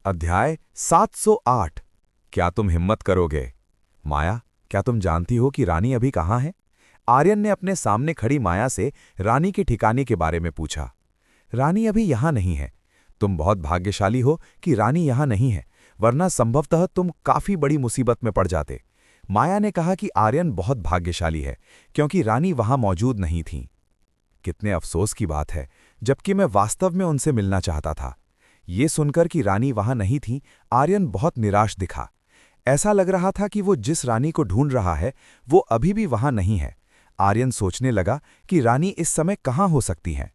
अध्याय 708। क्या तुम हिम्मत करोगे? माया, क्या तुम जानती हो कि रानी अभी कहाँ है? आर्यन ने अपने सामने खड़ी माया से रानी के ठिकाने के बारे में पूछा। रानी अभी यहाँ नहीं है। तुम बहुत भाग्यशाली हो कि रानी यहाँ नहीं है, वरना संभवतः तुम काफी बड़ी मुसीबत में पड़ जाते। माया ने कहा कि आर्यन बहुत भाग्यशाली है क्योंकि रानी वहां मौजूद नहीं थी। कितने अफसोस की बात है, जबकि मैं वास्तव में उनसे मिलना चाहता था। ये सुनकर कि रानी वहां नहीं थी, आर्यन बहुत निराश दिखा। ऐसा लग रहा था कि वो जिस रानी को ढूंढ रहा है वो अभी भी वहां नहीं है। आर्यन सोचने लगा कि रानी इस समय कहाँ हो सकती है।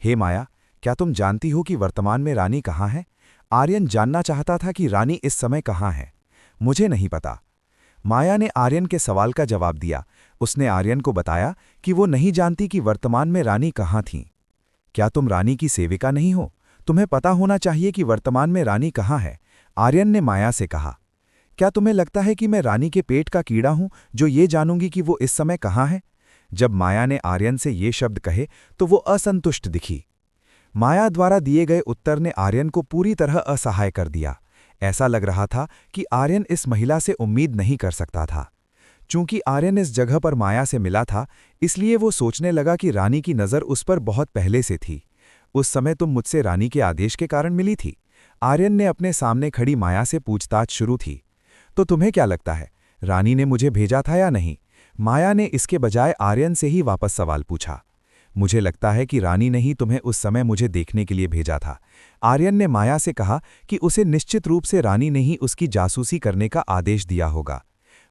हे माया, क्या तुम जानती हो कि वर्तमान में रानी कहाँ है? आर्यन जानना चाहता था कि रानी इस समय कहाँ है। मुझे नहीं पता। माया ने आर्यन के सवाल का जवाब दिया। उसने आर्यन को बताया कि वो नहीं जानती कि वर्तमान में रानी कहाँ थी। क्या तुम रानी की सेविका नहीं हो? तुम्हें पता होना चाहिए कि वर्तमान में रानी कहाँ है, आर्यन ने माया से कहा। क्या तुम्हें लगता है कि मैं रानी के पेट का कीड़ा हूं जो ये जानूंगी कि वो इस समय कहाँ है? जब माया ने आर्यन से ये शब्द कहे तो वो असंतुष्ट दिखी। माया द्वारा दिए गए उत्तर ने आर्यन को पूरी तरह असहाय कर दिया। ऐसा लग रहा था कि आर्यन इस महिला से उम्मीद नहीं कर सकता था। चूंकि आर्यन इस जगह पर माया से मिला था, इसलिए वो सोचने लगा कि रानी की नज़र उस पर बहुत पहले से थी। उस समय तुम मुझसे रानी के आदेश के कारण मिली थी? आर्यन ने अपने सामने खड़ी माया से पूछताछ शुरू थी। तो तुम्हें क्या लगता है, रानी ने मुझे भेजा था या नहीं? माया ने इसके बजाय आर्यन से ही वापस सवाल पूछा। मुझे लगता है कि रानी ने ही तुम्हें उस समय मुझे देखने के लिए भेजा था। आर्यन ने माया से कहा कि उसे निश्चित रूप से रानी ने ही उसकी जासूसी करने का आदेश दिया होगा।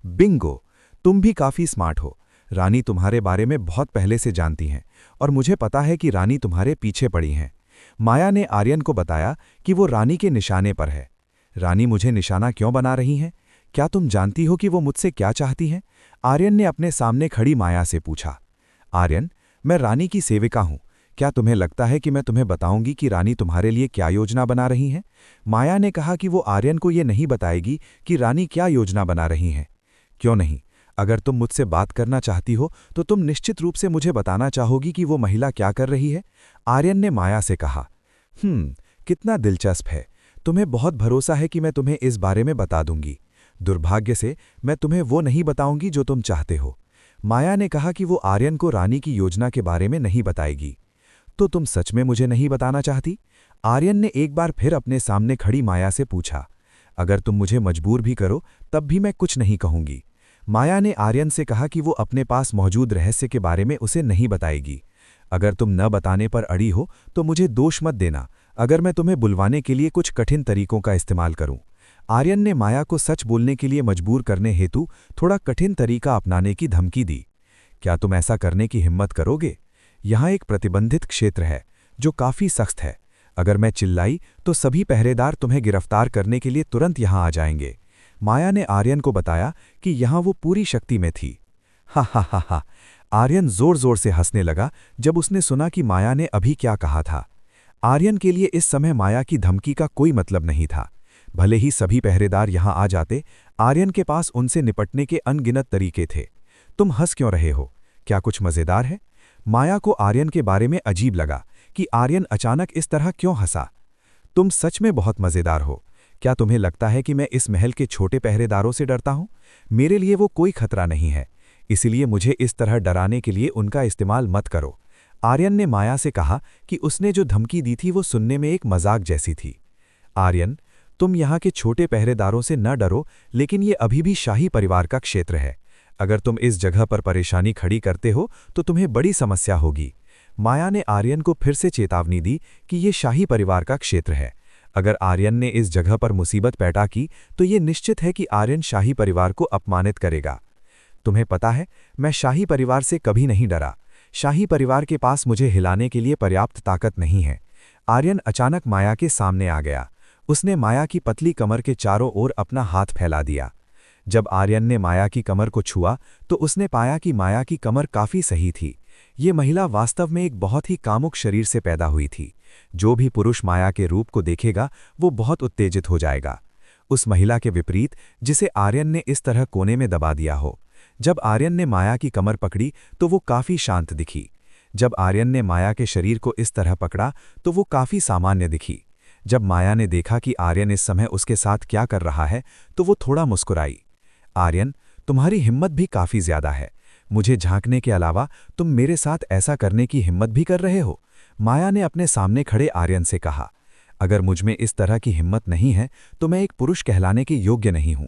बिंगो, तुम भी काफी स्मार्ट हो। रानी तुम्हारे बारे में बहुत पहले से जानती हैं और मुझे पता है कि रानी तुम्हारे पीछे पड़ी हैं। माया ने आर्यन को बताया कि वो रानी के निशाने पर है। रानी मुझे निशाना क्यों बना रही हैं? क्या तुम जानती हो कि वो मुझसे क्या चाहती हैं? आर्यन ने अपने सामने खड़ी माया से पूछा। आर्यन, मैं रानी की सेविका हूं। क्या तुम्हें लगता है कि मैं तुम्हें बताऊंगी कि रानी तुम्हारे लिए क्या योजना बना रही हैं? माया ने कहा कि वो आर्यन को ये नहीं बताएगी कि रानी क्या योजना बना रही हैं। क्यों नहीं? अगर तुम मुझसे बात करना चाहती हो तो तुम निश्चित रूप से मुझे बताना चाहोगी कि वो महिला क्या कर रही है, आर्यन ने माया से कहा। कितना दिलचस्प है। तुम्हें बहुत भरोसा है कि मैं तुम्हें इस बारे में बता दूंगी। दुर्भाग्य से मैं तुम्हें वो नहीं बताऊंगी जो तुम चाहते हो। माया ने कहा कि वो आर्यन को रानी की योजना के बारे में नहीं बताएगी। तो तुम सच में मुझे नहीं बताना चाहती? आर्यन ने एक बार फिर अपने सामने खड़ी माया से पूछा। अगर तुम मुझे मजबूर भी करो तब भी मैं कुछ नहीं कहूंगी। माया ने आर्यन से कहा कि वो अपने पास मौजूद रहस्य के बारे में उसे नहीं बताएगी। अगर तुम न बताने पर अड़ी हो तो मुझे दोष मत देना अगर मैं तुम्हें बुलवाने के लिए कुछ कठिन तरीकों का इस्तेमाल करूं। आर्यन ने माया को सच बोलने के लिए मजबूर करने हेतु थोड़ा कठिन तरीका अपनाने की धमकी दी। क्या तुम ऐसा करने की हिम्मत करोगे? यहाँ एक प्रतिबंधित क्षेत्र है जो काफी सख्त है। अगर मैं चिल्लाई तो सभी पहरेदार तुम्हें गिरफ्तार करने के लिए तुरंत यहाँ आ जाएंगे। माया ने आर्यन को बताया कि यहाँ वो पूरी शक्ति में थी। हा हा हा हा। आर्यन जोर जोर से हंसने लगा जब उसने सुना कि माया ने अभी क्या कहा था। आर्यन के लिए इस समय माया की धमकी का कोई मतलब नहीं था। भले ही सभी पहरेदार यहाँ आ जाते, आर्यन के पास उनसे निपटने के अनगिनत तरीके थे। तुम हंस क्यों रहे हो? क्या कुछ मजेदार है? माया को आर्यन के बारे में अजीब लगा कि आर्यन अचानक इस तरह क्यों हंसा। तुम सच में बहुत मजेदार हो। क्या तुम्हें लगता है कि मैं इस महल के छोटे पहरेदारों से डरता हूं? मेरे लिए वो कोई खतरा नहीं है, इसलिए मुझे इस तरह डराने के लिए उनका इस्तेमाल मत करो। आर्यन ने माया से कहा कि उसने जो धमकी दी थी वो सुनने में एक मजाक जैसी थी। आर्यन, तुम यहाँ के छोटे पहरेदारों से न डरो, लेकिन ये अभी भी शाही परिवार का क्षेत्र है। अगर तुम इस जगह पर परेशानी खड़ी करते हो तो तुम्हें बड़ी समस्या होगी। माया ने आर्यन को फिर से चेतावनी दी कि ये शाही परिवार का क्षेत्र है। अगर आर्यन ने इस जगह पर मुसीबत पैदा की तो ये निश्चित है कि आर्यन शाही परिवार को अपमानित करेगा। तुम्हें पता है, मैं शाही परिवार से कभी नहीं डरा। शाही परिवार के पास मुझे हिलाने के लिए पर्याप्त ताकत नहीं है। आर्यन अचानक माया के सामने आ गया। उसने माया की पतली कमर के चारों ओर अपना हाथ फैला दिया। जब आर्यन ने माया की कमर को छुआ तो उसने पाया कि माया की कमर काफी सही थी। ये महिला वास्तव में एक बहुत ही कामुक शरीर से पैदा हुई थी। जो भी पुरुष माया के रूप को देखेगा वो बहुत उत्तेजित हो जाएगा। उस महिला के विपरीत जिसे आर्यन ने इस तरह कोने में दबा दिया हो। जब आर्यन ने माया की कमर पकड़ी तो वो काफी शांत दिखी। जब आर्यन ने माया के शरीर को इस तरह पकड़ा तो वो काफी सामान्य दिखी। जब माया ने देखा कि आर्यन इस समय उसके साथ क्या कर रहा है तो वो थोड़ा मुस्कुराई। आर्यन, तुम्हारी हिम्मत भी काफी ज्यादा है। मुझे झांकने के अलावा तुम मेरे साथ ऐसा करने की हिम्मत भी कर रहे हो। माया ने अपने सामने खड़े आर्यन से कहा, अगर मुझमें इस तरह की हिम्मत नहीं है तो मैं एक पुरुष कहलाने के योग्य नहीं हूं।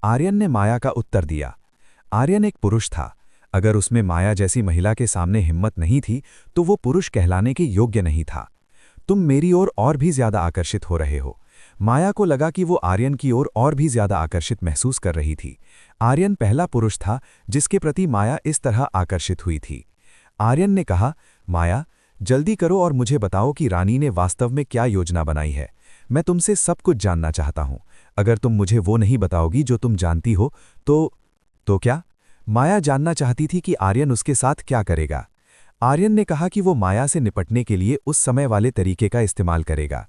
आर्यन ने माया का उत्तर दिया। आर्यन एक पुरुष था। अगर उसमें माया जैसी महिला के सामने हिम्मत नहीं थी तो वो पुरुष कहलाने के योग्य नहीं था। तुम मेरी ओर और भी ज्यादा आकर्षित हो रहे हो। माया को लगा कि वो आर्यन की ओर और भी ज्यादा आकर्षित महसूस कर रही थी। आर्यन पहला पुरुष था जिसके प्रति माया इस तरह आकर्षित हुई थी। आर्यन ने कहा, माया, जल्दी करो और मुझे बताओ कि रानी ने वास्तव में क्या योजना बनाई है। मैं तुमसे सब कुछ जानना चाहता हूं। अगर तुम मुझे वो नहीं बताओगी जो तुम जानती हो तो क्या? माया जानना चाहती थी कि आर्यन उसके साथ क्या करेगा। आर्यन ने कहा कि वो माया से निपटने के लिए उस समय वाले तरीके का इस्तेमाल करेगा।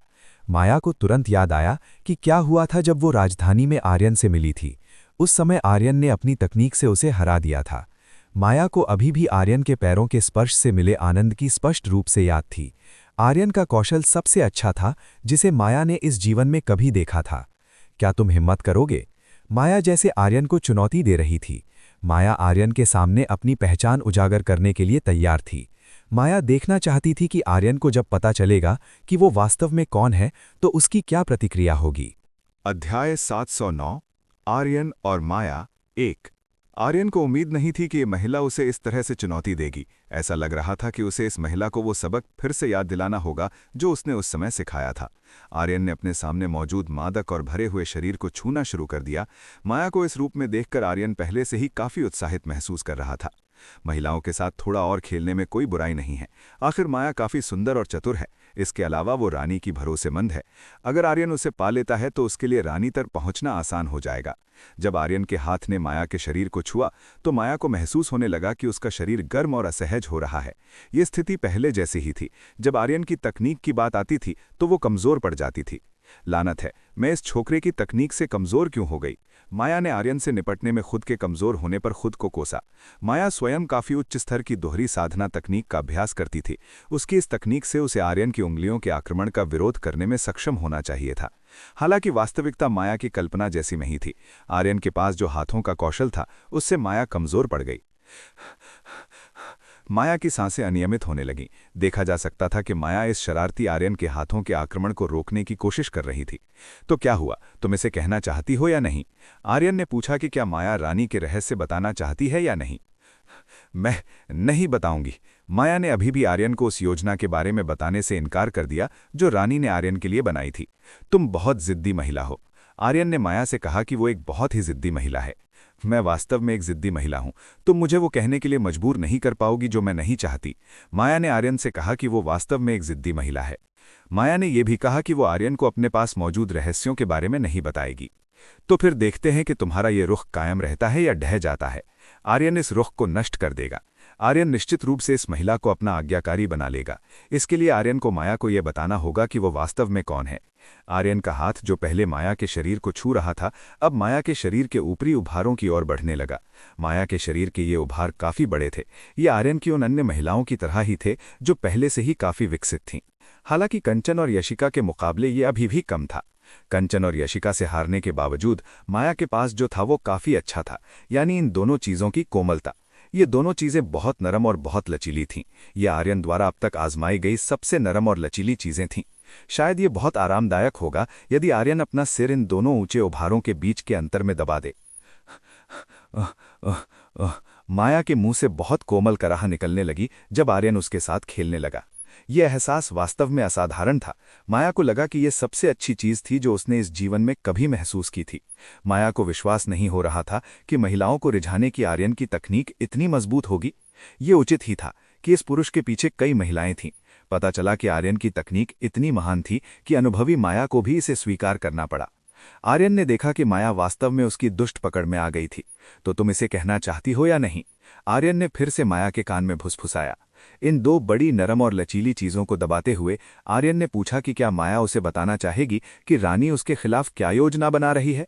माया को तुरंत याद आया कि क्या हुआ था जब वो राजधानी में आर्यन से मिली थी। उस समय आर्यन ने अपनी तकनीक से उसे हरा दिया था। माया को अभी भी आर्यन के पैरों के स्पर्श से मिले आनंद की स्पष्ट रूप से याद थी। आर्यन का कौशल सबसे अच्छा था जिसे माया ने इस जीवन में कभी देखा था। क्या तुम हिम्मत करोगे? माया जैसे आर्यन को चुनौती दे रही थी। माया आर्यन के सामने अपनी पहचान उजागर करने के लिए तैयार थी। माया देखना चाहती थी कि आर्यन को जब पता चलेगा कि वो वास्तव में कौन है तो उसकी क्या प्रतिक्रिया होगी। अध्याय 709 आर्यन और माया 1। आर्यन को उम्मीद नहीं थी कि ये महिला उसे इस तरह से चुनौती देगी। ऐसा लग रहा था कि उसे इस महिला को वो सबक फिर से याद दिलाना होगा जो उसने उस समय सिखाया था। आर्यन ने अपने सामने मौजूद मादक और भरे हुए शरीर को छूना शुरू कर दिया। माया को इस रूप में देखकर आर्यन पहले से ही काफी उत्साहित महसूस कर रहा था। महिलाओं के साथ थोड़ा और खेलने में कोई बुराई नहीं है। आखिर माया काफी सुंदर और चतुर है। इसके अलावा वो रानी की भरोसेमंद है। अगर आर्यन उसे पा लेता है तो उसके लिए रानी तक पहुंचना आसान हो जाएगा। जब आर्यन के हाथ ने माया के शरीर को छुआ तो माया को महसूस होने लगा कि उसका शरीर गर्म और असहज हो रहा है। ये स्थिति पहले जैसी ही थी। जब आर्यन की तकनीक की बात आती थी तो वो कमजोर पड़ जाती थी। लानत है, मैं इस छोकरे की तकनीक से कमजोर क्यों हो गई? माया ने आर्यन से निपटने में खुद के कमजोर होने पर खुद को कोसा। माया स्वयं काफी उच्च स्तर की दोहरी साधना तकनीक का अभ्यास करती थी। उसकी इस तकनीक से उसे आर्यन की उंगलियों के आक्रमण का विरोध करने में सक्षम होना चाहिए था। हालांकि वास्तविकता माया की कल्पना जैसी नहीं थी। आर्यन के पास जो हाथों का कौशल था उससे माया कमजोर पड़ गई। माया की सांसें अनियमित होने लगीं। देखा जा सकता था कि माया इस शरारती आर्यन के हाथों के आक्रमण को रोकने की कोशिश कर रही थी। तो क्या हुआ, तुम इसे कहना चाहती हो या नहीं? आर्यन ने पूछा कि क्या माया रानी के रहस्य बताना चाहती है या नहीं। मैं नहीं बताऊंगी। माया ने अभी भी आर्यन को उस योजना के बारे में बताने से इनकार कर दिया जो रानी ने आर्यन के लिए बनाई थी। तुम बहुत जिद्दी महिला हो। आर्यन ने माया से कहा कि वो एक बहुत ही जिद्दी महिला है। मैं वास्तव में एक जिद्दी महिला हूं। तुम मुझे वो कहने के लिए मजबूर नहीं कर पाओगी जो मैं नहीं चाहती। माया ने आर्यन से कहा कि वो वास्तव में एक जिद्दी महिला है। माया ने यह भी कहा कि वो आर्यन को अपने पास मौजूद रहस्यों के बारे में नहीं बताएगी। तो फिर देखते हैं कि तुम्हारा ये रुख कायम रहता है या ढह जाता है। आर्यन इस रुख को नष्ट कर देगा। आर्यन निश्चित रूप से इस महिला को अपना आज्ञाकारी बना लेगा। इसके लिए आर्यन को माया को यह बताना होगा कि वो वास्तव में कौन है। आर्यन का हाथ जो पहले माया के शरीर को छू रहा था अब माया के शरीर के ऊपरी उभारों की ओर बढ़ने लगा। माया के शरीर के ये उभार काफी बड़े थे। ये आर्यन की उन अन्य महिलाओं की तरह ही थे जो पहले से ही काफी विकसित थीं। हालांकि कंचन और यशिका के मुकाबले ये अभी भी कम था। कंचन और यशिका से हारने के बावजूद माया के पास जो था वो काफी अच्छा था, यानी इन दोनों चीजों की कोमलता। ये दोनों चीजें बहुत नरम और बहुत लचीली थीं। ये आर्यन द्वारा अब तक आजमाई गई सबसे नरम और लचीली चीजें थीं। शायद ये बहुत आरामदायक होगा यदि आर्यन अपना सिर इन दोनों ऊंचे उभारों के बीच के अंतर में दबा दे। माया के मुंह से बहुत कोमल कराह निकलने लगी जब आर्यन उसके साथ खेलने लगा। यह एहसास वास्तव में असाधारण था। माया को लगा कि यह सबसे अच्छी चीज थी जो उसने इस जीवन में कभी महसूस की थी। माया को विश्वास नहीं हो रहा था कि महिलाओं को रिझाने की आर्यन की तकनीक इतनी मजबूत होगी। ये उचित ही था कि इस पुरुष के पीछे कई महिलाएं थीं। पता चला कि आर्यन की तकनीक इतनी महान थी कि अनुभवी माया को भी इसे स्वीकार करना पड़ा। आर्यन ने देखा कि माया वास्तव में उसकी दुष्ट पकड़ में आ गई थी। तो तुम इसे कहना चाहती हो या नहीं? आर्यन ने फिर से माया के कान में फुसफुसाया। इन दो बड़ी नरम और लचीली चीजों को दबाते हुए आर्यन ने पूछा कि क्या माया उसे बताना चाहेगी कि रानी उसके खिलाफ क्या योजना बना रही है।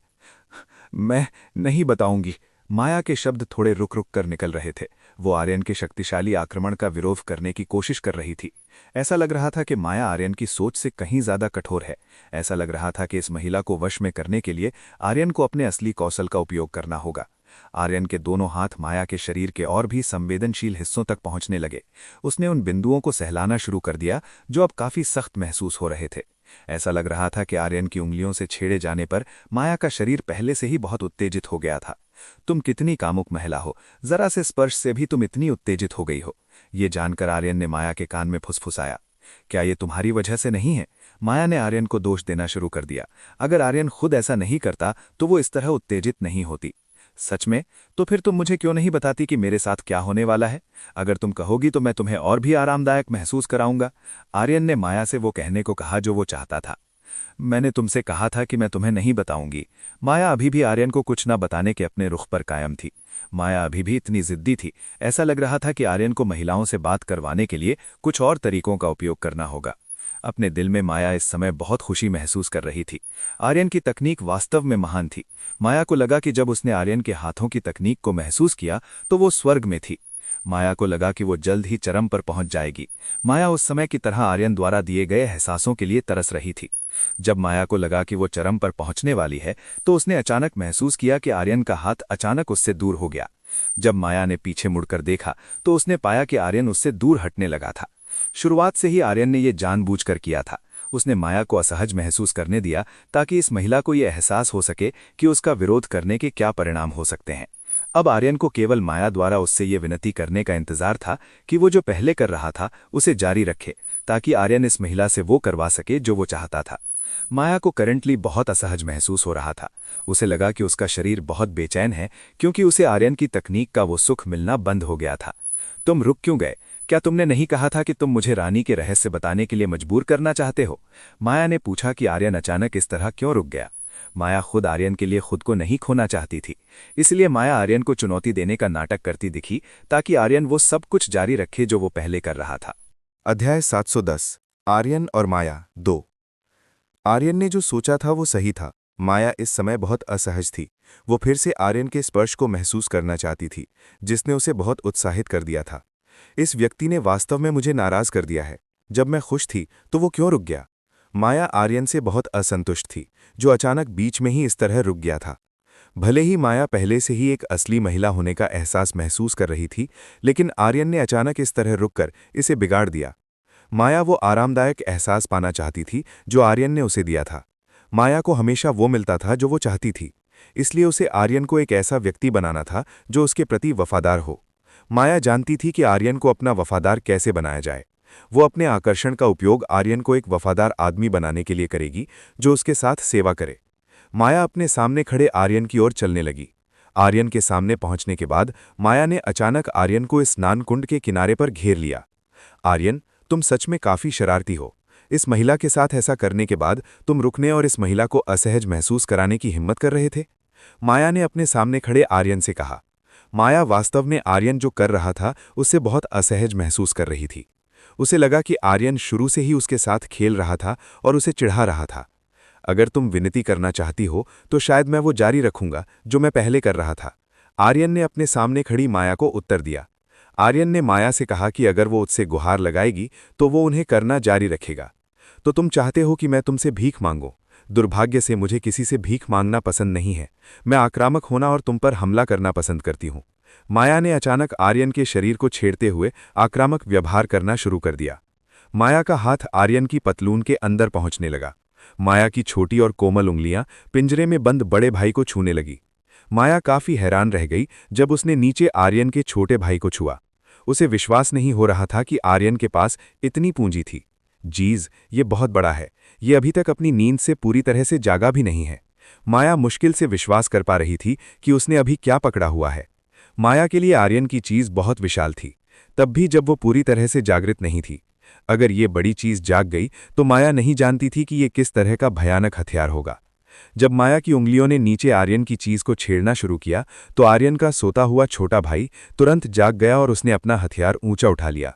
मैं नहीं बताऊंगी। माया के शब्द थोड़े रुक रुक कर निकल रहे थे। वो आर्यन के शक्तिशाली आक्रमण का विरोध करने की कोशिश कर रही थी। ऐसा लग रहा था कि माया आर्यन की सोच से कहीं ज्यादा कठोर है। ऐसा लग रहा था कि इस महिला को वश में करने के लिए आर्यन को अपने असली कौशल का उपयोग करना होगा। आर्यन के दोनों हाथ माया के शरीर के और भी संवेदनशील हिस्सों तक पहुंचने लगे। उसने उन बिंदुओं को सहलाना शुरू कर दिया जो अब काफी सख्त महसूस हो रहे थे। ऐसा लग रहा था कि आर्यन की उंगलियों से छेड़े जाने पर माया का शरीर पहले से ही बहुत उत्तेजित हो गया था। तुम कितनी कामुक महिला हो, जरा से स्पर्श से भी तुम इतनी उत्तेजित हो गई हो। ये जानकर आर्यन ने माया के कान में फुसफुसाया। क्या ये तुम्हारी वजह से नहीं है? माया ने आर्यन को दोष देना शुरू कर दिया। अगर आर्यन खुद ऐसा नहीं करता तो वो इस तरह उत्तेजित नहीं होती। सच में? तो फिर तुम मुझे क्यों नहीं बताती कि मेरे साथ क्या होने वाला है? अगर तुम कहोगी तो मैं तुम्हें और भी आरामदायक महसूस कराऊंगा। आर्यन ने माया से वो कहने को कहा जो वो चाहता था। मैंने तुमसे कहा था कि मैं तुम्हें नहीं बताऊंगी। माया अभी भी आर्यन को कुछ न बताने के अपने रुख पर कायम थी। माया अभी भी इतनी जिद्दी थी। ऐसा लग रहा था कि आर्यन को महिलाओं से बात करवाने के लिए कुछ और तरीकों का उपयोग करना होगा। अपने दिल में माया इस समय बहुत खुशी महसूस कर रही थी। आर्यन की तकनीक वास्तव में महान थी। माया को लगा कि जब उसने आर्यन के हाथों की तकनीक को महसूस किया तो वो स्वर्ग में थी। माया को लगा कि वो जल्द ही चरम पर पहुंच जाएगी। माया उस समय की तरह आर्यन द्वारा दिए गए एहसासों के लिए तरस रही थी। जब माया को लगा कि वो चरम पर पहुंचने वाली है तो उसने अचानक महसूस किया कि आर्यन का हाथ अचानक उससे दूर हो गया। जब माया ने पीछे मुड़कर देखा तो उसने पाया कि आर्यन उससे दूर हटने लगा था। शुरुआत से ही आर्यन ने यह जानबूझकर किया था। उसने माया को असहज महसूस करने दिया ताकि इस महिला को यह एहसास हो सके कि उसका विरोध करने के क्या परिणाम हो सकते हैं। अब आर्यन को केवल माया द्वारा उससे ये विनती करने का इंतजार था कि वो जो पहले कर रहा था उसे जारी रखे, ताकि आर्यन इस महिला से वो करवा सके जो वो चाहता था। माया को करंटली बहुत असहज महसूस हो रहा था। उसे लगा कि उसका शरीर बहुत बेचैन है क्योंकि उसे आर्यन की तकनीक का वो सुख मिलना बंद हो गया था। तुम रुक क्यों गए? क्या तुमने नहीं कहा था कि तुम मुझे रानी के रहस्य बताने के लिए मजबूर करना चाहते हो? माया ने पूछा कि आर्यन अचानक इस तरह क्यों रुक गया। माया खुद आर्यन के लिए खुद को नहीं खोना चाहती थी, इसलिए माया आर्यन को चुनौती देने का नाटक करती दिखी ताकि आर्यन वो सब कुछ जारी रखे जो वो पहले कर रहा था। अध्याय 710 आर्यन और माया 2। आर्यन ने जो सोचा था वो सही था। माया इस समय बहुत असहज थी। वो फिर से आर्यन के स्पर्श को महसूस करना चाहती थी, जिसने उसे बहुत उत्साहित कर दिया था। इस व्यक्ति ने वास्तव में मुझे नाराज कर दिया है। जब मैं खुश थी तो वो क्यों रुक गया? माया आर्यन से बहुत असंतुष्ट थी, जो अचानक बीच में ही इस तरह रुक गया था। भले ही माया पहले से ही एक असली महिला होने का एहसास महसूस कर रही थी, लेकिन आर्यन ने अचानक इस तरह रुककर इसे बिगाड़ दिया। माया वो आरामदायक एहसास पाना चाहती थी जो आर्यन ने उसे दिया था। माया को हमेशा वो मिलता था जो वो चाहती थी, इसलिए उसे आर्यन को एक ऐसा व्यक्ति बनाना था जो उसके प्रति वफादार हो। माया जानती थी कि आर्यन को अपना वफादार कैसे बनाया जाए। वो अपने आकर्षण का उपयोग आर्यन को एक वफादार आदमी बनाने के लिए करेगी जो उसके साथ सेवा करे। माया अपने सामने खड़े आर्यन की ओर चलने लगी। आर्यन के सामने पहुंचने के बाद माया ने अचानक आर्यन को इस स्नान कुंड के किनारे पर घेर लिया। आर्यन, तुम सच में काफी शरारती हो। इस महिला के साथ ऐसा करने के बाद तुम रुकने और इस महिला को असहज महसूस कराने की हिम्मत कर रहे थे? माया ने अपने सामने खड़े आर्यन से कहा। माया वास्तव में आर्यन जो कर रहा था उससे बहुत असहज महसूस कर रही थी। उसे लगा कि आर्यन शुरू से ही उसके साथ खेल रहा था और उसे चिढ़ा रहा था। अगर तुम विनती करना चाहती हो तो शायद मैं वो जारी रखूंगा जो मैं पहले कर रहा था, आर्यन ने अपने सामने खड़ी माया को उत्तर दिया। आर्यन ने माया से कहा कि अगर वो उससे गुहार लगाएगी तो वो उन्हें करना जारी रखेगा। तो तुम चाहते हो कि मैं तुमसे भीख मांगूं? दुर्भाग्य से मुझे किसी से भीख मांगना पसंद नहीं है। मैं आक्रामक होना और तुम पर हमला करना पसंद करती हूं। माया ने अचानक आर्यन के शरीर को छेड़ते हुए आक्रामक व्यवहार करना शुरू कर दिया। माया का हाथ आर्यन की पतलून के अंदर पहुंचने लगा। माया की छोटी और कोमल उंगलियां पिंजरे में बंद बड़े भाई को छूने लगी। माया काफी हैरान रह गई जब उसने नीचे आर्यन के छोटे भाई को छुआ। उसे विश्वास नहीं हो रहा था कि आर्यन के पास इतनी पूंजी थी। जीज, ये बहुत बड़ा है। ये अभी तक अपनी नींद से पूरी तरह से जागा भी नहीं है। माया मुश्किल से विश्वास कर पा रही थी कि उसने अभी क्या पकड़ा हुआ है। माया के लिए आर्यन की चीज बहुत विशाल थी, तब भी जब वो पूरी तरह से जागृत नहीं थी। अगर ये बड़ी चीज जाग गई तो माया नहीं जानती थी कि ये किस तरह का भयानक हथियार होगा। जब माया की उंगलियों ने नीचे आर्यन की चीज को छेड़ना शुरू किया तो आर्यन का सोता हुआ छोटा भाई तुरंत जाग गया और उसने अपना हथियार ऊंचा उठा लिया।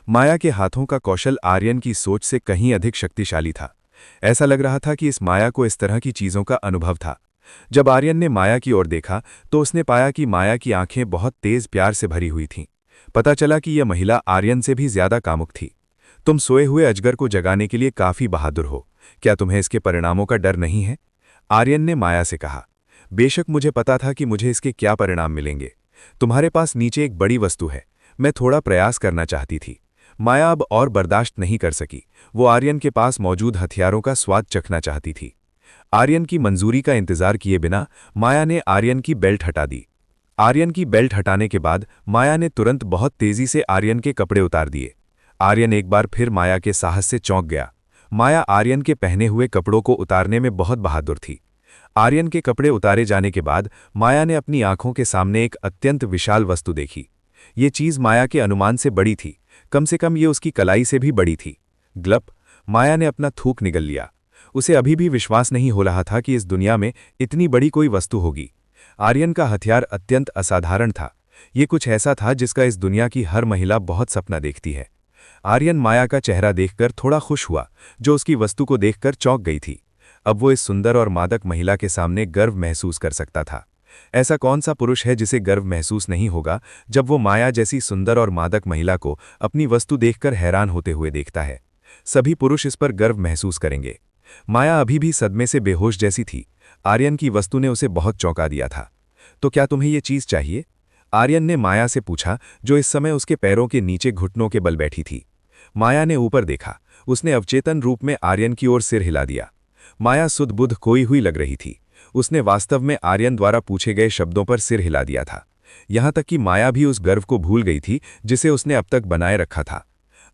माया के हाथों का कौशल आर्यन की सोच से कहीं अधिक शक्तिशाली था। ऐसा लग रहा था कि इस माया को इस तरह की चीजों का अनुभव था। जब आर्यन ने माया की ओर देखा तो उसने पाया कि माया की आंखें बहुत तेज प्यार से भरी हुई थीं। पता चला कि यह महिला आर्यन से भी ज्यादा कामुक थी। तुम सोए हुए अजगर को जगाने के लिए काफी बहादुर हो, क्या तुम्हें इसके परिणामों का डर नहीं है? आर्यन ने माया से कहा। बेशक मुझे पता था कि मुझे इसके क्या परिणाम मिलेंगे। तुम्हारे पास नीचे एक बड़ी वस्तु है, मैं थोड़ा प्रयास करना चाहती थी। माया अब और बर्दाश्त नहीं कर सकी, वो आर्यन के पास मौजूद हथियारों का स्वाद चखना चाहती थी। आर्यन की मंजूरी का इंतजार किए बिना माया ने आर्यन की बेल्ट हटा दी। आर्यन की बेल्ट हटाने के बाद माया ने तुरंत बहुत तेजी से आर्यन के कपड़े उतार दिए। आर्यन एक बार फिर माया के साहस से चौंक गया। माया आर्यन के पहने हुए कपड़ों को उतारने में बहुत बहादुर थी। आर्यन के कपड़े उतारे जाने के बाद माया ने अपनी आंखों के सामने एक अत्यंत विशाल वस्तु देखी। ये चीज माया के अनुमान से बड़ी थी, कम से कम ये उसकी कलाई से भी बड़ी थी। ग्लप, माया ने अपना थूक निगल लिया। उसे अभी भी विश्वास नहीं हो रहा था कि इस दुनिया में इतनी बड़ी कोई वस्तु होगी। आर्यन का हथियार अत्यंत असाधारण था। ये कुछ ऐसा था जिसका इस दुनिया की हर महिला बहुत सपना देखती है। आर्यन माया का चेहरा देखकर थोड़ा खुश हुआ, जो उसकी वस्तु को देखकर चौंक गई थी। अब वो इस सुंदर और मादक महिला के सामने गर्व महसूस कर सकता था। ऐसा कौन सा पुरुष है जिसे गर्व महसूस नहीं होगा जब वो माया जैसी सुंदर और मादक महिला को अपनी वस्तु देखकर हैरान होते हुए देखता है? सभी पुरुष इस पर गर्व महसूस करेंगे। माया अभी भी सदमे से बेहोश जैसी थी। आर्यन की वस्तु ने उसे बहुत चौंका दिया था। तो क्या तुम्हें ये चीज चाहिए? आर्यन ने माया से पूछा, जो इस समय उसके पैरों के नीचे घुटनों के बल बैठी थी। माया ने ऊपर देखा। उसने अवचेतन रूप में आर्यन की ओर सिर हिला दिया। माया सुध-बुध खोई हुई लग रही थी। उसने वास्तव में आर्यन द्वारा पूछे गए शब्दों पर सिर हिला दिया था। यहां तक कि माया भी उस गर्व को भूल गई थी जिसे उसने अब तक बनाए रखा था।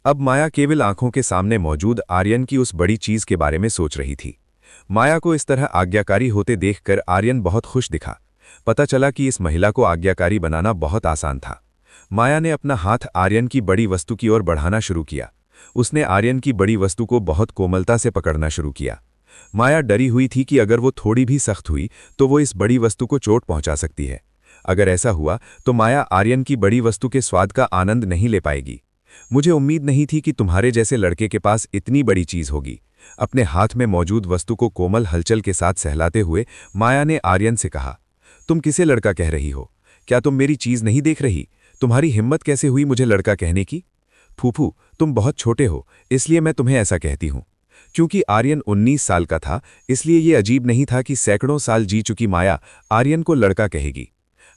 अब माया केवल आंखों के सामने मौजूद आर्यन की उस बड़ी चीज के बारे में सोच रही थी। माया को इस तरह आज्ञाकारी होते देखकर आर्यन बहुत खुश दिखा। पता चला कि इस महिला को आज्ञाकारी बनाना बहुत आसान था। माया ने अपना हाथ आर्यन की बड़ी वस्तु की ओर बढ़ाना शुरू किया। उसने आर्यन की बड़ी वस्तु को बहुत कोमलता से पकड़ना शुरू किया। माया डरी हुई थी कि अगर वो थोड़ी भी सख्त हुई तो वो इस बड़ी वस्तु को चोट पहुंचा सकती है। अगर ऐसा हुआ तो माया आर्यन की बड़ी वस्तु के स्वाद का आनंद नहीं ले पाएगी। मुझे उम्मीद नहीं थी कि तुम्हारे जैसे लड़के के पास इतनी बड़ी चीज होगी। अपने हाथ में मौजूद वस्तु को कोमल हलचल के साथ सहलाते हुए माया ने आर्यन से कहा, तुम किसे लड़का कह रही हो? क्या तुम मेरी चीज नहीं देख रही? तुम्हारी हिम्मत कैसे हुई मुझे लड़का कहने की? फूफू, तुम बहुत छोटे हो, इसलिए मैं तुम्हें ऐसा कहती हूं। क्योंकि आर्यन 19 साल का था, इसलिए ये अजीब नहीं था कि सैकड़ों साल जी चुकी माया आर्यन को लड़का कहेगी।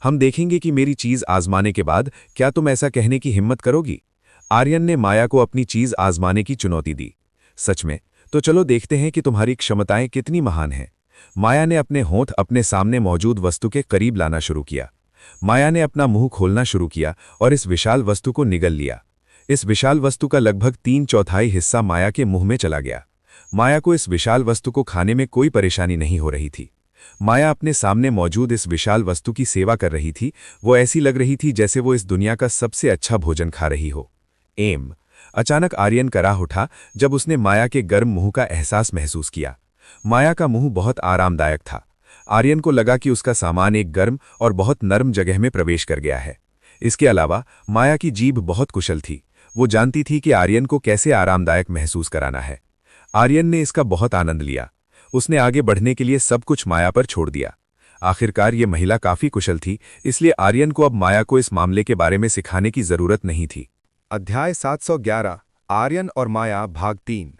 हम देखेंगे कि मेरी चीज आजमाने के बाद क्या तुम ऐसा कहने की हिम्मत करोगी? आर्यन ने माया को अपनी चीज आजमाने की चुनौती दी। सच में? तो चलो देखते हैं कि तुम्हारी क्षमताएं कितनी महान हैं। माया ने अपने होंठ अपने सामने मौजूद वस्तु के करीब लाना शुरू किया। माया ने अपना मुंह खोलना शुरू किया और इस विशाल वस्तु को निगल लिया। इस विशाल वस्तु का लगभग 3/4 हिस्सा माया के मुंह में चला गया। माया को इस विशाल वस्तु को खाने में कोई परेशानी नहीं हो रही थी। माया अपने सामने मौजूद इस विशाल वस्तु की सेवा कर रही थी। वो ऐसी लग रही थी जैसे वो इस दुनिया का सबसे अच्छा भोजन खा रही हो। अचानक आर्यन कराह उठा जब उसने माया के गर्म मुंह का एहसास महसूस किया। माया का मुंह बहुत आरामदायक था। आर्यन को लगा कि उसका सामान एक गर्म और बहुत नरम जगह में प्रवेश कर गया है। इसके अलावा माया की जीभ बहुत कुशल थी। वो जानती थी कि आर्यन को कैसे आरामदायक महसूस कराना है। आर्यन ने इसका बहुत आनंद लिया। उसने आगे बढ़ने के लिए सब कुछ माया पर छोड़ दिया। आखिरकार ये महिला काफी कुशल थी, इसलिए आर्यन को अब माया को इस मामले के बारे में सिखाने की जरूरत नहीं थी। अध्याय 711 आर्यन और माया भाग 3।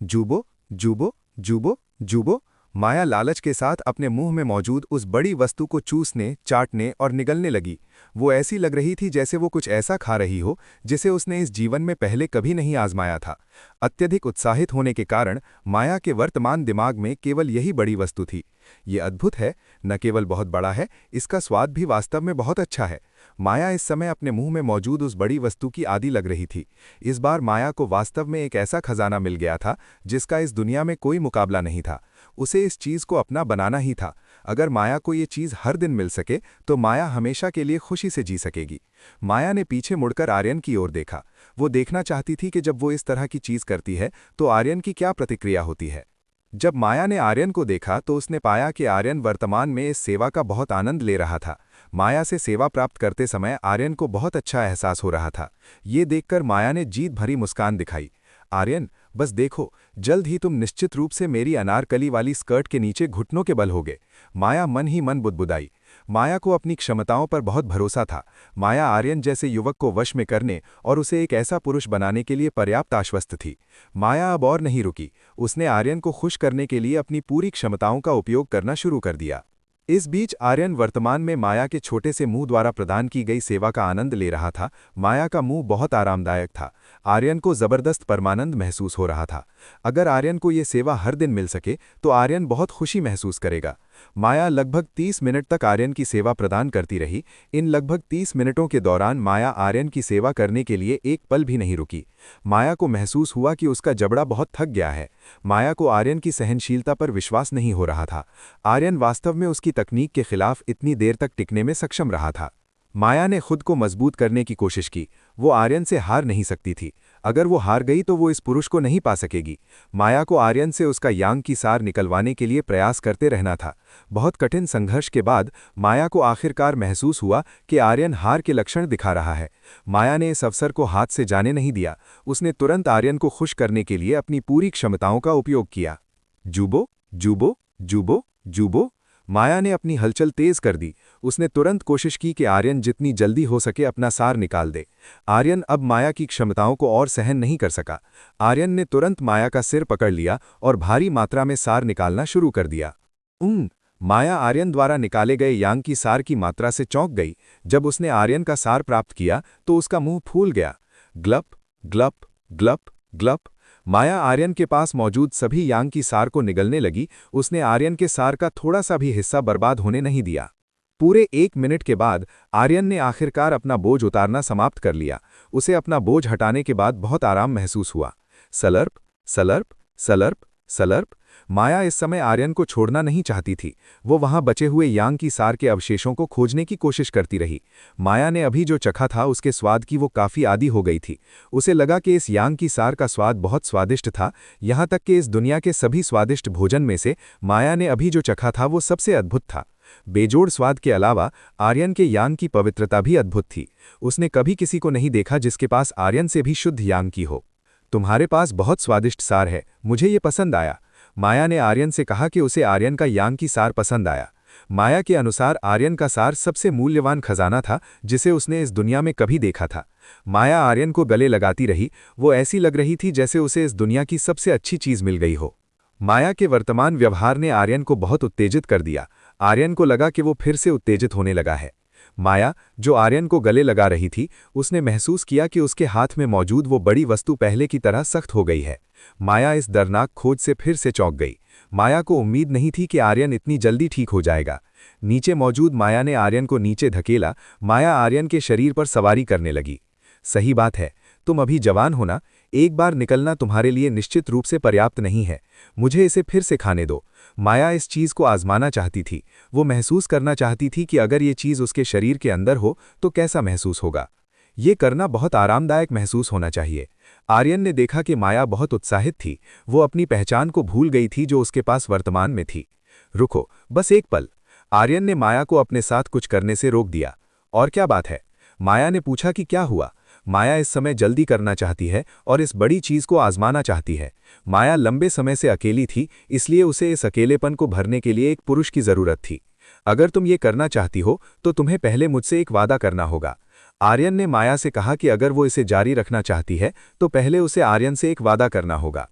जूबो जूबो जूबो जूबो। माया लालच के साथ अपने मुंह में मौजूद उस बड़ी वस्तु को चूसने, चाटने और निगलने लगी। वो ऐसी लग रही थी जैसे वो कुछ ऐसा खा रही हो जिसे उसने इस जीवन में पहले कभी नहीं आजमाया था। अत्यधिक उत्साहित होने के कारण माया के वर्तमान दिमाग में केवल यही बड़ी वस्तु थी। ये अद्भुत है, न केवल बहुत बड़ा है, इसका स्वाद भी वास्तव में बहुत अच्छा है। माया इस समय अपने मुंह में मौजूद उस बड़ी वस्तु की आदी लग रही थी। इस बार माया को वास्तव में एक ऐसा खजाना मिल गया था जिसका इस दुनिया में कोई मुकाबला नहीं था। उसे इस चीज को अपना बनाना ही था। अगर माया को ये चीज हर दिन मिल सके तो माया हमेशा के लिए खुशी से जी सकेगी। माया ने पीछे मुड़कर आर्यन की ओर देखा। वो देखना चाहती थी कि जब वो इस तरह की चीज करती है तो आर्यन की क्या प्रतिक्रिया होती है। जब माया ने आर्यन को देखा तो उसने पाया कि आर्यन वर्तमान में इस सेवा का बहुत आनंद ले रहा था। माया से सेवा प्राप्त करते समय आर्यन को बहुत अच्छा एहसास हो रहा था। ये देखकर माया ने जीत भरी मुस्कान दिखाई। आर्यन, बस देखो, जल्द ही तुम निश्चित रूप से मेरी अनारकली वाली स्कर्ट के नीचे घुटनों के बल होगे। माया मन ही मन बुदबुदाई। माया को अपनी क्षमताओं पर बहुत भरोसा था। माया आर्यन जैसे युवक को वश में करने और उसे एक ऐसा पुरुष बनाने के लिए पर्याप्त आश्वस्त थी। माया अब और नहीं रुकी। उसने आर्यन को खुश करने के लिए अपनी पूरी क्षमताओं का उपयोग करना शुरू कर दिया। इस बीच आर्यन वर्तमान में माया के छोटे से मुंह द्वारा प्रदान की गई सेवा का आनंद ले रहा था। माया का मुंह बहुत आरामदायक था। आर्यन को जबरदस्त परमानंद महसूस हो रहा था। अगर आर्यन को ये सेवा हर दिन मिल सके तो आर्यन बहुत खुशी महसूस करेगा। माया लगभग 30 मिनट तक आर्यन की सेवा प्रदान करती रही। इन लगभग 30 मिनटों के दौरान माया आर्यन की सेवा करने के लिए एक पल भी नहीं रुकी। माया को महसूस हुआ कि उसका जबड़ा बहुत थक गया है। माया को आर्यन की सहनशीलता पर विश्वास नहीं हो रहा था। आर्यन वास्तव में उसकी तकनीक के खिलाफ इतनी देर तक टिकने में सक्षम रहा था। माया ने खुद को मजबूत करने की कोशिश की। वो आर्यन से हार नहीं सकती थी। अगर वो हार गई तो वो इस पुरुष को नहीं पा सकेगी। माया को आर्यन से उसका यांग की सार निकलवाने के लिए प्रयास करते रहना था। बहुत कठिन संघर्ष के बाद माया को आखिरकार महसूस हुआ कि आर्यन हार के लक्षण दिखा रहा है। माया ने इस अवसर को हाथ से जाने नहीं दिया। उसने तुरंत आर्यन को खुश करने के लिए अपनी पूरी क्षमताओं का उपयोग किया। जूबो जूबो जूबो जूबो। माया ने अपनी हलचल तेज कर दी। उसने तुरंत कोशिश की कि आर्यन जितनी जल्दी हो सके अपना सार निकाल दे। आर्यन अब माया की क्षमताओं को और सहन नहीं कर सका। आर्यन ने तुरंत माया का सिर पकड़ लिया और भारी मात्रा में सार निकालना शुरू कर दिया। माया आर्यन द्वारा निकाले गए यांग की सार की मात्रा से चौंक गई। जब उसने आर्यन का सार प्राप्त किया तो उसका मुंह फूल गया। ग्लप ग्लप ग्लप ग्लप। माया आर्यन के पास मौजूद सभी यांग की सार को निगलने लगी। उसने आर्यन के सार का थोड़ा सा भी हिस्सा बर्बाद होने नहीं दिया। पूरे 1 मिनट के बाद आर्यन ने आखिरकार अपना बोझ उतारना समाप्त कर लिया। उसे अपना बोझ हटाने के बाद बहुत आराम महसूस हुआ। Slurp slurp slurp slurp. Maya इस समय आर्यन को छोड़ना नहीं चाहती थी। वो वहां बचे हुए यांग की सार के अवशेषों को खोजने की कोशिश करती रही। माया ने अभी जो चखा था उसके स्वाद की वो काफी आदी हो गई थी। उसे लगा कि इस यांग की सार का स्वाद बहुत स्वादिष्ट था। यहाँ तक कि इस दुनिया के सभी स्वादिष्ट भोजन में से माया ने अभी जो चखा था वो सबसे अद्भुत था। बेजोड़ स्वाद के अलावा आर्यन के यांग की पवित्रता भी अद्भुत थी। उसने कभी किसी को नहीं देखा जिसके पास आर्यन से भी शुद्ध यांग की हो। तुम्हारे पास बहुत स्वादिष्ट सार है, मुझे ये पसंद आया। माया ने आर्यन से कहा कि उसे आर्यन का यांग की सार पसंद आया। माया के अनुसार आर्यन का सार सबसे मूल्यवान खजाना था जिसे उसने इस दुनिया में कभी देखा था। माया आर्यन को गले लगाती रही। वो ऐसी लग रही थी जैसे उसे इस दुनिया की सबसे अच्छी चीज मिल गई हो। माया के वर्तमान व्यवहार ने आर्यन को बहुत उत्तेजित कर दिया। आर्यन को लगा कि वो फिर से उत्तेजित होने लगा है। माया, जो आर्यन को गले लगा रही थी, उसने महसूस किया कि उसके हाथ में मौजूद वो बड़ी वस्तु पहले की तरह सख्त हो गई है। माया इस दर्दनाक खोज से फिर से चौंक गई। माया को उम्मीद नहीं थी कि आर्यन इतनी जल्दी ठीक हो जाएगा। नीचे मौजूद माया ने आर्यन को नीचे धकेला। माया आर्यन के शरीर पर सवारी करने लगी। सही बात है, तुम अभी जवान हो ना, एक बार निकलना तुम्हारे लिए निश्चित रूप से पर्याप्त नहीं है। मुझे इसे फिर से खाने दो। माया इस चीज को आजमाना चाहती थी। वो महसूस करना चाहती थी कि अगर ये चीज उसके शरीर के अंदर हो तो कैसा महसूस होगा। ये करना बहुत आरामदायक महसूस होना चाहिए। आर्यन ने देखा कि माया बहुत उत्साहित थी। वो अपनी पहचान को भूल गई थी जो उसके पास वर्तमान में थी। रुको, बस एक पल। आर्यन ने माया को अपने साथ कुछ करने से रोक दिया। और क्या बात है? माया ने पूछा कि क्या हुआ। माया इस समय जल्दी करना चाहती है और इस बड़ी चीज को आजमाना चाहती है। माया लंबे समय से अकेली थी, इसलिए उसे इस अकेलेपन को भरने के लिए एक पुरुष की जरूरत थी। अगर तुम ये करना चाहती हो तो तुम्हें पहले मुझसे एक वादा करना होगा। आर्यन ने माया से कहा कि अगर वो इसे जारी रखना चाहती है तो पहले उसे आर्यन से एक वादा करना होगा।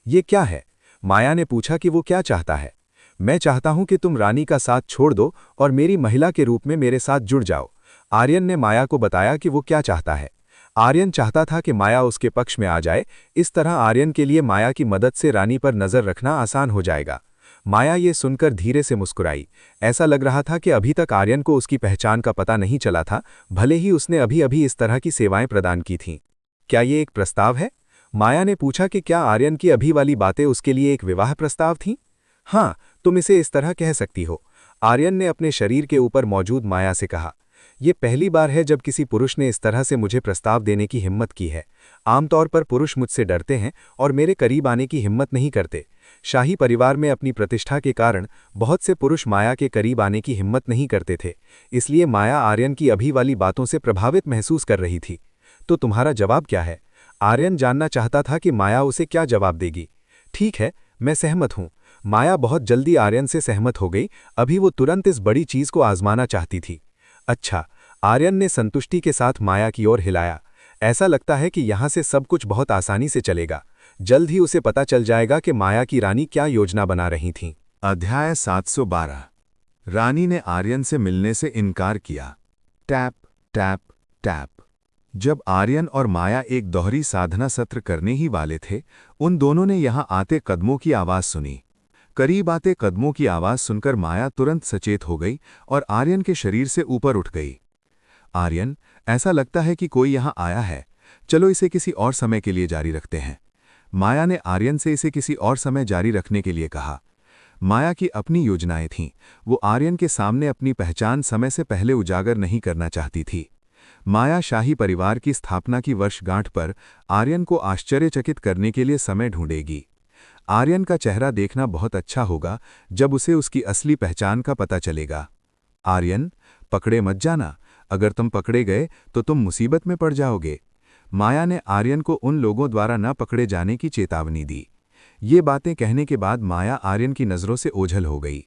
ये क्या है? माया ने पूछा कि वो क्या चाहता है। मैं चाहता हूं कि तुम रानी का साथ छोड़ दो और मेरी महिला के रूप में मेरे साथ जुड़ जाओ। आर्यन ने माया को बताया कि वो क्या चाहता है। आर्यन चाहता था कि माया उसके पक्ष में आ जाए। इस तरह आर्यन के लिए माया की मदद से रानी पर नजर रखना आसान हो जाएगा। माया ये सुनकर धीरे से मुस्कुराई। ऐसा लग रहा था कि अभी तक आर्यन को उसकी पहचान का पता नहीं चला था, भले ही उसने अभी अभी इस तरह की सेवाएं प्रदान की थीं। क्या ये एक प्रस्ताव है? माया ने पूछा कि क्या आर्यन की अभी वाली बातें उसके लिए एक विवाह प्रस्ताव थीं? हाँ, तुम इसे इस तरह कह सकती हो। आर्यन ने अपने शरीर के ऊपर मौजूद माया से कहा। ये पहली बार है जब किसी पुरुष ने इस तरह से मुझे प्रस्ताव देने की हिम्मत की है। आमतौर पर पुरुष मुझसे डरते हैं और मेरे करीब आने की हिम्मत नहीं करते। शाही परिवार में अपनी प्रतिष्ठा के कारण बहुत से पुरुष माया के करीब आने की हिम्मत नहीं करते थे। इसलिए माया आर्यन की अभी वाली बातों से प्रभावित महसूस कर रही थी। तो तुम्हारा जवाब क्या है? आर्यन जानना चाहता था कि माया उसे क्या जवाब देगी। ठीक है, मैं सहमत हूं। माया बहुत जल्दी आर्यन से सहमत हो गई। अभी वो तुरंत इस बड़ी चीज को आजमाना चाहती थी। अच्छा, आर्यन ने संतुष्टि के साथ माया की ओर हिलाया। ऐसा लगता है कि यहाँ से सब कुछ बहुत आसानी से चलेगा। जल्द ही उसे पता चल जाएगा कि माया की रानी क्या योजना बना रही थीं। अध्याय 712। रानी ने आर्यन से मिलने से इनकार किया। Tap tap tap. जब आर्यन और माया एक दोहरी साधना सत्र करने ही वाले थे, उन दोनों ने यहां आते कदमों की आवाज सुनी। करीब आते कदमों की आवाज सुनकर माया तुरंत सचेत हो गई और आर्यन के शरीर से ऊपर उठ गई। आर्यन, ऐसा लगता है कि कोई यहां आया है। चलो इसे किसी और समय के लिए जारी रखते हैं। माया ने आर्यन से इसे किसी और समय जारी रखने के लिए कहा। माया की अपनी योजनाएं थीं। वो आर्यन के सामने अपनी पहचान समय से पहले उजागर नहीं करना चाहती थी। माया शाही परिवार की स्थापना की वर्षगांठ पर आर्यन को आश्चर्यचकित करने के लिए समय ढूंढेगी। आर्यन का चेहरा देखना बहुत अच्छा होगा जब उसे उसकी असली पहचान का पता चलेगा। आर्यन, पकड़े मत जाना। अगर तुम पकड़े गए तो तुम मुसीबत में पड़ जाओगे। माया ने आर्यन को उन लोगों द्वारा न पकड़े जाने की चेतावनी दी। ये बातें कहने के बाद माया आर्यन की नज़रों से ओझल हो गई।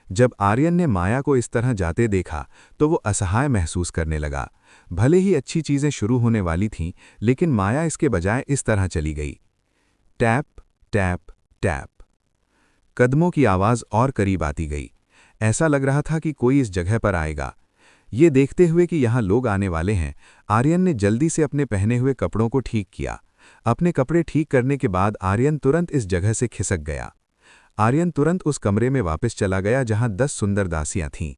जब आर्यन ने माया को इस तरह जाते देखा तो वो असहाय महसूस करने लगा। भले ही अच्छी चीज़ें शुरू होने वाली थीं, लेकिन माया इसके बजाय इस तरह चली गई। Tap tap tap. कदमों की आवाज़ और करीब आती गई। ऐसा लग रहा था कि कोई इस जगह पर आएगा। ये देखते हुए कि यहाँ लोग आने वाले हैं, आर्यन ने जल्दी से अपने पहने हुए कपड़ों को ठीक किया। अपने कपड़े ठीक करने के बाद आर्यन तुरंत इस जगह से खिसक गया। आर्यन तुरंत उस कमरे में वापस चला गया जहां 10 सुंदर दासियां थीं।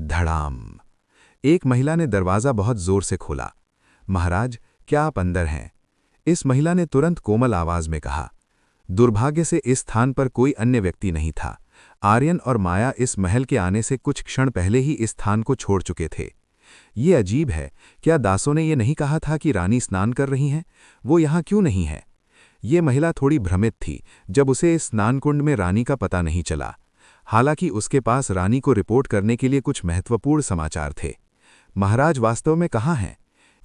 धड़ाम। एक महिला ने दरवाज़ा बहुत जोर से खोला। महाराज, क्या आप अंदर हैं? इस महिला ने तुरंत कोमल आवाज में कहा। दुर्भाग्य से इस स्थान पर कोई अन्य व्यक्ति नहीं था। आर्यन और माया इस महल के आने से कुछ क्षण पहले ही इस स्थान को छोड़ चुके थे। ये अजीब है, क्या दासों ने ये नहीं कहा था कि रानी स्नान कर रही हैं? वो यहाँ क्यों नहीं है? ये महिला थोड़ी भ्रमित थी जब उसे इस स्नान कुंड में रानी का पता नहीं चला। हालांकि उसके पास रानी को रिपोर्ट करने के लिए कुछ महत्वपूर्ण समाचार थे। महाराज वास्तव में कहाँ हैं?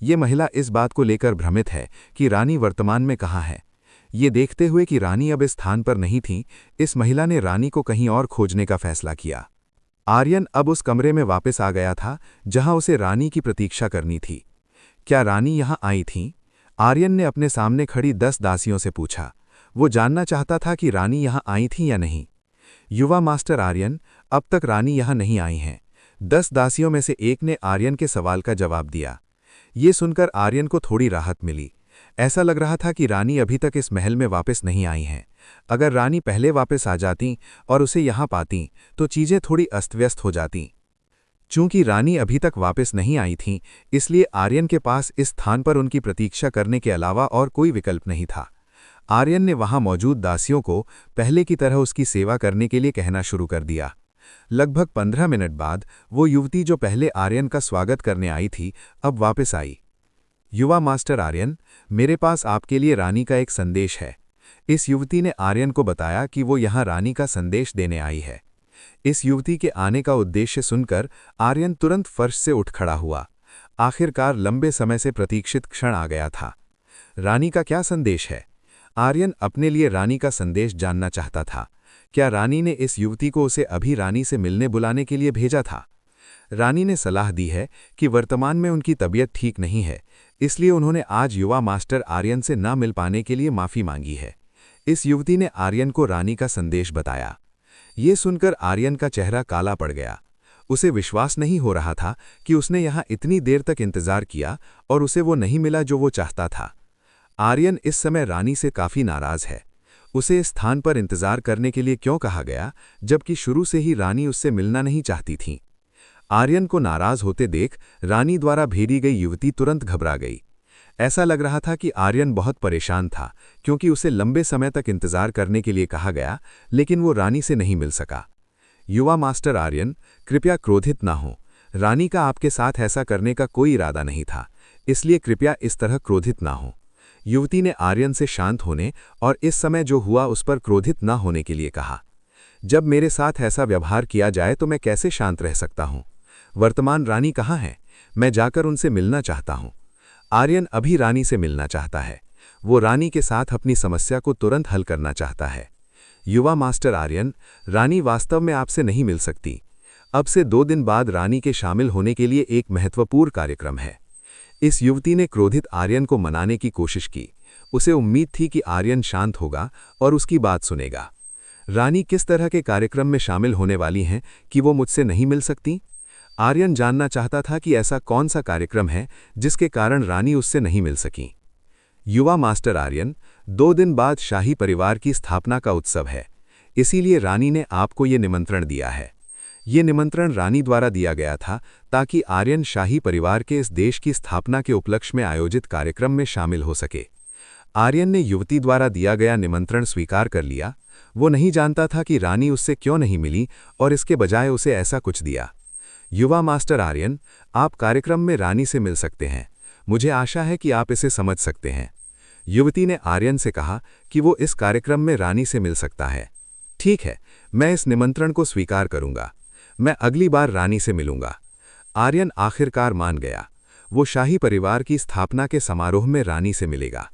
ये महिला इस बात को लेकर भ्रमित है कि रानी वर्तमान में कहाँ है। ये देखते हुए कि रानी अब इस स्थान पर नहीं थी, इस महिला ने रानी को कहीं और खोजने का फैसला किया। आर्यन अब उस कमरे में वापस आ गया था जहां उसे रानी की प्रतीक्षा करनी थी। क्या रानी यहां आई थीं? आर्यन ने अपने सामने खड़ी 10 दासियों से पूछा। वो जानना चाहता था कि रानी यहां आई थी या नहीं। युवा मास्टर आर्यन, अब तक रानी यहां नहीं आई हैं। 10 दासियों में से एक ने आर्यन के सवाल का जवाब दिया। ये सुनकर आर्यन को थोड़ी राहत मिली। ऐसा लग रहा था कि रानी अभी तक इस महल में वापस नहीं आई हैं। अगर रानी पहले वापस आ जाती और उसे यहाँ पाती तो चीजें थोड़ी अस्त-व्यस्त हो जातीं। चूंकि रानी अभी तक वापस नहीं आई थीं, इसलिए आर्यन के पास इस स्थान पर उनकी प्रतीक्षा करने के अलावा और कोई विकल्प नहीं था। आर्यन ने वहां मौजूद दासियों को पहले की तरह उसकी सेवा करने के लिए कहना शुरू कर दिया। लगभग 15 मिनट बाद वो युवती जो पहले आर्यन का स्वागत करने आई थी, अब वापस आई। युवा मास्टर आर्यन, मेरे पास आपके लिए रानी का एक संदेश है। इस युवती ने आर्यन को बताया कि वो यहाँ रानी का संदेश देने आई है। इस युवती के आने का उद्देश्य सुनकर आर्यन तुरंत फर्श से उठ खड़ा हुआ। आखिरकार लंबे समय से प्रतीक्षित क्षण आ गया था। रानी का क्या संदेश है? आर्यन अपने लिए रानी का संदेश जानना चाहता था। क्या रानी ने इस युवती को उसे अभी रानी से मिलने बुलाने के लिए भेजा था? रानी ने सलाह दी है कि वर्तमान में उनकी तबीयत ठीक नहीं है, इसलिए उन्होंने आज युवा मास्टर आर्यन से न मिल पाने के लिए माफ़ी मांगी है। इस युवती ने आर्यन को रानी का संदेश बताया। ये सुनकर आर्यन का चेहरा काला पड़ गया। उसे विश्वास नहीं हो रहा था कि उसने यहाँ इतनी देर तक इंतजार किया और उसे वो नहीं मिला जो वो चाहता था। आर्यन इस समय रानी से काफ़ी नाराज़ है। उसे इस स्थान पर इंतजार करने के लिए क्यों कहा गया, जबकि शुरू से ही रानी उससे मिलना नहीं चाहती थी। आर्यन को नाराज होते देख रानी द्वारा भेजी गई युवती तुरंत घबरा गई। ऐसा लग रहा था कि आर्यन बहुत परेशान था, क्योंकि उसे लंबे समय तक इंतजार करने के लिए कहा गया, लेकिन वो रानी से नहीं मिल सका। युवा मास्टर आर्यन, कृपया क्रोधित ना हो। रानी का आपके साथ ऐसा करने का कोई इरादा नहीं था, इसलिए कृपया इस तरह क्रोधित ना हो। युवती ने आर्यन से शांत होने और इस समय जो हुआ उस पर क्रोधित ना होने के लिए कहा। जब मेरे साथ ऐसा व्यवहार किया जाए तो मैं कैसे शांत रह सकता हूँ? वर्तमान रानी कहाँ है? मैं जाकर उनसे मिलना चाहता हूँ। आर्यन अभी रानी से मिलना चाहता है। वो रानी के साथ अपनी समस्या को तुरंत हल करना चाहता है। युवा मास्टर आर्यन, रानी वास्तव में आपसे नहीं मिल सकती। अब से 2 दिन बाद रानी के शामिल होने के लिए एक महत्वपूर्ण कार्यक्रम है। इस युवती ने क्रोधित आर्यन को मनाने की कोशिश की। उसे उम्मीद थी कि आर्यन शांत होगा और उसकी बात सुनेगा। रानी किस तरह के कार्यक्रम में शामिल होने वाली हैं कि वो मुझसे नहीं मिल सकती? आर्यन जानना चाहता था कि ऐसा कौन सा कार्यक्रम है जिसके कारण रानी उससे नहीं मिल सकी। युवा मास्टर आर्यन, 2 दिन बाद शाही परिवार की स्थापना का उत्सव है, इसीलिए रानी ने आपको ये निमंत्रण दिया है। ये निमंत्रण रानी द्वारा दिया गया था ताकि आर्यन शाही परिवार के इस देश की स्थापना के उपलक्ष्य में आयोजित कार्यक्रम में शामिल हो सके। आर्यन ने युवती द्वारा दिया गया निमंत्रण स्वीकार कर लिया। वो नहीं जानता था कि रानी उससे क्यों नहीं मिली और इसके बजाय उसे ऐसा कुछ दिया। युवा मास्टर आर्यन, आप कार्यक्रम में रानी से मिल सकते हैं। मुझे आशा है कि आप इसे समझ सकते हैं। युवती ने आर्यन से कहा कि वो इस कार्यक्रम में रानी से मिल सकता है। ठीक है, मैं इस निमंत्रण को स्वीकार करूंगा। मैं अगली बार रानी से मिलूंगा। आर्यन आखिरकार मान गया। वो शाही परिवार की स्थापना के समारोह में रानी से मिलेगा।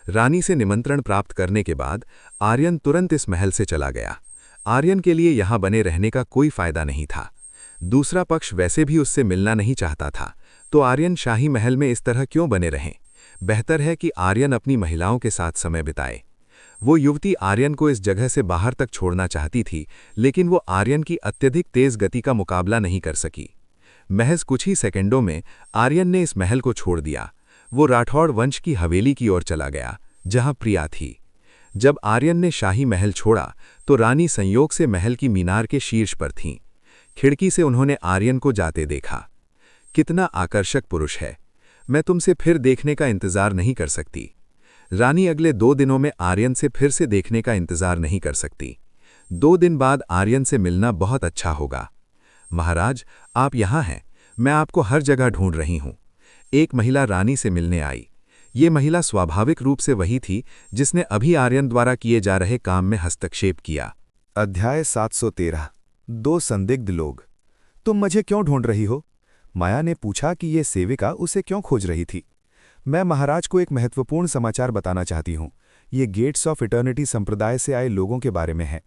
रानी से निमंत्रण प्राप्त करने के बाद आर्यन तुरंत इस महल से चला गया। आर्यन के लिए यहां बने रहने का कोई फायदा नहीं था। दूसरा पक्ष वैसे भी उससे मिलना नहीं चाहता था, तो आर्यन शाही महल में इस तरह क्यों बने रहें? बेहतर है कि आर्यन अपनी महिलाओं के साथ समय बिताए। वो युवती आर्यन को इस जगह से बाहर तक छोड़ना चाहती थी, लेकिन वो आर्यन की अत्यधिक तेज गति का मुकाबला नहीं कर सकी। महज कुछ ही सेकंडों में आर्यन ने इस महल को छोड़ दिया। वो राठौड़ वंश की हवेली की ओर चला गया, जहां प्रिया थी। जब आर्यन ने शाही महल छोड़ा, तो रानी संयोग से महल की मीनार के शीर्ष पर थीं। खिड़की से उन्होंने आर्यन को जाते देखा। कितना आकर्षक पुरुष है, मैं तुमसे फिर देखने का इंतजार नहीं कर सकती। रानी अगले 2 दिनों में आर्यन से फिर से देखने का इंतजार नहीं कर सकती। 2 दिन बाद आर्यन से मिलना बहुत अच्छा होगा। महाराज, आप यहाँ हैं, मैं आपको हर जगह ढूंढ रही हूँ। एक महिला रानी से मिलने आई। ये महिला स्वाभाविक रूप से वही थी जिसने अभी आर्यन द्वारा किए जा रहे काम में हस्तक्षेप किया। अध्याय 713। 2 संदिग्ध लोग। तुम मुझे क्यों ढूंढ रही हो? माया ने पूछा कि ये सेविका उसे क्यों खोज रही थी। मैं महाराज को एक महत्वपूर्ण समाचार बताना चाहती हूँ। ये गेट्स ऑफ इटर्निटी संप्रदाय से आए लोगों के बारे में है।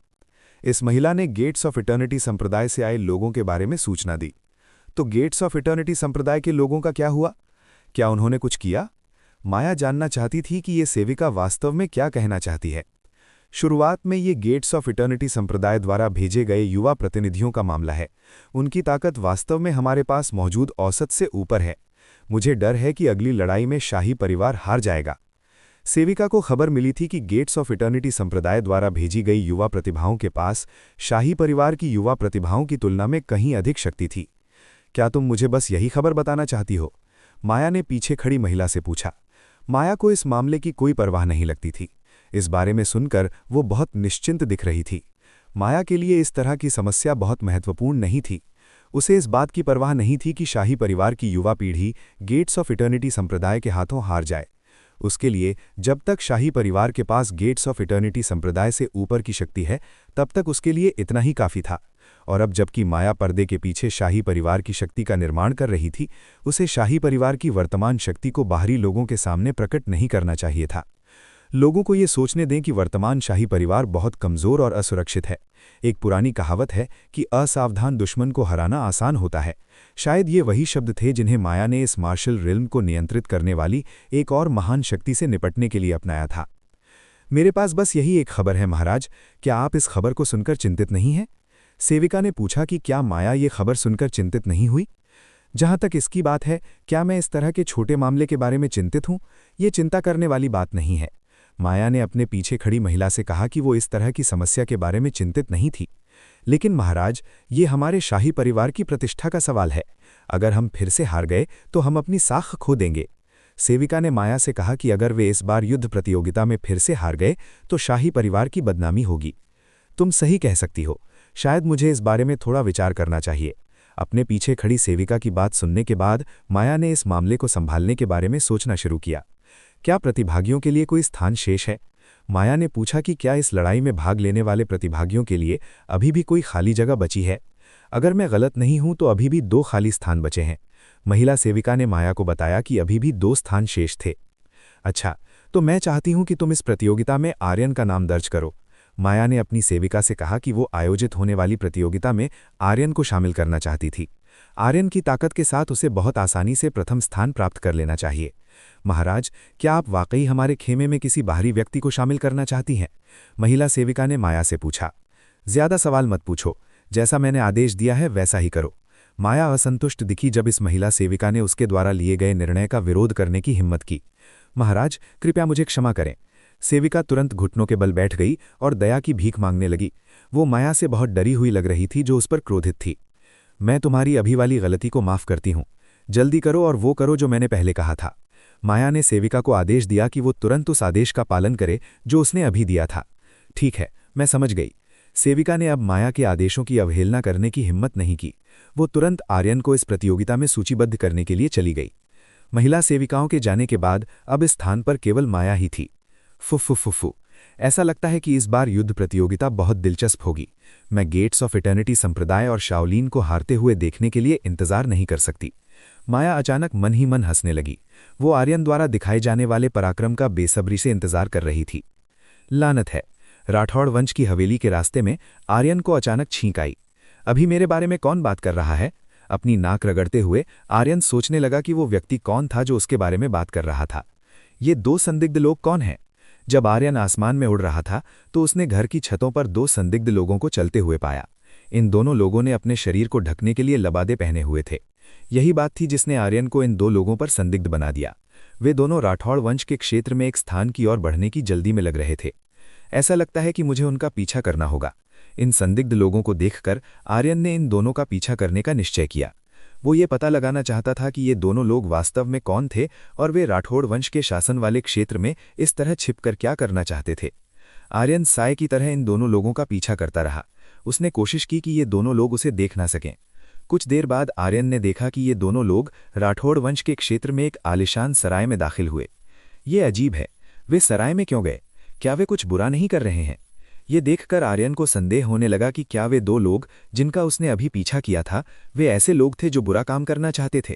इस महिला ने गेट्स ऑफ इटर्निटी संप्रदाय से आए लोगों के बारे में सूचना दी। तो गेट्स ऑफ इटर्निटी संप्रदाय के लोगों का क्या हुआ? क्या उन्होंने कुछ किया? माया जानना चाहती थी कि ये सेविका वास्तव में क्या कहना चाहती है। शुरुआत में ये गेट्स ऑफ इटर्निटी संप्रदाय द्वारा भेजे गए युवा प्रतिनिधियों का मामला है। उनकी ताकत वास्तव में हमारे पास मौजूद औसत से ऊपर है। मुझे डर है कि अगली लड़ाई में शाही परिवार हार जाएगा। सेविका को खबर मिली थी कि गेट्स ऑफ इटर्निटी संप्रदाय द्वारा भेजी गई युवा प्रतिभाओं के पास शाही परिवार की युवा प्रतिभाओं की तुलना में कहीं अधिक शक्ति थी। क्या तुम मुझे बस यही खबर बताना चाहती हो? माया ने पीछे खड़ी महिला से पूछा। माया को इस मामले की कोई परवाह नहीं लगती थी। इस बारे में सुनकर वो बहुत निश्चिंत दिख रही थी। माया के लिए इस तरह की समस्या बहुत महत्वपूर्ण नहीं थी। उसे इस बात की परवाह नहीं थी कि शाही परिवार की युवा पीढ़ी गेट्स ऑफ इटर्निटी संप्रदाय के हाथों हार जाए। उसके लिए जब तक शाही परिवार के पास गेट्स ऑफ इटर्निटी संप्रदाय से ऊपर की शक्ति है, तब तक उसके लिए इतना ही काफ़ी था। और अब जबकि माया पर्दे के पीछे शाही परिवार की शक्ति का निर्माण कर रही थी, उसे शाही परिवार की वर्तमान शक्ति को बाहरी लोगों के सामने प्रकट नहीं करना चाहिए था। लोगों को ये सोचने दें कि वर्तमान शाही परिवार बहुत कमज़ोर और असुरक्षित है। एक पुरानी कहावत है कि असावधान दुश्मन को हराना आसान होता है। शायद ये वही शब्द थे जिन्हें माया ने इस मार्शल रिल्म को नियंत्रित करने वाली एक और महान शक्ति से निपटने के लिए अपनाया था। मेरे पास बस यही एक खबर है महाराज, क्या आप इस खबर को सुनकर चिंतित नहीं हैं? सेविका ने पूछा कि क्या माया ये खबर सुनकर चिंतित नहीं हुई? जहाँ तक इसकी बात है, क्या मैं इस तरह के छोटे मामले के बारे में चिंतित हूँ? ये चिंता करने वाली बात नहीं है। माया ने अपने पीछे खड़ी महिला से कहा कि वो इस तरह की समस्या के बारे में चिंतित नहीं थी। लेकिन महाराज, ये हमारे शाही परिवार की प्रतिष्ठा का सवाल है। अगर हम फिर से हार गए तो हम अपनी साख खो देंगे। सेविका ने माया से कहा कि अगर वे इस बार युद्ध प्रतियोगिता में फिर से हार गए तो शाही परिवार की बदनामी होगी। तुम सही कह सकती हो। शायद मुझे इस बारे में थोड़ा विचार करना चाहिए। अपने पीछे खड़ी सेविका की बात सुनने के बाद माया ने इस मामले को संभालने के बारे में सोचना शुरू किया। क्या प्रतिभागियों के लिए कोई स्थान शेष है? माया ने पूछा कि क्या इस लड़ाई में भाग लेने वाले प्रतिभागियों के लिए अभी भी कोई खाली जगह बची है? अगर मैं गलत नहीं हूं तो अभी भी 2 खाली स्थान बचे हैं। महिला सेविका ने माया को बताया कि अभी भी 2 स्थान शेष थे। अच्छा, तो मैं चाहती हूं कि तुम इस प्रतियोगिता में आर्यन का नाम दर्ज करो। माया ने अपनी सेविका से कहा कि वो आयोजित होने वाली प्रतियोगिता में आर्यन को शामिल करना चाहती थी। आर्यन की ताकत के साथ उसे बहुत आसानी से प्रथम स्थान प्राप्त कर लेना चाहिए। महाराज, क्या आप वाकई हमारे खेमे में किसी बाहरी व्यक्ति को शामिल करना चाहती हैं? महिला सेविका ने माया से पूछा। ज्यादा सवाल मत पूछो, जैसा मैंने आदेश दिया है वैसा ही करो। माया असंतुष्ट दिखी जब इस महिला सेविका ने उसके द्वारा लिए गए निर्णय का विरोध करने की हिम्मत की। महाराज, कृपया मुझे क्षमा करें। सेविका तुरंत घुटनों के बल बैठ गई और दया की भीख मांगने लगी। वो माया से बहुत डरी हुई लग रही थी, जो उस पर क्रोधित थी। मैं तुम्हारी अभी वाली गलती को माफ करती हूँ। जल्दी करो और वो करो जो मैंने पहले कहा था। माया ने सेविका को आदेश दिया कि वो तुरंत उस आदेश का पालन करे जो उसने अभी दिया था। ठीक है, मैं समझ गई। सेविका ने अब माया के आदेशों की अवहेलना करने की हिम्मत नहीं की। वो तुरंत आर्यन को इस प्रतियोगिता में सूचीबद्ध करने के लिए चली गई। महिला सेविकाओं के जाने के बाद अब इस स्थान पर केवल माया ही थी। फुफ्फुफ्फु, ऐसा लगता है कि इस बार युद्ध प्रतियोगिता बहुत दिलचस्प होगी। मैं गेट्स ऑफ इटर्निटी संप्रदाय और शाओलिन को हारते हुए देखने के लिए इंतजार नहीं कर सकती। माया अचानक मन ही मन हंसने लगी। वो आर्यन द्वारा दिखाए जाने वाले पराक्रम का बेसब्री से इंतजार कर रही थी। लानत है, राठौड़ वंश की हवेली के रास्ते में आर्यन को अचानक छींक आई। अभी मेरे बारे में कौन बात कर रहा है? अपनी नाक रगड़ते हुए आर्यन सोचने लगा कि वो व्यक्ति कौन था जो उसके बारे में बात कर रहा था। ये दो संदिग्ध लोग कौन हैं? जब आर्यन आसमान में उड़ रहा था तो उसने घर की छतों पर दो संदिग्ध लोगों को चलते हुए पाया। इन दोनों लोगों ने अपने शरीर को ढकने के लिए लबादे पहने हुए थे। यही बात थी जिसने आर्यन को इन दो लोगों पर संदिग्ध बना दिया। वे दोनों राठौड़ वंश के क्षेत्र में एक स्थान की ओर बढ़ने की जल्दी में लग रहे थे। ऐसा लगता है कि मुझे उनका पीछा करना होगा। इन संदिग्ध लोगों को देखकर आर्यन ने इन दोनों का पीछा करने का निश्चय किया। वो ये पता लगाना चाहता था कि ये दोनों लोग वास्तव में कौन थे और वे राठौड़ वंश के शासन वाले क्षेत्र में इस तरह छिपकर क्या करना चाहते थे। आर्यन साय की तरह इन दोनों लोगों का पीछा करता रहा। उसने कोशिश की कि ये दोनों लोग उसे देख ना सकें। कुछ देर बाद आर्यन ने देखा कि ये दोनों लोग राठौड़ वंश के क्षेत्र में एक आलिशान सराय में दाखिल हुए। ये अजीब है, वे सराय में क्यों गए? क्या वे कुछ बुरा नहीं कर रहे हैं? ये देखकर आर्यन को संदेह होने लगा कि क्या वे दो लोग जिनका उसने अभी पीछा किया था वे ऐसे लोग थे जो बुरा काम करना चाहते थे।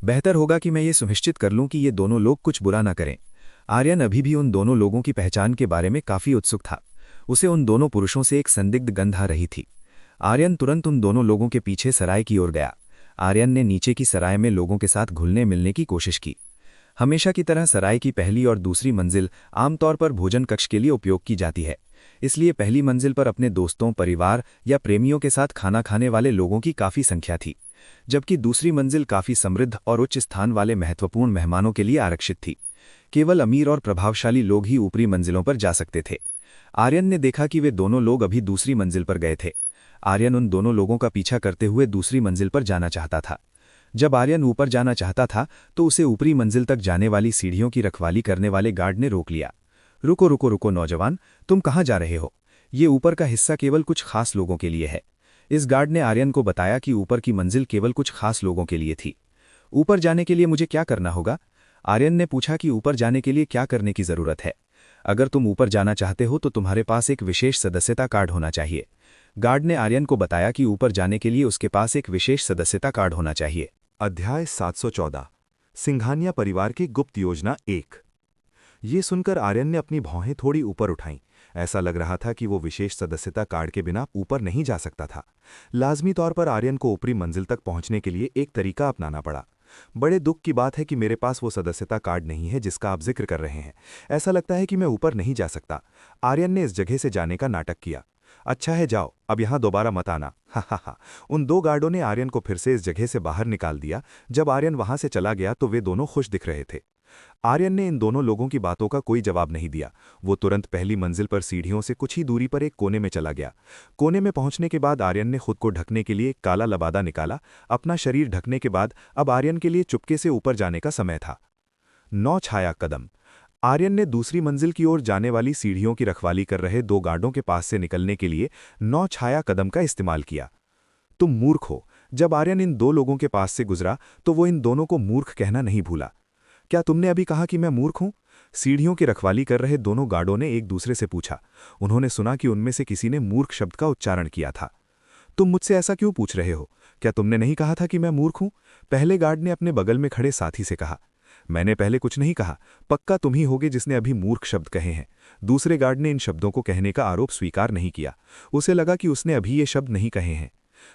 बेहतर होगा कि मैं ये सुनिश्चित कर लूं कि ये दोनों लोग कुछ बुरा ना करें। आर्यन अभी भी उन दोनों लोगों की पहचान के बारे में काफी उत्सुक था। उसे उन दोनों पुरुषों से एक संदिग्ध गंध आ रही थी। आर्यन तुरंत उन दोनों लोगों के पीछे सराय की ओर गया। आर्यन ने नीचे की सराय में लोगों के साथ घुलने मिलने की कोशिश की। हमेशा की तरह सराय की पहली और दूसरी मंजिल आमतौर पर भोजन कक्ष के लिए उपयोग की जाती है। इसलिए पहली मंजिल पर अपने दोस्तों, परिवार या प्रेमियों के साथ खाना खाने वाले लोगों की काफी संख्या थी, जबकि दूसरी मंजिल काफी समृद्ध और उच्च स्थान वाले महत्वपूर्ण मेहमानों के लिए आरक्षित थी। केवल अमीर और प्रभावशाली लोग ही ऊपरी मंजिलों पर जा सकते थे। आर्यन ने देखा कि वे दोनों लोग अभी दूसरी मंजिल पर गए थे। आर्यन उन दोनों लोगों का पीछा करते हुए दूसरी मंजिल पर जाना चाहता था। जब आर्यन ऊपर जाना चाहता था तो उसे ऊपरी मंजिल तक जाने वाली सीढ़ियों की रखवाली करने वाले गार्ड ने रोक लिया। रुको रुको रुको नौजवान, तुम कहाँ जा रहे हो? ये ऊपर का हिस्सा केवल कुछ खास लोगों के लिए है। इस गार्ड ने आर्यन को बताया कि ऊपर की मंजिल केवल कुछ खास लोगों के लिए थी। ऊपर जाने के लिए मुझे क्या करना होगा? आर्यन ने पूछा कि ऊपर जाने के लिए क्या करने की जरूरत है। अगर तुम ऊपर जाना चाहते हो तो तुम्हारे पास एक विशेष सदस्यता कार्ड होना चाहिए। गार्ड ने आर्यन को बताया कि ऊपर जाने के लिए उसके पास एक विशेष सदस्यता कार्ड होना चाहिए। अध्याय 714 सिंघानिया परिवार की गुप्त योजना 1। ये सुनकर आर्यन ने अपनी भौहें थोड़ी ऊपर उठाईं। ऐसा लग रहा था कि वो विशेष सदस्यता कार्ड के बिना ऊपर नहीं जा सकता था। लाजमी तौर पर आर्यन को ऊपरी मंजिल तक पहुंचने के लिए एक तरीका अपनाना पड़ा। बड़े दुख की बात है कि मेरे पास वो सदस्यता कार्ड नहीं है जिसका आप जिक्र कर रहे हैं। ऐसा लगता है कि मैं ऊपर नहीं जा सकता। आर्यन ने इस जगह से जाने का नाटक किया। अच्छा है, जाओ, अब यहां दोबारा मत आना। हा। उन दो गार्डों ने आर्यन को फिर से इस जगह से बाहर निकाल दिया। जब आर्यन वहां से चला गया तो वे दोनों खुश दिख रहे थे। आर्यन ने इन दोनों लोगों की बातों का कोई जवाब नहीं दिया। वो तुरंत पहली मंजिल पर सीढ़ियों से कुछ ही दूरी पर एक कोने में चला गया। कोने में पहुंचने के बाद आर्यन ने खुद को ढकने के लिए एक काला लबादा निकाला। अपना शरीर ढकने के बाद अब आर्यन के लिए चुपके से ऊपर जाने का समय था। 9 छाया कदम। आर्यन ने दूसरी मंजिल की ओर जाने वाली सीढ़ियों की रखवाली कर रहे दो गार्डों के पास से निकलने के लिए 9 छाया कदम का इस्तेमाल किया। तुम मूर्ख हो। जब आर्यन इन दो लोगों के पास से गुजरा तो वो इन दोनों को मूर्ख कहना नहीं भूला। क्या तुमने अभी कहा कि मैं मूर्ख हूं? सीढ़ियों की रखवाली कर रहे दोनों गार्डों ने एक दूसरे से पूछा। उन्होंने सुना कि उनमें से किसी ने मूर्ख शब्द का उच्चारण किया था। तुम मुझसे ऐसा क्यों पूछ रहे हो? क्या तुमने नहीं कहा था कि मैं मूर्ख हूं? पहले गार्ड ने अपने बगल में खड़े साथी से कहा। मैंने पहले कुछ नहीं कहा। पक्का तुम ही होगे जिसने अभी मूर्ख शब्द कहे हैं। दूसरे गार्ड ने इन शब्दों को कहने का आरोप स्वीकार नहीं किया। उसे लगा कि उसने अभी ये शब्द नहीं कहे हैं।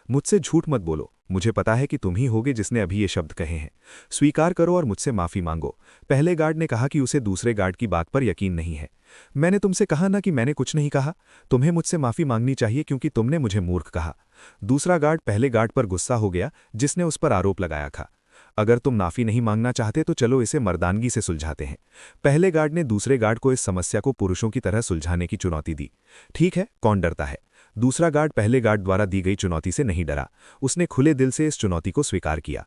मुझसे झूठ मत बोलो, मुझे पता है कि तुम ही होगे जिसने अभी ये शब्द कहे हैं। स्वीकार करो और मुझसे माफी मांगो। पहले गार्ड ने कहा कि उसे दूसरे गार्ड की बात पर यकीन नहीं है। मैंने तुमसे कहा ना कि मैंने कुछ नहीं कहा। तुम्हें मुझसे माफी मांगनी चाहिए क्योंकि तुमने मुझे मूर्ख कहा। दूसरा गार्ड पहले गार्ड पर गुस्सा हो गया जिसने उस पर आरोप लगाया था। अगर तुम माफी नहीं मांगना चाहते तो चलो इसे मर्दानगी से सुलझाते हैं। पहले गार्ड ने दूसरे गार्ड को इस समस्या को पुरुषों की तरह सुलझाने की चुनौती दी। ठीक है, कौन डरता है। दूसरा गार्ड पहले गार्ड द्वारा दी गई चुनौती से नहीं डरा। उसने खुले दिल से इस चुनौती को स्वीकार किया।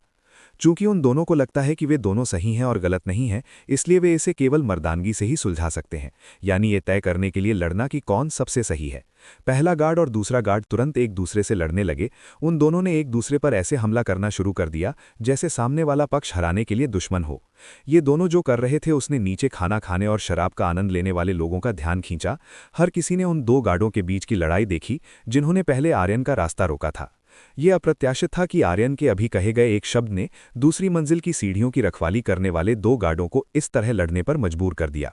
चूंकि उन दोनों को लगता है कि वे दोनों सही हैं और गलत नहीं हैं, इसलिए वे इसे केवल मर्दानगी से ही सुलझा सकते हैं, यानी ये तय करने के लिए लड़ना कि कौन सबसे सही है। पहला गार्ड और दूसरा गार्ड तुरंत एक दूसरे से लड़ने लगे। उन दोनों ने एक दूसरे पर ऐसे हमला करना शुरू कर दिया जैसे सामने वाला पक्ष हराने के लिए दुश्मन हो। ये दोनों जो कर रहे थे उसने नीचे खाना खाने और शराब का आनंद लेने वाले लोगों का ध्यान खींचा। हर किसी ने उन दो गार्डों के बीच की लड़ाई देखी जिन्होंने पहले आर्यन का रास्ता रोका था। ये अप्रत्याशित था कि आर्यन के अभी कहे गए एक शब्द ने दूसरी मंजिल की सीढ़ियों की रखवाली करने वाले दो गार्डों को इस तरह लड़ने पर मजबूर कर दिया।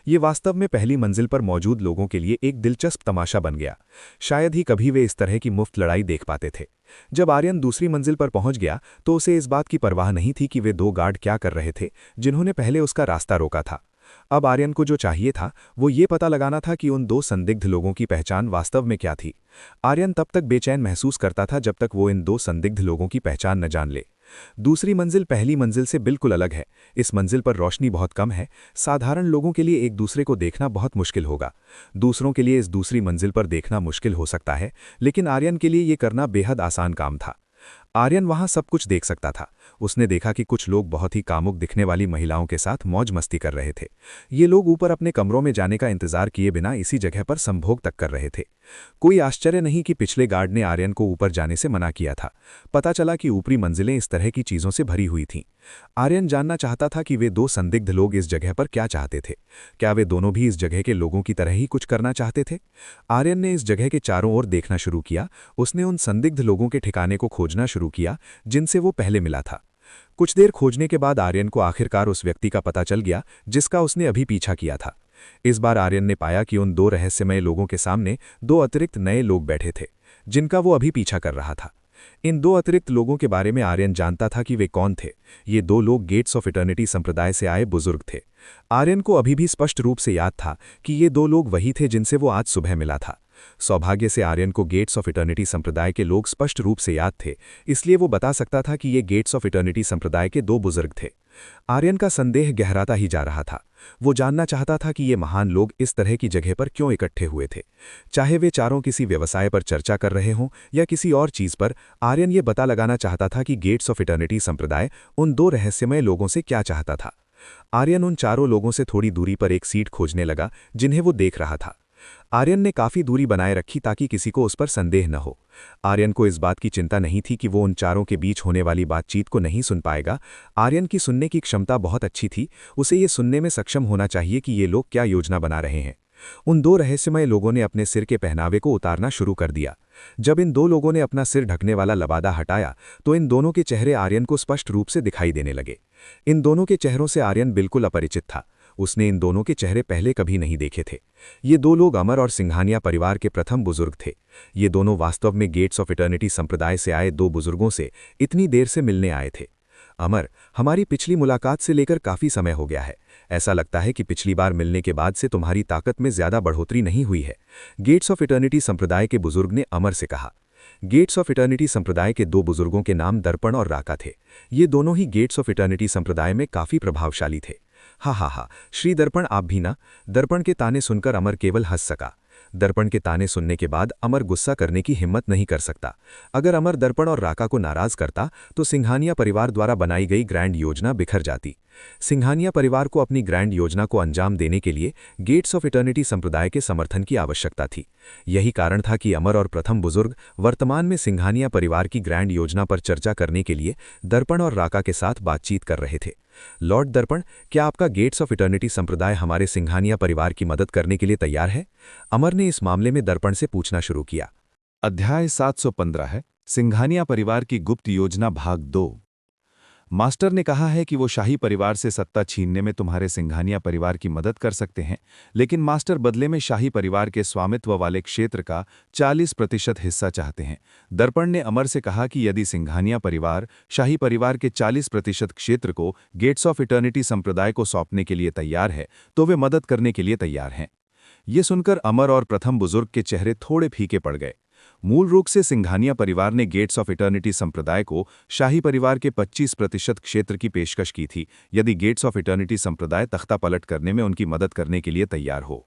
ये वास्तव में पहली मंजिल पर मौजूद लोगों के लिए एक दिलचस्प तमाशा बन गया। शायद ही कभी वे इस तरह की मुफ्त लड़ाई देख पाते थे। जब आर्यन दूसरी मंजिल पर पहुंच गया तो उसे इस बात की परवाह नहीं थी कि वे दो गार्ड क्या कर रहे थे जिन्होंने पहले उसका रास्ता रोका था। अब आर्यन को जो चाहिए था वो ये पता लगाना था कि उन दो संदिग्ध लोगों की पहचान वास्तव में क्या थी। आर्यन तब तक बेचैन महसूस करता था जब तक वो इन दो संदिग्ध लोगों की पहचान न जान ले। दूसरी मंजिल पहली मंजिल से बिल्कुल अलग है। इस मंजिल पर रोशनी बहुत कम है। साधारण लोगों के लिए एक दूसरे को देखना बहुत मुश्किल होगा। दूसरों के लिए इस दूसरी मंजिल पर देखना मुश्किल हो सकता है, लेकिन आर्यन के लिए ये करना बेहद आसान काम था। आर्यन वहां सब कुछ देख सकता था। उसने देखा कि कुछ लोग बहुत ही कामुक दिखने वाली महिलाओं के साथ मौज मस्ती कर रहे थे। ये लोग ऊपर अपने कमरों में जाने का इंतजार किए बिना इसी जगह पर संभोग तक कर रहे थे। कोई आश्चर्य नहीं कि पिछले गार्ड ने आर्यन को ऊपर जाने से मना किया था। पता चला कि ऊपरी मंजिलें इस तरह की चीजों से भरी हुई थीं। आर्यन जानना चाहता था कि वे दो संदिग्ध लोग इस जगह पर क्या चाहते थे। क्या वे दोनों भी इस जगह के लोगों की तरह ही कुछ करना चाहते थे? आर्यन ने इस जगह के चारों ओर देखना शुरू किया। उसने उन संदिग्ध लोगों के ठिकाने को खोजना शुरू किया जिनसे वो पहले मिला था। कुछ देर खोजने के बाद आर्यन को आखिरकार उस व्यक्ति का पता चल गया जिसका उसने अभी पीछा किया था। इस बार आर्यन ने पाया कि उन दो रहस्यमय लोगों के सामने दो अतिरिक्त नए लोग बैठे थे जिनका वो अभी पीछा कर रहा था। इन दो अतिरिक्त लोगों के बारे में आर्यन जानता था कि वे कौन थे। ये दो लोग गेट्स ऑफ इटर्निटी संप्रदाय से आए बुजुर्ग थे। आर्यन को अभी भी स्पष्ट रूप से याद था कि ये दो लोग वही थे जिनसे वो आज सुबह मिला था। सौभाग्य से आर्यन को गेट्स ऑफ इटर्निटी संप्रदाय के लोग स्पष्ट रूप से याद थे, इसलिए वो बता सकता था कि ये गेट्स ऑफ इटर्निटी संप्रदाय के दो बुजुर्ग थे। आर्यन का संदेह गहराता ही जा रहा था। वो जानना चाहता था कि ये महान लोग इस तरह की जगह पर क्यों इकट्ठे हुए थे। चाहे वे चारों किसी व्यवसाय पर चर्चा कर रहे हों या किसी और चीज पर, आर्यन ये पता लगाना चाहता था कि गेट्स ऑफ इटर्निटी संप्रदाय उन दो रहस्यमय लोगों से क्या चाहता था। आर्यन उन चारों लोगों से थोड़ी दूरी पर एक सीट खोजने लगा जिन्हें वो देख रहा था। आर्यन ने काफी दूरी बनाए रखी ताकि किसी को उस पर संदेह न हो। आर्यन को इस बात की चिंता नहीं थी कि वो उन चारों के बीच होने वाली बातचीत को नहीं सुन पाएगा। आर्यन की सुनने की क्षमता बहुत अच्छी थी। उसे ये सुनने में सक्षम होना चाहिए कि ये लोग क्या योजना बना रहे हैं। उन दो रहस्यमय लोगों ने अपने सिर के पहनावे को उतारना शुरू कर दिया। जब इन दो लोगों ने अपना सिर ढकने वाला लबादा हटाया तो इन दोनों के चेहरे आर्यन को स्पष्ट रूप से दिखाई देने लगे। इन दोनों के चेहरों से आर्यन बिल्कुल अपरिचित था। उसने इन दोनों के चेहरे पहले कभी नहीं देखे थे। ये दो लोग अमर और सिंघानिया परिवार के प्रथम बुजुर्ग थे। ये दोनों वास्तव में गेट्स ऑफ इटर्निटी संप्रदाय से आए दो बुजुर्गों से इतनी देर से मिलने आए थे। अमर, हमारी पिछली मुलाकात से लेकर काफी समय हो गया है। ऐसा लगता है कि पिछली बार मिलने के बाद से तुम्हारी ताकत में ज्यादा बढ़ोतरी नहीं हुई है, गेट्स ऑफ इटर्निटी संप्रदाय के बुजुर्ग ने अमर से कहा। गेट्स ऑफ इटर्निटी संप्रदाय के दो बुजुर्गों के नाम दर्पण और राका थे। ये दोनों ही गेट्स ऑफ इटर्निटी संप्रदाय में काफी प्रभावशाली थे। हा, श्री दर्पण, आप भी ना? दर्पण के ताने सुनकर अमर केवल हंस सका। दर्पण के ताने सुनने के बाद अमर गुस्सा करने की हिम्मत नहीं कर सकता। अगर अमर दर्पण और राका को नाराज करता तो सिंघानिया परिवार द्वारा बनाई गई ग्रैंड योजना बिखर जाती। सिंघानिया परिवार को अपनी ग्रैंड योजना को अंजाम देने के लिए गेट्स ऑफ इटर्निटी संप्रदाय के समर्थन की आवश्यकता थी। यही कारण था कि अमर और प्रथम बुजुर्ग वर्तमान में सिंघानिया परिवार की ग्रैंड योजना पर चर्चा करने के लिए दर्पण और राका के साथ बातचीत कर रहे थे। लॉर्ड दर्पण, क्या आपका गेट्स ऑफ इटर्निटी संप्रदाय हमारे सिंघानिया परिवार की मदद करने के लिए तैयार है? अमर ने इस मामले में दर्पण से पूछना शुरू किया। अध्याय 715 है, सिंघानिया परिवार की गुप्त योजना भाग 2। मास्टर ने कहा है कि वो शाही परिवार से सत्ता छीनने में तुम्हारे सिंघानिया परिवार की मदद कर सकते हैं, लेकिन मास्टर बदले में शाही परिवार के स्वामित्व वाले क्षेत्र का 40% हिस्सा चाहते हैं। दर्पण ने अमर से कहा कि यदि सिंघानिया परिवार शाही परिवार के 40% क्षेत्र को गेट्स ऑफ इटर्निटी संप्रदाय को सौंपने के लिए तैयार है, तो वे मदद करने के लिए तैयार हैं। ये सुनकर अमर और प्रथम बुजुर्ग के चेहरे थोड़े फीके पड़ गए। मूल रूप से सिंघानिया परिवार ने गेट्स ऑफ इटर्निटी संप्रदाय को शाही परिवार के 25% क्षेत्र की पेशकश की थी, यदि गेट्स ऑफ इटर्निटी संप्रदाय तख्ता पलट करने में उनकी मदद करने के लिए तैयार हो।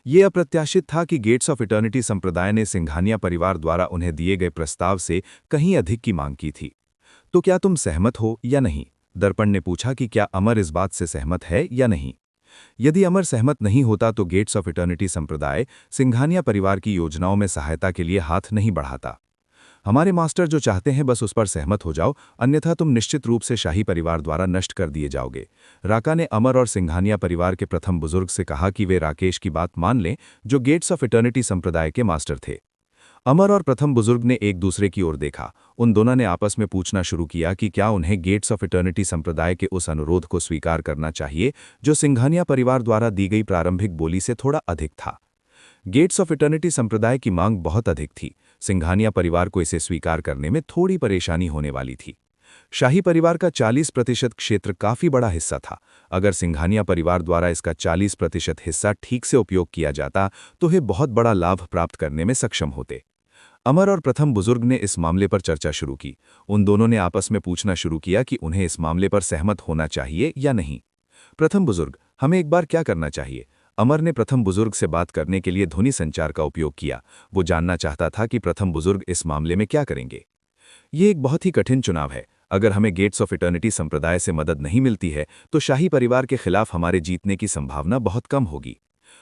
ये अप्रत्याशित था कि गेट्स ऑफ इटर्निटी संप्रदाय ने सिंघानिया परिवार द्वारा उन्हें दिए गए प्रस्ताव से कहीं अधिक की मांग की थी। तो क्या तुम सहमत हो या नहीं? दर्पण ने पूछा कि क्या अमर इस बात से सहमत है या नहीं। यदि अमर सहमत नहीं होता तो गेट्स ऑफ इटर्निटी संप्रदाय सिंघानिया परिवार की योजनाओं में सहायता के लिए हाथ नहीं बढ़ाता। हमारे मास्टर जो चाहते हैं बस उस पर सहमत हो जाओ, अन्यथा तुम निश्चित रूप से शाही परिवार द्वारा नष्ट कर दिए जाओगे। राका ने अमर और सिंघानिया परिवार के प्रथम बुजुर्ग से कहा कि वे राकेश की बात मान लें, जो गेट्स ऑफ इटर्निटी संप्रदाय के मास्टर थे। अमर और प्रथम बुजुर्ग ने एक दूसरे की ओर देखा। उन दोनों ने आपस में पूछना शुरू किया कि क्या उन्हें गेट्स ऑफ इटर्निटी संप्रदाय के उस अनुरोध को स्वीकार करना चाहिए जो सिंघानिया परिवार द्वारा दी गई प्रारंभिक बोली से थोड़ा अधिक था। गेट्स ऑफ इटर्निटी संप्रदाय की मांग बहुत अधिक थी। सिंघानिया परिवार को इसे स्वीकार करने में थोड़ी परेशानी होने वाली थी। शाही परिवार का 40% क्षेत्र काफी बड़ा हिस्सा था। अगर सिंघानिया परिवार द्वारा इसका 40% हिस्सा ठीक से उपयोग किया जाता तो वे बहुत बड़ा लाभ प्राप्त करने में सक्षम होते। अमर और प्रथम बुजुर्ग ने इस मामले पर चर्चा शुरू की। उन दोनों ने आपस में पूछना शुरू किया कि उन्हें इस मामले पर सहमत होना चाहिए या नहीं। प्रथम बुजुर्ग, हमें एक बार क्या करना चाहिए? अमर ने प्रथम बुजुर्ग से बात करने के लिए ध्वनि संचार का उपयोग किया। वो जानना चाहता था कि प्रथम बुजुर्ग इस मामले में क्या करेंगे। ये एक बहुत ही कठिन चुनाव है। अगर हमें गेट्स ऑफ इटर्निटी संप्रदाय से मदद नहीं मिलती है तो शाही परिवार के खिलाफ हमारे जीतने की संभावना बहुत कम होगी।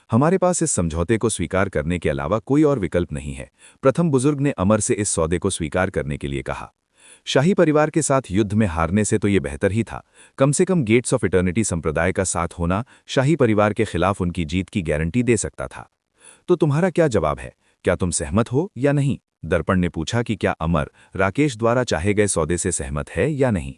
हमारे पास इस समझौते को स्वीकार करने के अलावा कोई और विकल्प नहीं है। प्रथम बुजुर्ग ने अमर से इस सौदे को स्वीकार करने के लिए कहा। शाही परिवार के साथ युद्ध में हारने से तो ये बेहतर ही था। कम से कम गेट्स ऑफ इटर्निटी संप्रदाय का साथ होना शाही परिवार के खिलाफ उनकी जीत की गारंटी दे सकता था। तो तुम्हारा क्या जवाब है? क्या तुम सहमत हो या नहीं? दर्पण ने पूछा कि क्या अमर राकेश द्वारा चाहे गए सौदे से सहमत है या नहीं।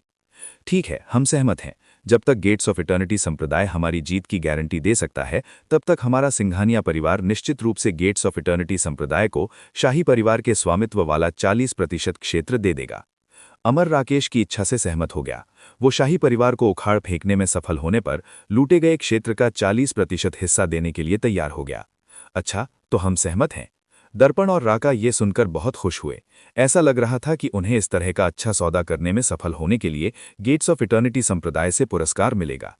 ठीक है, हम सहमत हैं। जब तक गेट्स ऑफ इटर्निटी संप्रदाय हमारी जीत की गारंटी दे सकता है, तब तक हमारा सिंघानिया परिवार निश्चित रूप से गेट्स ऑफ इटर्निटी संप्रदाय को शाही परिवार के स्वामित्व वाला 40% क्षेत्र दे देगा। अमर राकेश की इच्छा से सहमत हो गया। वो शाही परिवार को उखाड़ फेंकने में सफल होने पर लूटे गए क्षेत्र का 40% हिस्सा देने के लिए तैयार हो गया। अच्छा, तो हम सहमत हैं। दर्पण और राका ये सुनकर बहुत खुश हुए। ऐसा लग रहा था कि उन्हें इस तरह का अच्छा सौदा करने में सफल होने के लिए गेट्स ऑफ इटर्निटी संप्रदाय से पुरस्कार मिलेगा।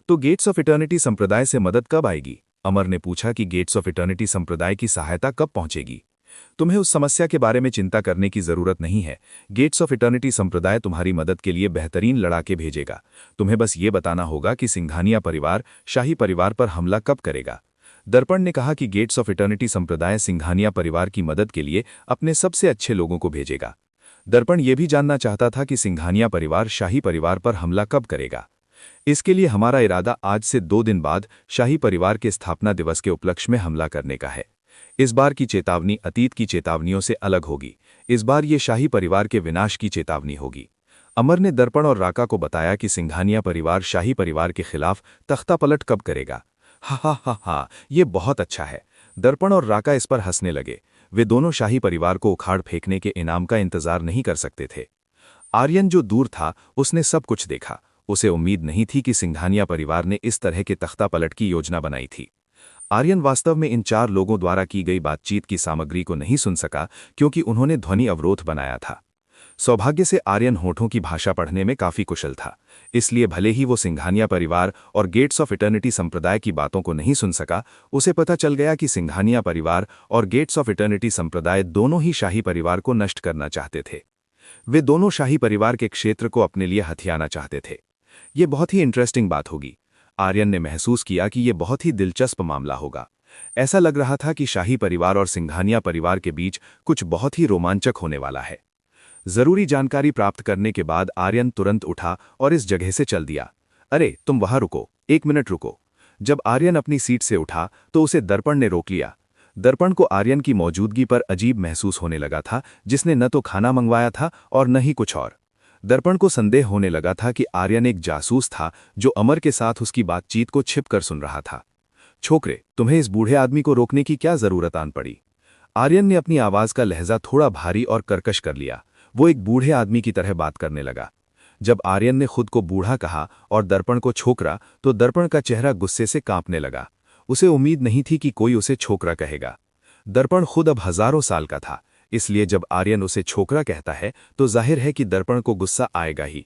तो गेट्स ऑफ इटर्निटी संप्रदाय से मदद कब आएगी? अमर ने पूछा कि गेट्स ऑफ इटर्निटी संप्रदाय की सहायता कब पहुंचेगी? तुम्हें उस समस्या के बारे में चिंता करने की जरूरत नहीं है। गेट्स ऑफ इटर्निटी संप्रदाय तुम्हारी मदद के लिए बेहतरीन लड़ाके भेजेगा। तुम्हें बस ये बताना होगा कि सिंघानिया परिवार शाही परिवार पर हमला कब करेगा। दर्पण ने कहा कि गेट्स ऑफ इटर्निटी संप्रदाय सिंघानिया परिवार की मदद के लिए अपने सबसे अच्छे लोगों को भेजेगा। दर्पण यह भी जानना चाहता था कि सिंघानिया परिवार शाही परिवार पर हमला कब करेगा। इसके लिए हमारा इरादा आज से 2 दिन बाद शाही परिवार के स्थापना दिवस के उपलक्ष्य में हमला करने का है। इस बार की चेतावनी अतीत की चेतावनियों से अलग होगी। इस बार ये शाही परिवार के विनाश की चेतावनी होगी। अमर ने दर्पण और राका को बताया कि सिंघानिया परिवार शाही परिवार के खिलाफ तख्ता पलट कब करेगा। हा, ये बहुत अच्छा है। दर्पण और राका इस पर हंसने लगे। वे दोनों शाही परिवार को उखाड़ फेंकने के इनाम का इंतजार नहीं कर सकते थे। आर्यन जो दूर था, उसने सब कुछ देखा। उसे उम्मीद नहीं थी कि सिंघानिया परिवार ने इस तरह के तख्ता पलट की योजना बनाई थी। आर्यन वास्तव में इन 4 लोगों द्वारा की गई बातचीत की सामग्री को नहीं सुन सका, क्योंकि उन्होंने ध्वनि अवरोध बनाया था। सौभाग्य से आर्यन होठों की भाषा पढ़ने में काफी कुशल था, इसलिए भले ही वो सिंघानिया परिवार और गेट्स ऑफ इटर्निटी संप्रदाय की बातों को नहीं सुन सका, उसे पता चल गया कि सिंघानिया परिवार और गेट्स ऑफ इटर्निटी संप्रदाय दोनों ही शाही परिवार को नष्ट करना चाहते थे। वे दोनों शाही परिवार के क्षेत्र को अपने लिए हथियाना चाहते थे। ये बहुत ही इंटरेस्टिंग बात होगी। आर्यन ने महसूस किया कि यह बहुत ही दिलचस्प मामला होगा। ऐसा लग रहा था कि शाही परिवार और सिंघानिया परिवार के बीच कुछ बहुत ही रोमांचक होने वाला है। जरूरी जानकारी प्राप्त करने के बाद आर्यन तुरंत उठा और इस जगह से चल दिया। अरे, तुम वहां रुको, 1 मिनट रुको। जब आर्यन अपनी सीट से उठा तो उसे दर्पण ने रोक लिया। दर्पण को आर्यन की मौजूदगी पर अजीब महसूस होने लगा था, जिसने न तो खाना मंगवाया था और न ही कुछ और। दर्पण को संदेह होने लगा था कि आर्यन एक जासूस था जो अमर के साथ उसकी बातचीत को छिपकर सुन रहा था। छोकरे, तुम्हें इस बूढ़े आदमी को रोकने की क्या जरूरत आन पड़ी? आर्यन ने अपनी आवाज का लहजा थोड़ा भारी और कर्कश कर लिया। वो एक बूढ़े आदमी की तरह बात करने लगा। जब आर्यन ने खुद को बूढ़ा कहा और दर्पण को छोकरा, तो दर्पण का चेहरा गुस्से से कांपने लगा। उसे उम्मीद नहीं थी कि कोई उसे छोकरा कहेगा। दर्पण खुद अब हजारों साल का था, इसलिए जब आर्यन उसे छोकरा कहता है तो जाहिर है कि दर्पण को गुस्सा आएगा ही।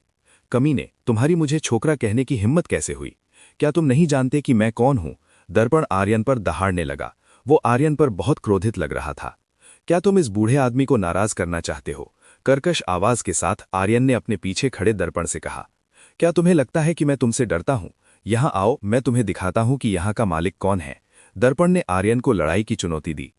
कमीने, तुम्हारी मुझे छोकरा कहने की हिम्मत कैसे हुई? क्या तुम नहीं जानते कि मैं कौन हूं? दर्पण आर्यन पर दहाड़ने लगा। वो आर्यन पर बहुत क्रोधित लग रहा था। क्या तुम इस बूढ़े आदमी को नाराज करना चाहते हो? कर्कश आवाज के साथ आर्यन ने अपने पीछे खड़े दर्पण से कहा। क्या तुम्हें लगता है कि मैं तुमसे डरता हूं? यहां आओ, मैं तुम्हें दिखाता हूं कि यहां का मालिक कौन है। दर्पण ने आर्यन को लड़ाई की चुनौती दी।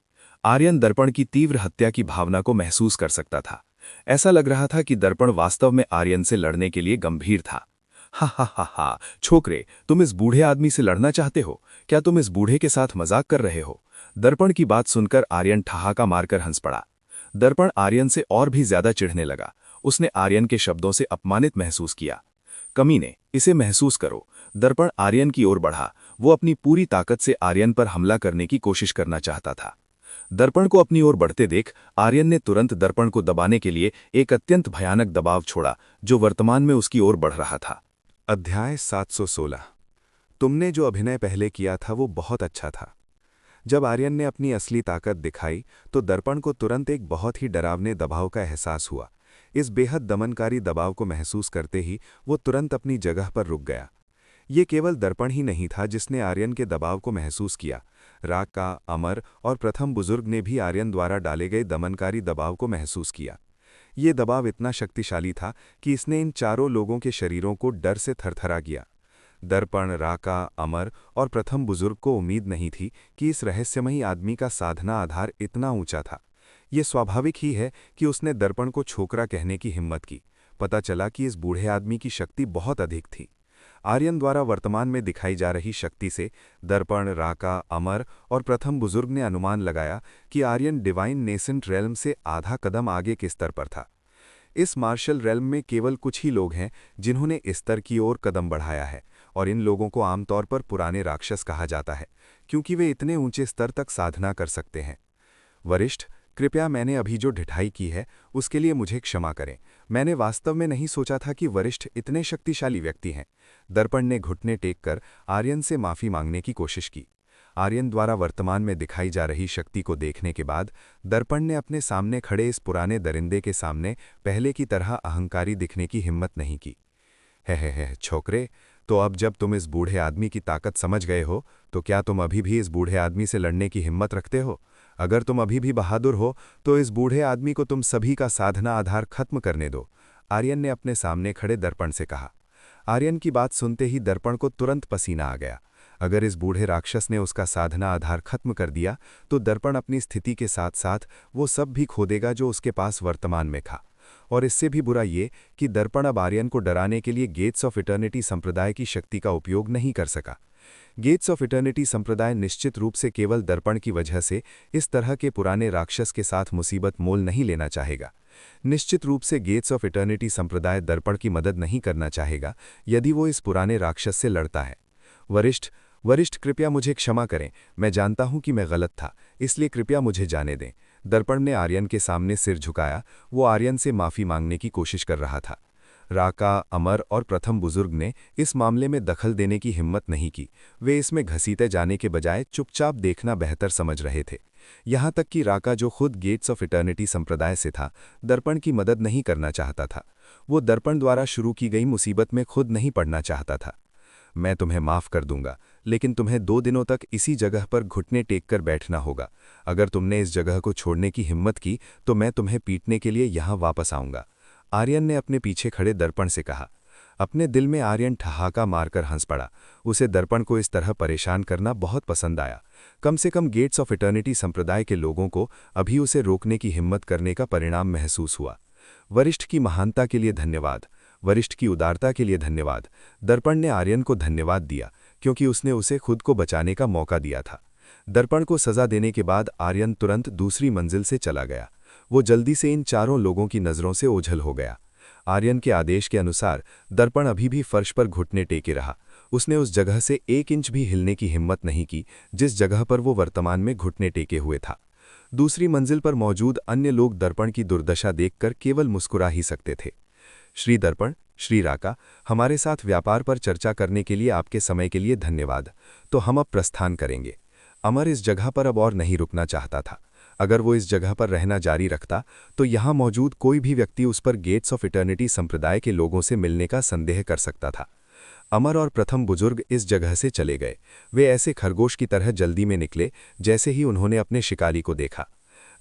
आर्यन दर्पण की तीव्र हत्या की भावना को महसूस कर सकता था। ऐसा लग रहा था कि दर्पण वास्तव में आर्यन से लड़ने के लिए गंभीर था। हा हा हा हा, छोकरे, तुम इस बूढ़े आदमी से लड़ना चाहते हो? क्या तुम इस बूढ़े के साथ मजाक कर रहे हो? दर्पण की बात सुनकर आर्यन ठहाका मारकर हंस पड़ा। दर्पण आर्यन से और भी ज्यादा चिढ़ने लगा। उसने आर्यन के शब्दों से अपमानित महसूस किया। कमीने, इसे महसूस करो। दर्पण आर्यन की ओर बढ़ा। वो अपनी पूरी ताकत से आर्यन पर हमला करने की कोशिश करना चाहता था। दर्पण को अपनी ओर बढ़ते देख आर्यन ने तुरंत दर्पण को दबाने के लिए एक अत्यंत भयानक दबाव छोड़ा जो वर्तमान में उसकी ओर बढ़ रहा था। अध्याय 716। तुमने जो अभिनय पहले किया था वो बहुत अच्छा था। जब आर्यन ने अपनी असली ताकत दिखाई तो दर्पण को तुरंत एक बहुत ही डरावने दबाव का एहसास हुआ। इस बेहद दमनकारी दबाव को महसूस करते ही वो तुरंत अपनी जगह पर रुक गया। ये केवल दर्पण ही नहीं था जिसने आर्यन के दबाव को महसूस किया। राका, अमर और प्रथम बुजुर्ग ने भी आर्यन द्वारा डाले गए दमनकारी दबाव को महसूस किया। ये दबाव इतना शक्तिशाली था कि इसने इन चारों लोगों के शरीरों को डर से थरथरा किया। दर्पण, राका, अमर और प्रथम बुजुर्ग को उम्मीद नहीं थी कि इस रहस्यमयी आदमी का साधना आधार इतना ऊंचा था। ये स्वाभाविक ही है कि उसने दर्पण को छोकरा कहने की हिम्मत की। पता चला कि इस बूढ़े आदमी की शक्ति बहुत अधिक थी। आर्यन द्वारा वर्तमान में दिखाई जा रही शक्ति से दर्पण, राका, अमर और प्रथम बुजुर्ग ने अनुमान लगाया कि आर्यन डिवाइन नेसेंट रेल्म से आधा कदम आगे के स्तर पर था। इस मार्शल रेल्म में केवल कुछ ही लोग हैं जिन्होंने इस स्तर की ओर कदम बढ़ाया है, और इन लोगों को आमतौर पर पुराने राक्षस कहा जाता है क्योंकि वे इतने ऊंचे स्तर तक साधना कर सकते हैं। वरिष्ठ, कृपया मैंने अभी जो ढिठाई की है उसके लिए मुझे क्षमा करें। मैंने वास्तव में नहीं सोचा था कि वरिष्ठ इतने शक्तिशाली व्यक्ति हैं। दर्पण ने घुटने टेक कर आर्यन से माफी मांगने की कोशिश की। आर्यन द्वारा वर्तमान में दिखाई जा रही शक्ति को देखने के बाद दर्पण ने अपने सामने खड़े इस पुराने दरिंदे के सामने पहले की तरह अहंकारी दिखने की हिम्मत नहीं की। है छोकरे, तो अब जब तुम इस बूढ़े आदमी की ताकत समझ गए हो तो क्या तुम अभी भी इस बूढ़े आदमी से लड़ने की हिम्मत रखते हो? अगर तुम अभी भी बहादुर हो तो इस बूढ़े आदमी को तुम सभी का साधना आधार खत्म करने दो, आर्यन ने अपने सामने खड़े दर्पण से कहा। आर्यन की बात सुनते ही दर्पण को तुरंत पसीना आ गया। अगर इस बूढ़े राक्षस ने उसका साधना आधार खत्म कर दिया तो दर्पण अपनी स्थिति के साथ साथ वो सब भी खो देगा जो उसके पास वर्तमान में था। और इससे भी बुरा ये कि दर्पण अब आर्यन को डराने के लिए गेट्स ऑफ इटर्निटी संप्रदाय की शक्ति का उपयोग नहीं कर सका। गेट्स ऑफ इटर्निटी संप्रदाय निश्चित रूप से केवल दर्पण की वजह से इस तरह के पुराने राक्षस के साथ मुसीबत मोल नहीं लेना चाहेगा। निश्चित रूप से गेट्स ऑफ इटर्निटी संप्रदाय दर्पण की मदद नहीं करना चाहेगा यदि वो इस पुराने राक्षस से लड़ता है। वरिष्ठ, कृपया मुझे क्षमा करें। मैं जानता हूं कि मैं गलत था, इसलिए कृपया मुझे जाने दें। दर्पण ने आर्यन के सामने सिर झुकाया। वो आर्यन से माफी मांगने की कोशिश कर रहा था। राका, अमर और प्रथम बुजुर्ग ने इस मामले में दखल देने की हिम्मत नहीं की। वे इसमें घसीटे जाने के बजाय चुपचाप देखना बेहतर समझ रहे थे। यहाँ तक कि राका, जो खुद गेट्स ऑफ इटर्निटी संप्रदाय से था, दर्पण की मदद नहीं करना चाहता था। वो दर्पण द्वारा शुरू की गई मुसीबत में खुद नहीं पड़ना चाहता था। मैं तुम्हें माफ कर दूंगा, लेकिन तुम्हें 2 दिनों तक इसी जगह पर घुटने टेक कर बैठना होगा। अगर तुमने इस जगह को छोड़ने की हिम्मत की तो मैं तुम्हें पीटने के लिए यहाँ वापस आऊंगा, आर्यन ने अपने पीछे खड़े दर्पण से कहा। अपने दिल में आर्यन ठहाका मारकर हंस पड़ा। उसे दर्पण को इस तरह परेशान करना बहुत पसंद आया। कम से कम गेट्स ऑफ इटर्निटी संप्रदाय के लोगों को अभी उसे रोकने की हिम्मत करने का परिणाम महसूस हुआ। वरिष्ठ की महानता के लिए धन्यवाद, वरिष्ठ की उदारता के लिए धन्यवाद। दर्पण ने आर्यन को धन्यवाद दिया क्योंकि उसने उसे खुद को बचाने का मौका दिया था। दर्पण को सजा देने के बाद आर्यन तुरंत दूसरी मंजिल से चला गया। वो जल्दी से इन चारों लोगों की नज़रों से ओझल हो गया। आर्यन के आदेश के अनुसार दर्पण अभी भी फर्श पर घुटने टेके रहा। उसने उस जगह से 1 इंच भी हिलने की हिम्मत नहीं की जिस जगह पर वो वर्तमान में घुटने टेके हुए था। दूसरी मंजिल पर मौजूद अन्य लोग दर्पण की दुर्दशा देखकर केवल मुस्कुरा ही सकते थे। श्री दर्पण, श्री राका, हमारे साथ व्यापार पर चर्चा करने के लिए आपके समय के लिए धन्यवाद। तो हम अब प्रस्थान करेंगे। अमर इस जगह पर अब और नहीं रुकना चाहता था। अगर वो इस जगह पर रहना जारी रखता तो यहाँ मौजूद कोई भी व्यक्ति उस पर गेट्स ऑफ इटर्निटी संप्रदाय के लोगों से मिलने का संदेह कर सकता था। अमर और प्रथम बुजुर्ग इस जगह से चले गए। वे ऐसे खरगोश की तरह जल्दी में निकले जैसे ही उन्होंने अपने शिकारी को देखा।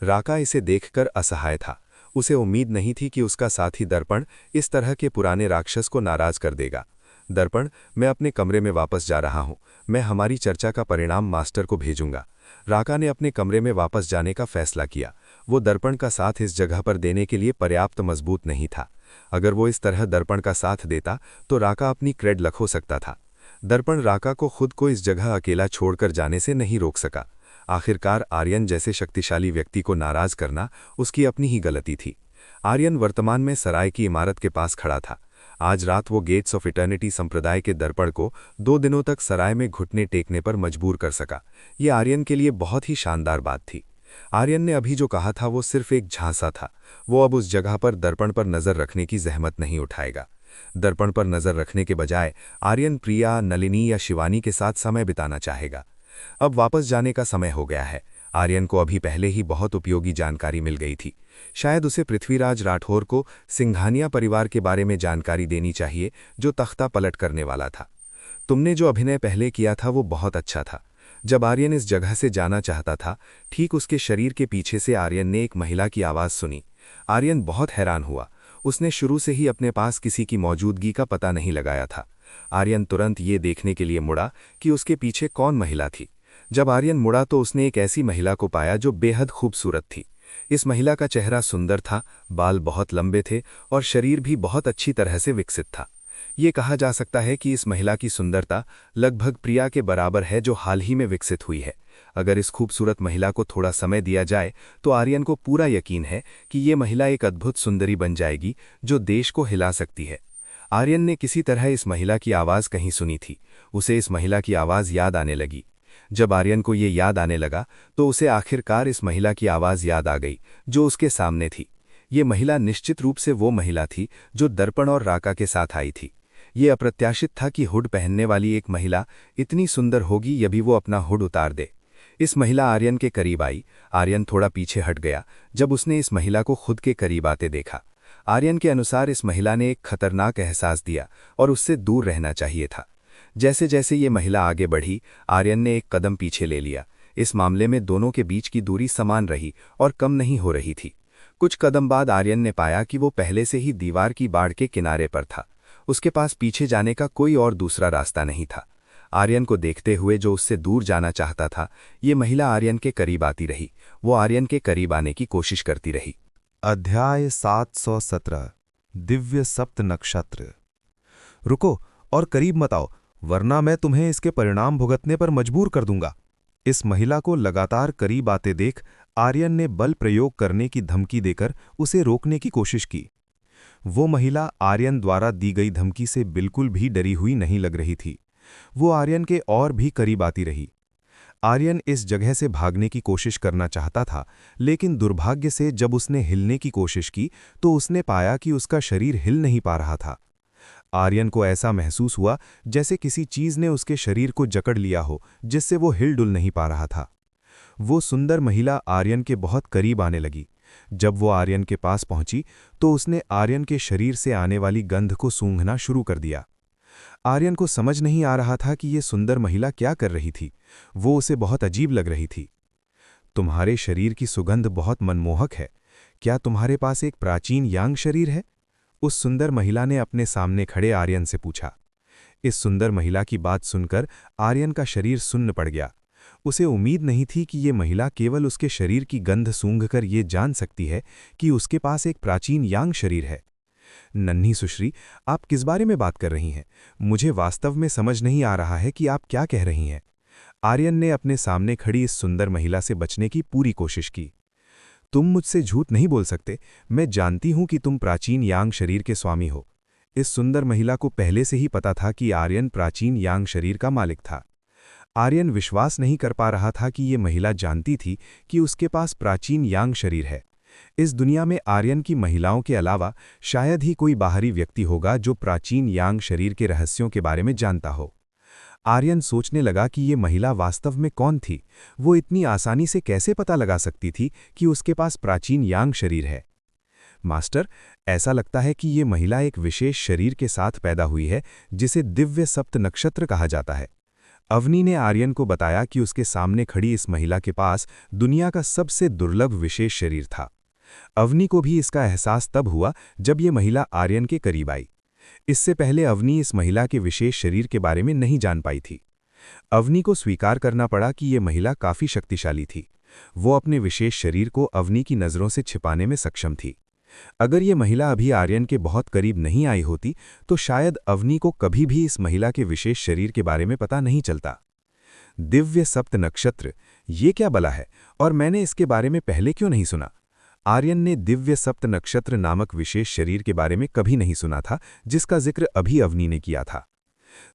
राका इसे देखकर असहाय था। उसे उम्मीद नहीं थी कि उसका साथी दर्पण इस तरह के पुराने राक्षस को नाराज कर देगा। दर्पण, मैं अपने कमरे में वापस जा रहा हूँ। मैं हमारी चर्चा का परिणाम मास्टर को भेजूंगा। राका ने अपने कमरे में वापस जाने का फैसला किया। वो दर्पण का साथ इस जगह पर देने के लिए पर्याप्त मजबूत नहीं था। अगर वो इस तरह दर्पण का साथ देता तो राका अपनी क्रेड लखो सकता था। दर्पण राका को खुद को इस जगह अकेला छोड़कर जाने से नहीं रोक सका। आखिरकार आर्यन जैसे शक्तिशाली व्यक्ति को नाराज करना उसकी अपनी ही गलती थी। आर्यन वर्तमान में सराय की इमारत के पास खड़ा था। आज रात वो गेट्स ऑफ इटर्निटी संप्रदाय के दर्पण को 2 दिनों तक सराय में घुटने टेकने पर मजबूर कर सका। ये आर्यन के लिए बहुत ही शानदार बात थी। आर्यन ने अभी जो कहा था वो सिर्फ एक झांसा था। वो अब उस जगह पर दर्पण पर नजर रखने की जहमत नहीं उठाएगा। दर्पण पर नजर रखने के बजाय आर्यन प्रिया, नलिनी या शिवानी के साथ समय बिताना चाहेगा। अब वापस जाने का समय हो गया है। आर्यन को अभी पहले ही बहुत उपयोगी जानकारी मिल गई थी। शायद उसे पृथ्वीराज राठौर को सिंघानिया परिवार के बारे में जानकारी देनी चाहिए जो तख्ता पलट करने वाला था। तुमने जो अभिनय पहले किया था वो बहुत अच्छा था। जब आर्यन इस जगह से जाना चाहता था, ठीक उसके शरीर के पीछे से आर्यन ने एक महिला की आवाज़ सुनी। आर्यन बहुत हैरान हुआ। उसने शुरू से ही अपने पास किसी की मौजूदगी का पता नहीं लगाया था। आर्यन तुरंत ये देखने के लिए मुड़ा कि उसके पीछे कौन महिला थी। जब आर्यन मुड़ा तो उसने एक ऐसी महिला को पाया जो बेहद खूबसूरत थी। इस महिला का चेहरा सुंदर था, बाल बहुत लंबे थे और शरीर भी बहुत अच्छी तरह से विकसित था। ये कहा जा सकता है कि इस महिला की सुंदरता लगभग प्रिया के बराबर है जो हाल ही में विकसित हुई है। अगर इस खूबसूरत महिला को थोड़ा समय दिया जाए तो आर्यन को पूरा यकीन है कि ये महिला एक अद्भुत सुंदरी बन जाएगी जो देश को हिला सकती है। आर्यन ने किसी तरह इस महिला की आवाज़ कहीं सुनी थी। उसे इस महिला की आवाज़ याद आने लगी। जब आर्यन को ये याद आने लगा तो उसे आखिरकार इस महिला की आवाज़ याद आ गई जो उसके सामने थी। ये महिला निश्चित रूप से वो महिला थी जो दर्पण और राका के साथ आई थी। ये अप्रत्याशित था कि हुड पहनने वाली एक महिला इतनी सुंदर होगी यदि वो अपना हुड उतार दे। इस महिला आर्यन के करीब आई। आर्यन थोड़ा पीछे हट गया जब उसने इस महिला को खुद के करीब आते देखा। आर्यन के अनुसार इस महिला ने एक खतरनाक एहसास दिया और उससे दूर रहना चाहिए था। जैसे जैसे ये महिला आगे बढ़ी, आर्यन ने एक कदम पीछे ले लिया। इस मामले में दोनों के बीच की दूरी समान रही और कम नहीं हो रही थी। कुछ कदम बाद आर्यन ने पाया कि वो पहले से ही दीवार की बाड़ के किनारे पर था। उसके पास पीछे जाने का कोई और दूसरा रास्ता नहीं था। आर्यन को देखते हुए जो उससे दूर जाना चाहता था, ये महिला आर्यन के करीब आती रही। वो आर्यन के करीब आने की कोशिश करती रही। अध्याय 717 दिव्य सप्त नक्षत्र। रुको और करीब मत आओ, वरना मैं तुम्हें इसके परिणाम भुगतने पर मजबूर कर दूंगा। इस महिला को लगातार करीब आते देख आर्यन ने बल प्रयोग करने की धमकी देकर उसे रोकने की कोशिश की। वो महिला आर्यन द्वारा दी गई धमकी से बिल्कुल भी डरी हुई नहीं लग रही थी। वो आर्यन के और भी करीब आती रही। आर्यन इस जगह से भागने की कोशिश करना चाहता था, लेकिन दुर्भाग्य से जब उसने हिलने की कोशिश की तो उसने पाया कि उसका शरीर हिल नहीं पा रहा था। आर्यन को ऐसा महसूस हुआ जैसे किसी चीज ने उसके शरीर को जकड़ लिया हो, जिससे वो हिल-डुल नहीं पा रहा था। वो सुंदर महिला आर्यन के बहुत करीब आने लगी। जब वो आर्यन के पास पहुंची तो उसने आर्यन के शरीर से आने वाली गंध को सूंघना शुरू कर दिया। आर्यन को समझ नहीं आ रहा था कि ये सुंदर महिला क्या कर रही थी। वो उसे बहुत अजीब लग रही थी। तुम्हारे शरीर की सुगंध बहुत मनमोहक है। क्या तुम्हारे पास एक प्राचीन यांग शरीर है? उस सुंदर महिला ने अपने सामने खड़े आर्यन से पूछा। इस सुंदर महिला की बात सुनकर आर्यन का शरीर सुन्न पड़ गया। उसे उम्मीद नहीं थी कि ये महिला केवल उसके शरीर की गंध सूंघकर ये जान सकती है कि उसके पास एक प्राचीन यांग शरीर है। नन्ही सुश्री, आप किस बारे में बात कर रही हैं? मुझे वास्तव में समझ नहीं आ रहा है कि आप क्या कह रही हैं। आर्यन ने अपने सामने खड़ी इस सुंदर महिला से बचने की पूरी कोशिश की। तुम मुझसे झूठ नहीं बोल सकते। मैं जानती हूं कि तुम प्राचीन यांग शरीर के स्वामी हो। इस सुंदर महिला को पहले से ही पता था कि आर्यन प्राचीन यांग शरीर का मालिक था। आर्यन विश्वास नहीं कर पा रहा था कि ये महिला जानती थी कि उसके पास प्राचीन यांग शरीर है। इस दुनिया में आर्यन की महिलाओं के अलावा शायद ही कोई बाहरी व्यक्ति होगा जो प्राचीन यांग शरीर के रहस्यों के बारे में जानता हो। आर्यन सोचने लगा कि ये महिला वास्तव में कौन थी। वो इतनी आसानी से कैसे पता लगा सकती थी कि उसके पास प्राचीन यांग शरीर है। मास्टर, ऐसा लगता है कि ये महिला एक विशेष शरीर के साथ पैदा हुई है जिसे दिव्य सप्त नक्षत्र कहा जाता है। अवनी ने आर्यन को बताया कि उसके सामने खड़ी इस महिला के पास दुनिया का सबसे दुर्लभ विशेष शरीर था। अवनी को भी इसका एहसास तब हुआ जब ये महिला आर्यन के करीब आई। इससे पहले अवनी इस महिला के विशेष शरीर के बारे में नहीं जान पाई थी। अवनी को स्वीकार करना पड़ा कि ये महिला काफी शक्तिशाली थी। वो अपने विशेष शरीर को अवनी की नज़रों से छिपाने में सक्षम थी। अगर ये महिला अभी आर्यन के बहुत करीब नहीं आई होती तो शायद अवनी को कभी भी इस महिला के विशेष शरीर के बारे में पता नहीं चलता। दिव्य सप्त नक्षत्र, ये क्या बला है और मैंने इसके बारे में पहले क्यों नहीं सुना? आर्यन ने दिव्य सप्त नक्षत्र नामक विशेष शरीर के बारे में कभी नहीं सुना था, जिसका जिक्र अभी अवनी ने किया था।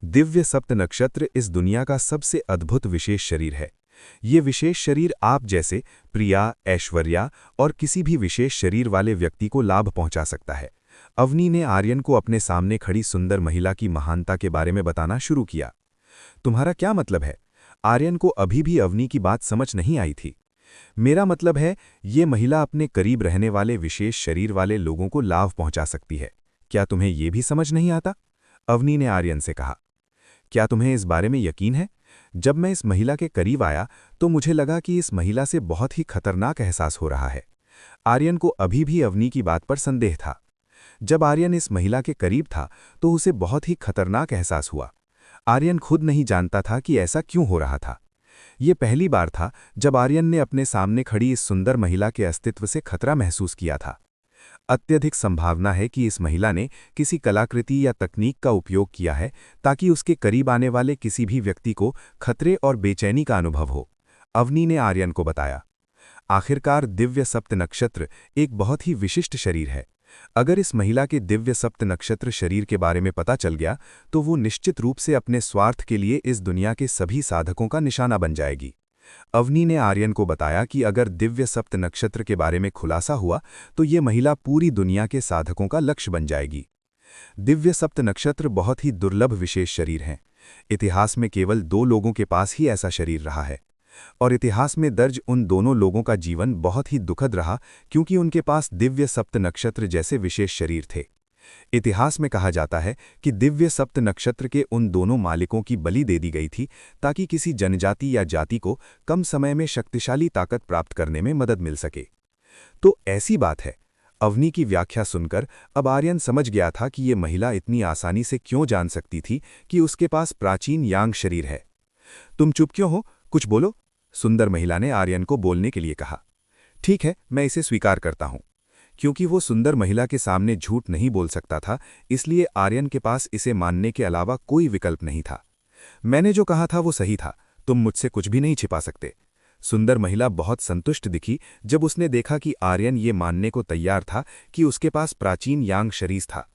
दिव्य सप्त नक्षत्र इस दुनिया का सबसे अद्भुत विशेष शरीर है। ये विशेष शरीर आप जैसे प्रिया, ऐश्वर्या और किसी भी विशेष शरीर वाले व्यक्ति को लाभ पहुंचा सकता है। अवनी ने आर्यन को अपने सामने खड़ी सुंदर महिला की महानता के बारे में बताना शुरू किया। तुम्हारा क्या मतलब है? आर्यन को अभी भी अवनी की बात समझ नहीं आई थी। मेरा मतलब है, ये महिला अपने करीब रहने वाले विशेष शरीर वाले लोगों को लाभ पहुंचा सकती है। क्या तुम्हें ये भी समझ नहीं आता? अवनी ने आर्यन से कहा। क्या तुम्हें इस बारे में यकीन है? जब मैं इस महिला के करीब आया तो मुझे लगा कि इस महिला से बहुत ही खतरनाक एहसास हो रहा है। आर्यन को अभी भी अवनी की बात पर संदेह था। जब आर्यन इस महिला के करीब था तो उसे बहुत ही खतरनाक एहसास हुआ। आर्यन खुद नहीं जानता था कि ऐसा क्यों हो रहा था। ये पहली बार था जब आर्यन ने अपने सामने खड़ी इस सुंदर महिला के अस्तित्व से खतरा महसूस किया था। अत्यधिक संभावना है कि इस महिला ने किसी कलाकृति या तकनीक का उपयोग किया है ताकि उसके करीब आने वाले किसी भी व्यक्ति को खतरे और बेचैनी का अनुभव हो, अवनी ने आर्यन को बताया। आखिरकार दिव्य सप्त नक्षत्र एक बहुत ही विशिष्ट शरीर है। अगर इस महिला के दिव्य सप्त नक्षत्र शरीर के बारे में पता चल गया तो वो निश्चित रूप से अपने स्वार्थ के लिए इस दुनिया के सभी साधकों का निशाना बन जाएगी। अवनी ने आर्यन को बताया कि अगर दिव्य सप्त नक्षत्र के बारे में खुलासा हुआ तो ये महिला पूरी दुनिया के साधकों का लक्ष्य बन जाएगी। दिव्य सप्त नक्षत्र बहुत ही दुर्लभ विशेष शरीर हैं। इतिहास में केवल 2 लोगों के पास ही ऐसा शरीर रहा है और इतिहास में दर्ज उन दोनों लोगों का जीवन बहुत ही दुखद रहा क्योंकि उनके पास दिव्य सप्त नक्षत्र जैसे विशेष शरीर थे। इतिहास में कहा जाता है कि दिव्य सप्त नक्षत्र के उन दोनों मालिकों की बलि दे दी गई थी ताकि किसी जनजाति या जाति को कम समय में शक्तिशाली ताकत प्राप्त करने में मदद मिल सके। तो ऐसी बात है। अवनी की व्याख्या सुनकर अब आर्यन समझ गया था कि ये महिला इतनी आसानी से क्यों जान सकती थी कि उसके पास प्राचीन यांग शरीर है। तुम चुप क्यों हो? कुछ बोलो, सुंदर महिला ने आर्यन को बोलने के लिए कहा। ठीक है, मैं इसे स्वीकार करता हूं। क्योंकि वो सुंदर महिला के सामने झूठ नहीं बोल सकता था, इसलिए आर्यन के पास इसे मानने के अलावा कोई विकल्प नहीं था। मैंने जो कहा था वो सही था, तुम मुझसे कुछ भी नहीं छिपा सकते। सुंदर महिला बहुत संतुष्ट दिखी जब उसने देखा कि आर्यन ये मानने को तैयार था कि उसके पास प्राचीन यांग शरीर था।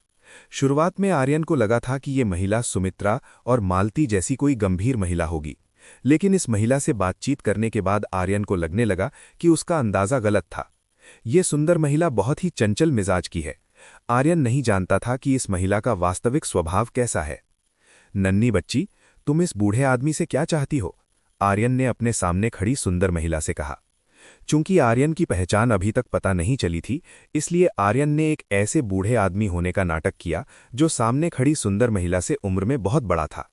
शुरुआत में आर्यन को लगा था कि ये महिला सुमित्रा और मालती जैसी कोई गंभीर महिला होगी, लेकिन इस महिला से बातचीत करने के बाद आर्यन को लगने लगा कि उसका अंदाजा गलत था। ये सुंदर महिला बहुत ही चंचल मिजाज की है। आर्यन नहीं जानता था कि इस महिला का वास्तविक स्वभाव कैसा है। नन्ही बच्ची, तुम इस बूढ़े आदमी से क्या चाहती हो? आर्यन ने अपने सामने खड़ी सुंदर महिला से कहा। चूंकि आर्यन की पहचान अभी तक पता नहीं चली थी, इसलिए आर्यन ने एक ऐसे बूढ़े आदमी होने का नाटक किया जो सामने खड़ी सुंदर महिला से उम्र में बहुत बड़ा था।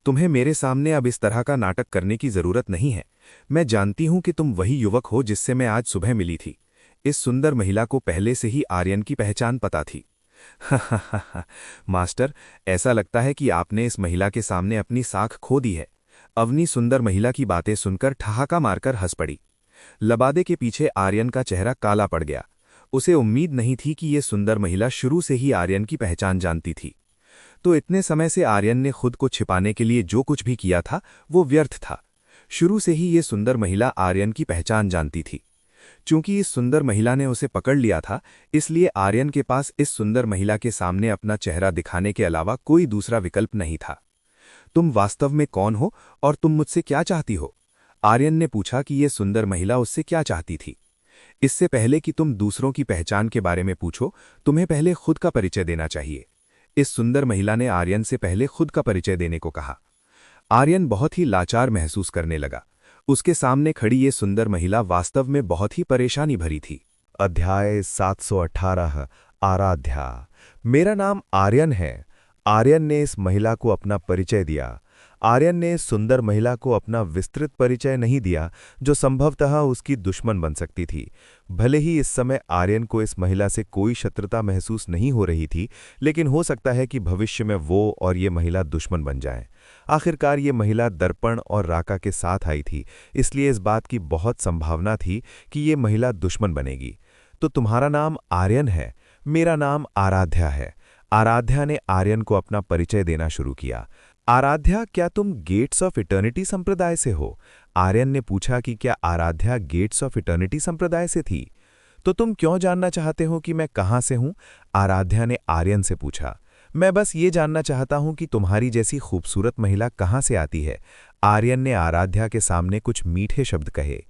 तुम्हें मेरे सामने अब इस तरह का नाटक करने की जरूरत नहीं है। मैं जानती हूं कि तुम वही युवक हो जिससे मैं आज सुबह मिली थी। इस सुंदर महिला को पहले से ही आर्यन की पहचान पता थी। मास्टर, ऐसा लगता है कि आपने इस महिला के सामने अपनी साख खो दी है। अवनी सुंदर महिला की बातें सुनकर ठहाका मारकर हंस पड़ी। लबादे के पीछे आर्यन का चेहरा काला पड़ गया। उसे उम्मीद नहीं थी कि ये सुंदर महिला शुरू से ही आर्यन की पहचान जानती थी। तो इतने समय से आर्यन ने खुद को छिपाने के लिए जो कुछ भी किया था वो व्यर्थ था। शुरू से ही ये सुंदर महिला आर्यन की पहचान जानती थी। चूंकि इस सुंदर महिला ने उसे पकड़ लिया था, इसलिए आर्यन के पास इस सुंदर महिला के सामने अपना चेहरा दिखाने के अलावा कोई दूसरा विकल्प नहीं था। तुम वास्तव में कौन हो और तुम मुझसे क्या चाहती हो? आर्यन ने पूछा कि यह सुंदर महिला उससे क्या चाहती थी। इससे पहले कि तुम दूसरों की पहचान के बारे में पूछो, तुम्हें पहले खुद का परिचय देना चाहिए। इस सुंदर महिला ने आर्यन से पहले खुद का परिचय देने को कहा। आर्यन बहुत ही लाचार महसूस करने लगा। उसके सामने खड़ी ये सुंदर महिला वास्तव में बहुत ही परेशानी भरी थी। अध्याय 718 आराध्या। मेरा नाम आर्यन है। आर्यन ने इस महिला को अपना परिचय दिया। आर्यन ने इस सुंदर महिला को अपना विस्तृत परिचय नहीं दिया, जो संभवतः उसकी दुश्मन बन सकती थी। भले ही इस समय आर्यन को इस महिला से कोई शत्रुता महसूस नहीं हो रही थी, लेकिन हो सकता है कि भविष्य में वो और ये महिला दुश्मन बन जाएं। आखिरकार ये महिला दर्पण और राका के साथ आई थी, इसलिए इस बात की बहुत संभावना थी कि ये महिला दुश्मन बनेगी। तो तुम्हारा नाम आर्यन है, मेरा नाम आराध्या है। आराध्या ने आर्यन को अपना परिचय देना शुरू किया। आराध्या, क्या तुम गेट्स ऑफ इटर्निटी संप्रदाय से हो? आर्यन ने पूछा कि क्या आराध्या गेट्स ऑफ इटर्निटी संप्रदाय से थी। तो तुम क्यों जानना चाहते हो कि मैं कहाँ से हूँ? आराध्या ने आर्यन से पूछा। मैं बस ये जानना चाहता हूँ कि तुम्हारी जैसी खूबसूरत महिला कहाँ से आती है। आर्यन ने आराध्या के सामने कुछ मीठे शब्द कहे।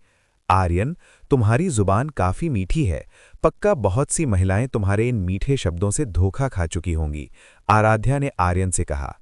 आर्यन, तुम्हारी जुबान काफी मीठी है। पक्का बहुत सी महिलाएं तुम्हारे इन मीठे शब्दों से धोखा खा चुकी होंगी, आराध्या ने आर्यन से कहा।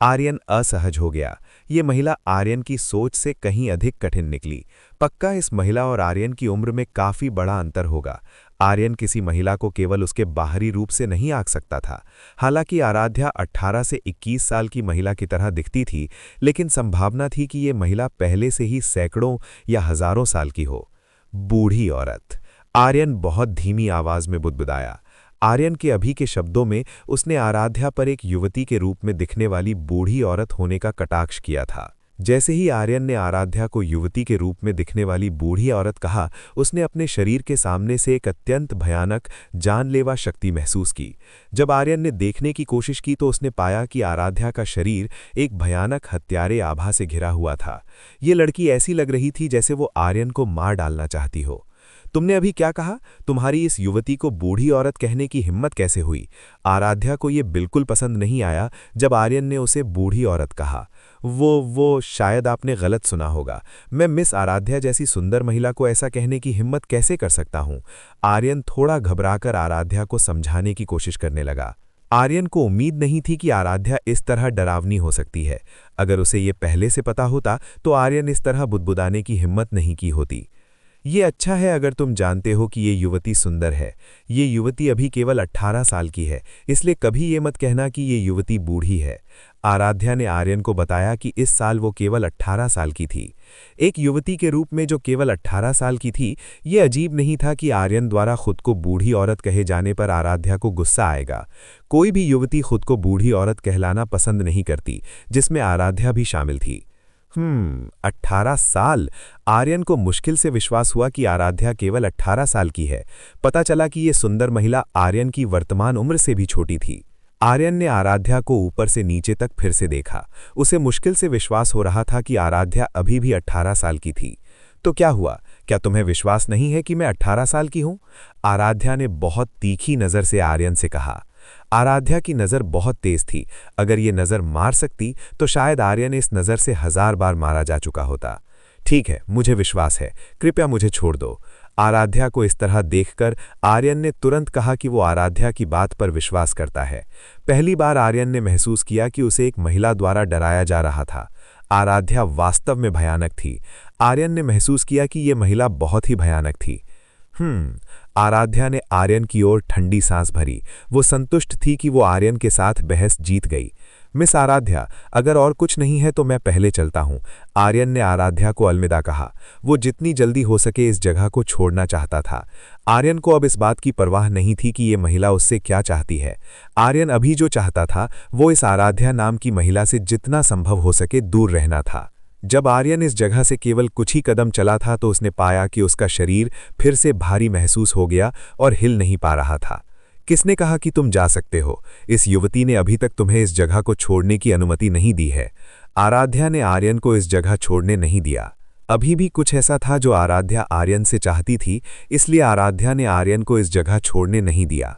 आर्यन असहज हो गया। ये महिला आर्यन की सोच से कहीं अधिक कठिन निकली। पक्का इस महिला और आर्यन की उम्र में काफी बड़ा अंतर होगा। आर्यन किसी महिला को केवल उसके बाहरी रूप से नहीं आंक सकता था। हालांकि आराध्या 18 से 21 साल की महिला की तरह दिखती थी, लेकिन संभावना थी कि ये महिला पहले से ही सैकड़ों या हजारों साल की हो। बूढ़ी औरत, आर्यन बहुत धीमी आवाज में बुदबुदाया। आर्यन के अभी के शब्दों में उसने आराध्या पर एक युवती के रूप में दिखने वाली बूढ़ी औरत होने का कटाक्ष किया था। जैसे ही आर्यन ने आराध्या को युवती के रूप में दिखने वाली बूढ़ी औरत कहा, उसने अपने शरीर के सामने से एक अत्यंत भयानक, जानलेवा शक्ति महसूस की। जब आर्यन ने देखने की कोशिश की तो उसने पाया कि आराध्या का शरीर एक भयानक हत्यारे आभा से घिरा हुआ था। ये लड़की ऐसी लग रही थी जैसे वो आर्यन को मार डालना चाहती हो। तुमने अभी क्या कहा? तुम्हारी इस युवती को बूढ़ी औरत कहने की हिम्मत कैसे हुई? आराध्या को ये बिल्कुल पसंद नहीं आया जब आर्यन ने उसे बूढ़ी औरत कहा। वो शायद आपने गलत सुना होगा। मैं मिस आराध्या जैसी सुंदर महिला को ऐसा कहने की हिम्मत कैसे कर सकता हूँ? आर्यन थोड़ा घबराकर आराध्या को समझाने की कोशिश करने लगा। आर्यन को उम्मीद नहीं थी कि आराध्या इस तरह डरावनी हो सकती है। अगर उसे ये पहले से पता होता तो आर्यन इस तरह बुदबुदाने की हिम्मत नहीं की होती। ये अच्छा है अगर तुम जानते हो कि ये युवती सुंदर है। ये युवती अभी केवल 18 साल की है, इसलिए कभी ये मत कहना कि ये युवती बूढ़ी है। आराध्या ने आर्यन को बताया कि इस साल वो केवल 18 साल की थी। एक युवती के रूप में जो केवल 18 साल की थी, ये अजीब नहीं था कि आर्यन द्वारा खुद को बूढ़ी औरत कहे जाने पर आराध्या को गुस्सा आएगा। कोई भी युवती खुद को बूढ़ी औरत कहलाना पसंद नहीं करती, जिसमें आराध्या भी शामिल थी। 18 साल। आर्यन को मुश्किल से विश्वास हुआ कि आराध्या केवल 18 साल की है। पता चला कि ये सुंदर महिला आर्यन की वर्तमान उम्र से भी छोटी थी। आर्यन ने आराध्या को ऊपर से नीचे तक फिर से देखा। उसे मुश्किल से विश्वास हो रहा था कि आराध्या अभी भी 18 साल की थी। तो क्या हुआ? क्या तुम्हें विश्वास नहीं है कि मैं 18 साल की हूं? आराध्या ने बहुत तीखी नज़र से आर्यन से कहा। आराध्या की नज़र बहुत तेज थी। अगर ये नज़र मार सकती तो शायद आर्यन इस नज़र से 1000 बार मारा जा चुका होता। ठीक है, मुझे विश्वास है, कृपया मुझे छोड़ दो। आराध्या को इस तरह देखकर आर्यन ने तुरंत कहा कि वो आराध्या की बात पर विश्वास करता है। पहली बार आर्यन ने महसूस किया कि उसे एक महिला द्वारा डराया जा रहा था। आराध्या वास्तव में भयानक थी। आर्यन ने महसूस किया कि ये महिला बहुत ही भयानक थी। आराध्या ने आर्यन की ओर ठंडी सांस भरी। वो संतुष्ट थी कि वो आर्यन के साथ बहस जीत गई। मिस आराध्या, अगर और कुछ नहीं है तो मैं पहले चलता हूँ। आर्यन ने आराध्या को अलविदा कहा। वो जितनी जल्दी हो सके इस जगह को छोड़ना चाहता था। आर्यन को अब इस बात की परवाह नहीं थी कि ये महिला उससे क्या चाहती है। आर्यन अभी जो चाहता था वो इस आराध्या नाम की महिला से जितना संभव हो सके दूर रहना था। जब आर्यन इस जगह से केवल कुछ ही कदम चला था तो उसने पाया कि उसका शरीर फिर से भारी महसूस हो गया और हिल नहीं पा रहा था। किसने कहा कि तुम जा सकते हो? इस युवती ने अभी तक तुम्हें इस जगह को छोड़ने की अनुमति नहीं दी है। आराध्या ने आर्यन को इस जगह छोड़ने नहीं दिया। अभी भी कुछ ऐसा था जो आराध्या आर्यन से चाहती थी, इसलिए आराध्या ने आर्यन को इस जगह छोड़ने नहीं दिया।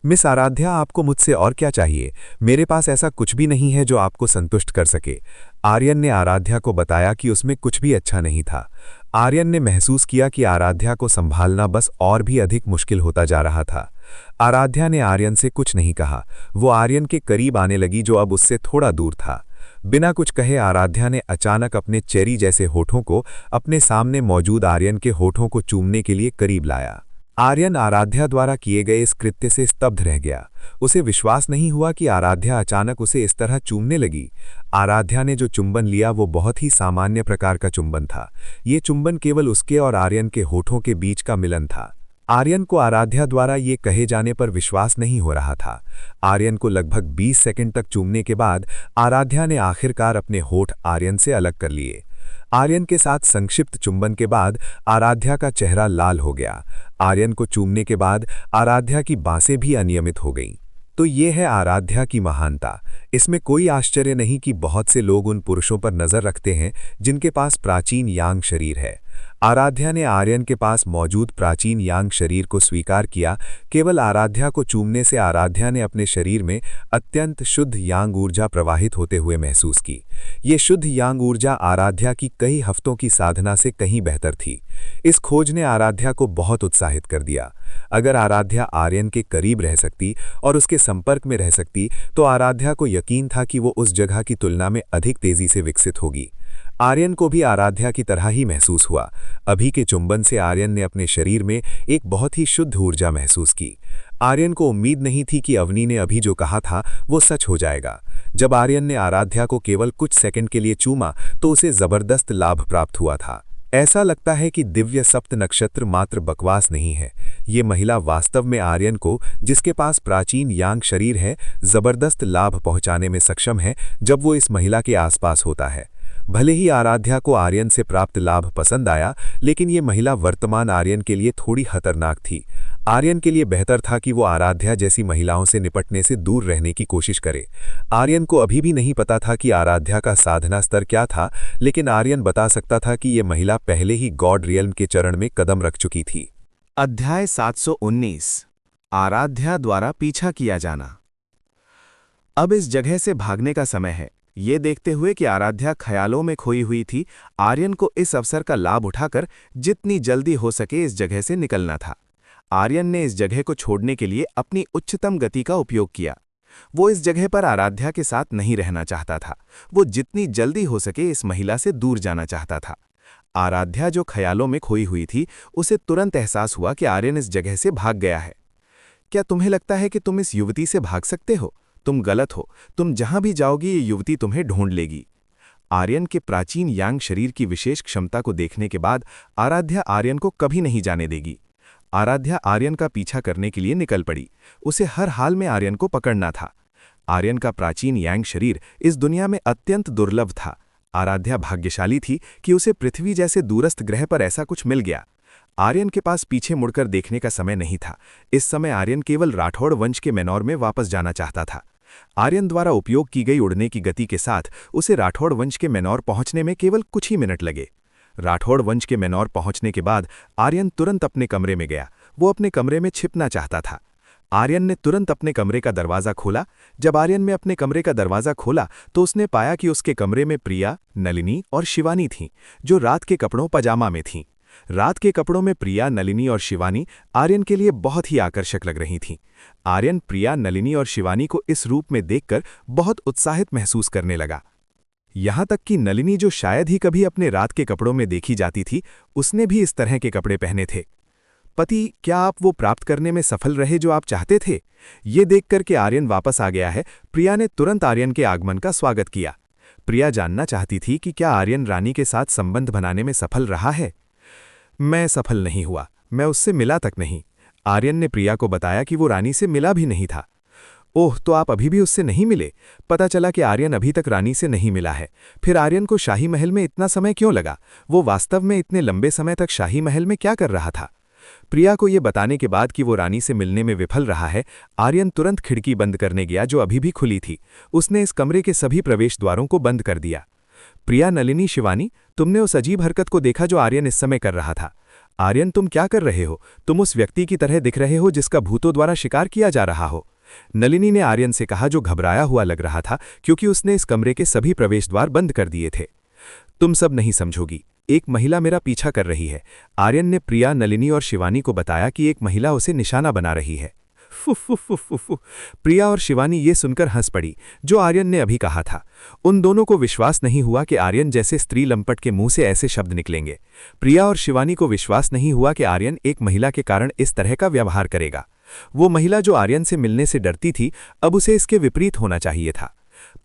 मिस आराध्या, आपको मुझसे और क्या चाहिए? मेरे पास ऐसा कुछ भी नहीं है जो आपको संतुष्ट कर सके। आर्यन ने आराध्या को बताया कि उसमें कुछ भी अच्छा नहीं था। आर्यन ने महसूस किया कि आराध्या को संभालना बस और भी अधिक मुश्किल होता जा रहा था। आराध्या ने आर्यन से कुछ नहीं कहा। वो आर्यन के करीब आने लगी जो अब उससे थोड़ा दूर था। बिना कुछ कहे आराध्या ने अचानक अपने चेरी जैसे होठों को अपने सामने मौजूद आर्यन के होठों को चूमने के लिए करीब लाया। आर्यन आराध्या द्वारा किए गए इस कृत्य से स्तब्ध रह गया। उसे विश्वास नहीं हुआ कि आराध्या अचानक उसे इस तरह चूमने लगी। आराध्या ने जो चुंबन लिया वो बहुत ही सामान्य प्रकार का चुंबन था। ये चुंबन केवल उसके और आर्यन के होठों के बीच का मिलन था। आर्यन को आराध्या द्वारा ये कहे जाने पर विश्वास नहीं हो रहा था। आर्यन को लगभग 20 सेकंड तक चूमने के बाद आराध्या ने आखिरकार अपने होठ आर्यन से अलग कर लिए। आर्यन के साथ संक्षिप्त चुंबन के बाद आराध्या का चेहरा लाल हो गया। आर्यन को चूमने के बाद आराध्या की बांसें भी अनियमित हो गईं। तो ये है आराध्या की महानता। इसमें कोई आश्चर्य नहीं कि बहुत से लोग उन पुरुषों पर नजर रखते हैं जिनके पास प्राचीन यांग शरीर है। आराध्या ने आर्यन के पास मौजूद प्राचीन यांग शरीर को स्वीकार किया। केवल आराध्या को चूमने से आराध्या ने अपने शरीर में अत्यंत शुद्ध यांग ऊर्जा प्रवाहित होते हुए महसूस की। ये शुद्ध यांग ऊर्जा आराध्या की कई हफ्तों की साधना से कहीं बेहतर थी। इस खोज ने आराध्या को बहुत उत्साहित कर दिया। अगर आराध्या आर्यन के करीब रह सकती और उसके संपर्क में रह सकती तो आराध्या को यकीन था कि वो उस जगह की तुलना में अधिक तेजी से विकसित होगी। आर्यन को भी आराध्या की तरह ही महसूस हुआ। अभी के चुंबन से आर्यन ने अपने शरीर में एक बहुत ही शुद्ध ऊर्जा महसूस की। आर्यन को उम्मीद नहीं थी कि अवनी ने अभी जो कहा था वो सच हो जाएगा। जब आर्यन ने आराध्या को केवल कुछ सेकंड के लिए चूमा तो उसे जबरदस्त लाभ प्राप्त हुआ था। ऐसा लगता है कि दिव्य सप्त नक्षत्र मात्र बकवास नहीं है। ये महिला वास्तव में आर्यन को, जिसके पास प्राचीन यांग शरीर है, जबरदस्त लाभ पहुंचाने में सक्षम है जब वो इस महिला के आसपास होता है। भले ही आराध्या को आर्यन से प्राप्त लाभ पसंद आया, लेकिन ये महिला वर्तमान आर्यन के लिए थोड़ी खतरनाक थी। आर्यन के लिए बेहतर था कि वो आराध्या जैसी महिलाओं से निपटने से दूर रहने की कोशिश करे। आर्यन को अभी भी नहीं पता था कि आराध्या का साधना स्तर क्या था, लेकिन आर्यन बता सकता था कि ये महिला पहले ही गॉड रियल्म के चरण में कदम रख चुकी थी। अध्याय 719 आराध्या द्वारा पीछा किया जाना। अब इस जगह से भागने का समय है। ये देखते हुए कि आराध्या ख्यालों में खोई हुई थी, आर्यन को इस अवसर का लाभ उठाकर जितनी जल्दी हो सके इस जगह से निकलना था। आर्यन ने इस जगह को छोड़ने के लिए अपनी उच्चतम गति का उपयोग किया। वो इस जगह पर आराध्या के साथ नहीं रहना चाहता था। वो जितनी जल्दी हो सके इस महिला से दूर जाना चाहता था। आराध्या जो ख्यालों में खोई हुई थी, उसे तुरंत एहसास हुआ कि आर्यन इस जगह से भाग गया है। क्या तुम्हें लगता है कि तुम इस युवती से भाग सकते हो? तुम गलत हो। तुम जहां भी जाओगी ये युवती तुम्हें ढूंढ लेगी। आर्यन के प्राचीन यांग शरीर की विशेष क्षमता को देखने के बाद आराध्या आर्यन को कभी नहीं जाने देगी। आराध्या आर्यन का पीछा करने के लिए निकल पड़ी। उसे हर हाल में आर्यन को पकड़ना था। आर्यन का प्राचीन यांग शरीर इस दुनिया में अत्यंत दुर्लभ था। आराध्या भाग्यशाली थी कि उसे पृथ्वी जैसे दूरस्थ ग्रह पर ऐसा कुछ मिल गया। आर्यन के पास पीछे मुड़कर देखने का समय नहीं था। इस समय आर्यन केवल राठौड़ वंश के मैनौर में वापस जाना चाहता था। आर्यन द्वारा उपयोग की गई उड़ने की गति के साथ उसे राठौड़ वंश के मैनौर पहुंचने में केवल कुछ ही मिनट लगे। राठौड़ वंश के मैनौर पहुंचने के बाद आर्यन तुरंत अपने कमरे में गया। वो अपने कमरे में छिपना चाहता था। आर्यन ने तुरंत अपने कमरे का दरवाज़ा खोला। जब आर्यन ने अपने कमरे का दरवाज़ा खोला तो उसने पाया कि उसके कमरे में प्रिया, नलिनी और शिवानी थीं, जो रात के कपड़ों पजामा में थीं। रात के कपड़ों में प्रिया, नलिनी और शिवानी आर्यन के लिए बहुत ही आकर्षक लग रही थीं। आर्यन प्रिया, नलिनी और शिवानी को इस रूप में देखकर बहुत उत्साहित महसूस करने लगा। यहाँ तक कि नलिनी, जो शायद ही कभी अपने रात के कपड़ों में देखी जाती थी, उसने भी इस तरह के कपड़े पहने थे। पति, क्या आप वो प्राप्त करने में सफल रहे जो आप चाहते थे? ये देखकर कि आर्यन वापस आ गया है, प्रिया ने तुरंत आर्यन के आगमन का स्वागत किया। प्रिया जानना चाहती थी कि क्या आर्यन रानी के साथ संबंध बनाने में सफल रहा है। मैं सफल नहीं हुआ, मैं उससे मिला तक नहीं। आर्यन ने प्रिया को बताया कि वो रानी से मिला भी नहीं था। ओह, तो आप अभी भी उससे नहीं मिले? पता चला कि आर्यन अभी तक रानी से नहीं मिला है। फिर आर्यन को शाही महल में इतना समय क्यों लगा? वो वास्तव में इतने लंबे समय तक शाही महल में क्या कर रहा था? प्रिया को ये बताने के बाद कि वो रानी से मिलने में विफल रहा है, आर्यन तुरंत खिड़की बंद करने गया जो अभी भी खुली थी। उसने इस कमरे के सभी प्रवेश द्वारों को बंद कर दिया। प्रिया, नलिनी, शिवानी, तुमने उस अजीब हरकत को देखा जो आर्यन इस समय कर रहा था। आर्यन, तुम क्या कर रहे हो? तुम उस व्यक्ति की तरह दिख रहे हो जिसका भूतों द्वारा शिकार किया जा रहा हो। नलिनी ने आर्यन से कहा, जो घबराया हुआ लग रहा था क्योंकि उसने इस कमरे के सभी प्रवेश द्वार बंद कर दिए थे। तुम सब नहीं समझोगी, एक महिला मेरा पीछा कर रही है। आर्यन ने प्रिया, नलिनी और शिवानी को बताया कि एक महिला उसे निशाना बना रही है। फुफ। प्रिया और शिवानी ये सुनकर हंस पड़ी, जो आर्यन ने अभी कहा था। उन दोनों को विश्वास नहीं हुआ कि आर्यन जैसे स्त्री लंपट के मुंह से ऐसे शब्द निकलेंगे। प्रिया और शिवानी को विश्वास नहीं हुआ कि आर्यन एक महिला के कारण इस तरह का व्यवहार करेगा। वो महिला जो आर्यन से मिलने से डरती थी, अब उसे इसके विपरीत होना चाहिए था।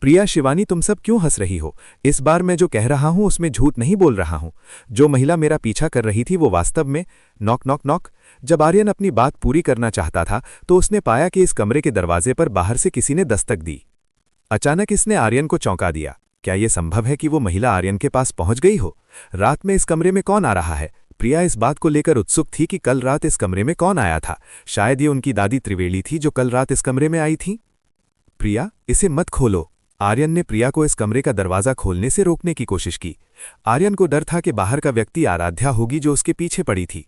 प्रिया, शिवानी, तुम सब क्यों हंस रही हो? इस बार मैं जो कह रहा हूं उसमें झूठ नहीं बोल रहा हूं। जो महिला मेरा पीछा कर रही थी वो वास्तव में नॉक नॉक नॉक। जब आर्यन अपनी बात पूरी करना चाहता था तो उसने पाया कि इस कमरे के दरवाजे पर बाहर से किसी ने दस्तक दी। अचानक इसने आर्यन को चौंका दिया। क्या यह संभव है कि वो महिला आर्यन के पास पहुंच गई हो? रात में इस कमरे में कौन आ रहा है? प्रिया इस बात को लेकर उत्सुक थी कि कल रात इस कमरे में कौन आया था। शायद ये उनकी दादी त्रिवेणी थी जो कल रात इस कमरे में आई थी। प्रिया, इसे मत खोलो। आर्यन ने प्रिया को इस कमरे का दरवाजा खोलने से रोकने की कोशिश की। आर्यन को डर था कि बाहर का व्यक्ति आराध्या होगी जो उसके पीछे पड़ी थी।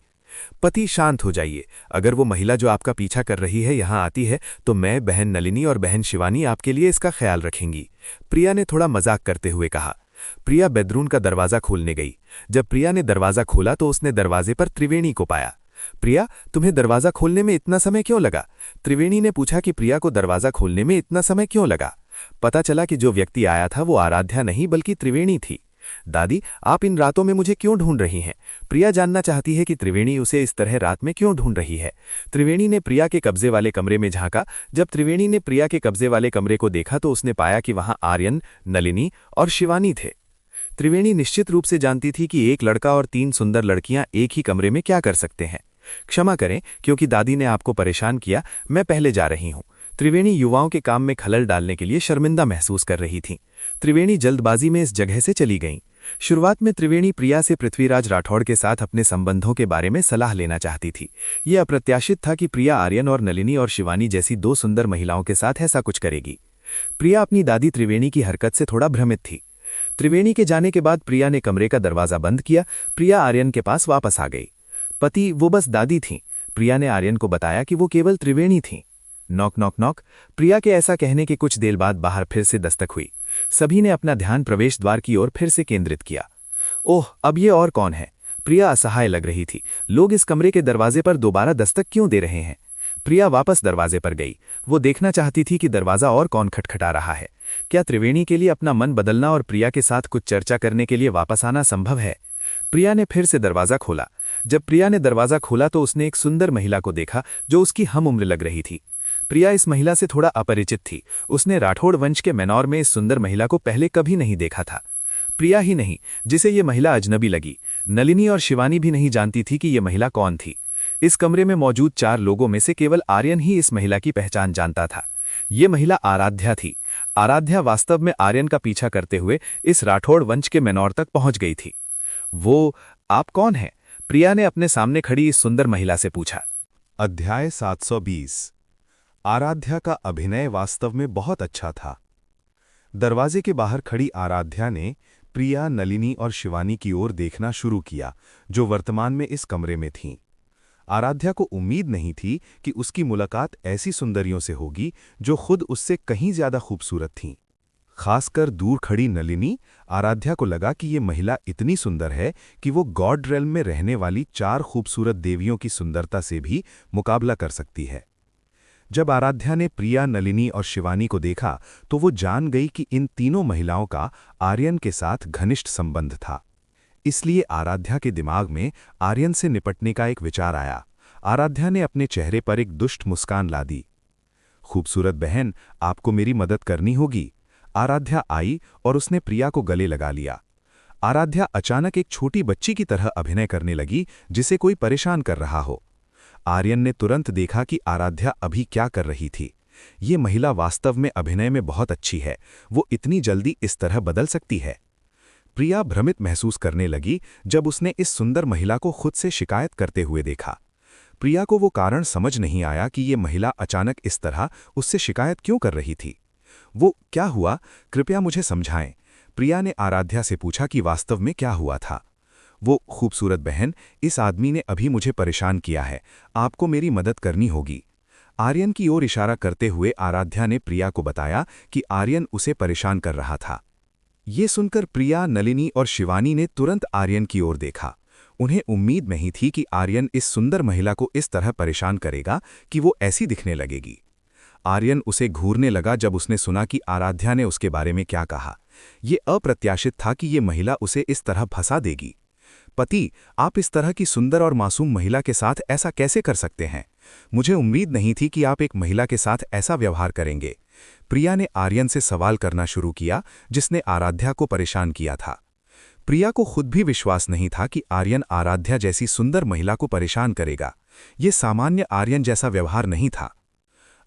पति, शांत हो जाइए। अगर वो महिला जो आपका पीछा कर रही है यहां आती है तो मैं, बहन नलिनी और बहन शिवानी आपके लिए इसका ख्याल रखेंगी, प्रिया ने थोड़ा मजाक करते हुए कहा। प्रिया बेडरूम का दरवाजा खोलने गई। जब प्रिया ने दरवाजा खोला तो उसने दरवाजे पर त्रिवेणी को पाया। प्रिया, तुम्हें दरवाजा खोलने में इतना समय क्यों लगा? त्रिवेणी ने पूछा कि प्रिया को दरवाजा खोलने में इतना समय क्यों लगा। पता चला कि जो व्यक्ति आया था वो आराध्या नहीं बल्कि त्रिवेणी थी। दादी, आप इन रातों में मुझे क्यों ढूंढ रही हैं? प्रिया जानना चाहती है कि त्रिवेणी उसे इस तरह रात में क्यों ढूंढ रही है। त्रिवेणी ने प्रिया के कब्जे वाले कमरे में झांका। जब त्रिवेणी ने प्रिया के कब्जे वाले कमरे को देखा तो उसने पाया कि वहां आर्यन, नलिनी और शिवानी थे। त्रिवेणी निश्चित रूप से जानती थी कि एक लड़का और 3 सुंदर लड़कियां एक ही कमरे में क्या कर सकते हैं। क्षमा करें क्योंकि दादी ने आपको परेशान किया, मैं पहले जा रही हूं। त्रिवेणी युवाओं के काम में खलल डालने के लिए शर्मिंदा महसूस कर रही थीं। त्रिवेणी जल्दबाजी में इस जगह से चली गईं। शुरुआत में त्रिवेणी प्रिया से पृथ्वीराज राठौड़ के साथ अपने संबंधों के बारे में सलाह लेना चाहती थी। यह अप्रत्याशित था कि प्रिया आर्यन और नलिनी और शिवानी जैसी 2 सुंदर महिलाओं के साथ ऐसा कुछ करेगी। प्रिया अपनी दादी त्रिवेणी की हरकत से थोड़ा भ्रमित थी। त्रिवेणी के जाने के बाद प्रिया ने कमरे का दरवाजा बंद किया। प्रिया आर्यन के पास वापस आ गई। पति, वो बस दादी थीं। प्रिया ने आर्यन को बताया कि वो केवल त्रिवेणी थीं। Knock knock knock. प्रिया के ऐसा कहने के कुछ देर बाद बाहर फिर से दस्तक हुई। सभी ने अपना ध्यान प्रवेश द्वार की ओर फिर से केंद्रित किया। ओह, अब ये और कौन है? प्रिया असहाय लग रही थी। लोग इस कमरे के दरवाजे पर दोबारा दस्तक क्यों दे रहे हैं? प्रिया वापस दरवाजे पर गई। वो देखना चाहती थी कि दरवाजा और कौन खटखटा रहा है। क्या त्रिवेणी के लिए अपना मन बदलना और प्रिया के साथ कुछ चर्चा करने के लिए वापस आना संभव है? प्रिया ने फिर से दरवाजा खोला। जब प्रिया ने दरवाजा खोला तो उसने एक सुंदर महिला को देखा जो उसकी हम उम्र लग रही थी। प्रिया इस महिला से थोड़ा अपरिचित थी। उसने राठौड़ वंश के मैनौर में इस सुंदर महिला को पहले कभी नहीं देखा था। प्रिया ही नहीं, जिसे ये महिला अजनबी लगी, नलिनी और शिवानी भी नहीं जानती थी कि ये महिला कौन थी। इस कमरे में मौजूद 4 लोगों में से केवल आर्यन ही इस महिला की पहचान जानता था। ये महिला आराध्या थी। आराध्या वास्तव में आर्यन का पीछा करते हुए इस राठौड़ वंश के मैनौर तक पहुंच गई थी। वो, आप कौन हैं? प्रिया ने अपने सामने खड़ी इस सुंदर महिला से पूछा। अध्याय 720। आराध्या का अभिनय वास्तव में बहुत अच्छा था। दरवाजे के बाहर खड़ी आराध्या ने प्रिया, नलिनी और शिवानी की ओर देखना शुरू किया, जो वर्तमान में इस कमरे में थीं। आराध्या को उम्मीद नहीं थी कि उसकी मुलाकात ऐसी सुंदरियों से होगी जो खुद उससे कहीं ज्यादा खूबसूरत थीं। खासकर दूर खड़ी नलिनी, आराध्या को लगा कि ये महिला इतनी सुंदर है कि वो गॉड रेल्म में रहने वाली 4 खूबसूरत देवियों की सुंदरता से भी मुकाबला कर सकती है। जब आराध्या ने प्रिया, नलिनी और शिवानी को देखा तो वो जान गई कि इन तीनों महिलाओं का आर्यन के साथ घनिष्ठ संबंध था। इसलिए आराध्या के दिमाग में आर्यन से निपटने का एक विचार आया। आराध्या ने अपने चेहरे पर एक दुष्ट मुस्कान ला दी। खूबसूरत बहन, आपको मेरी मदद करनी होगी। आराध्या आई और उसने प्रिया को गले लगा लिया। आराध्या अचानक एक छोटी बच्ची की तरह अभिनय करने लगी, जिसे कोई परेशान कर रहा हो। आर्यन ने तुरंत देखा कि आराध्या अभी क्या कर रही थी। ये महिला वास्तव में अभिनय में बहुत अच्छी है। वो इतनी जल्दी इस तरह बदल सकती है। प्रिया भ्रमित महसूस करने लगी जब उसने इस सुंदर महिला को खुद से शिकायत करते हुए देखा। प्रिया को वो कारण समझ नहीं आया कि ये महिला अचानक इस तरह उससे शिकायत क्यों कर रही थी। वो, क्या हुआ? कृपया मुझे समझाएं। प्रिया ने आराध्या से पूछा कि वास्तव में क्या हुआ था। वो खूबसूरत बहन, इस आदमी ने अभी मुझे परेशान किया है, आपको मेरी मदद करनी होगी। आर्यन की ओर इशारा करते हुए आराध्या ने प्रिया को बताया कि आर्यन उसे परेशान कर रहा था। ये सुनकर प्रिया, नलिनी और शिवानी ने तुरंत आर्यन की ओर देखा। उन्हें उम्मीद नहीं थी कि आर्यन इस सुंदर महिला को इस तरह परेशान करेगा कि वो ऐसी दिखने लगेगी। आर्यन उसे घूरने लगा जब उसने सुना कि आराध्या ने उसके बारे में क्या कहा। ये अप्रत्याशित था कि ये महिला उसे इस तरह फंसा देगी। पति, आप इस तरह की सुंदर और मासूम महिला के साथ ऐसा कैसे कर सकते हैं? मुझे उम्मीद नहीं थी कि आप एक महिला के साथ ऐसा व्यवहार करेंगे। प्रिया ने आर्यन से सवाल करना शुरू किया, जिसने आराध्या को परेशान किया था। प्रिया को खुद भी विश्वास नहीं था कि आर्यन आराध्या जैसी सुंदर महिला को परेशान करेगा। ये सामान्य आर्यन जैसा व्यवहार नहीं था।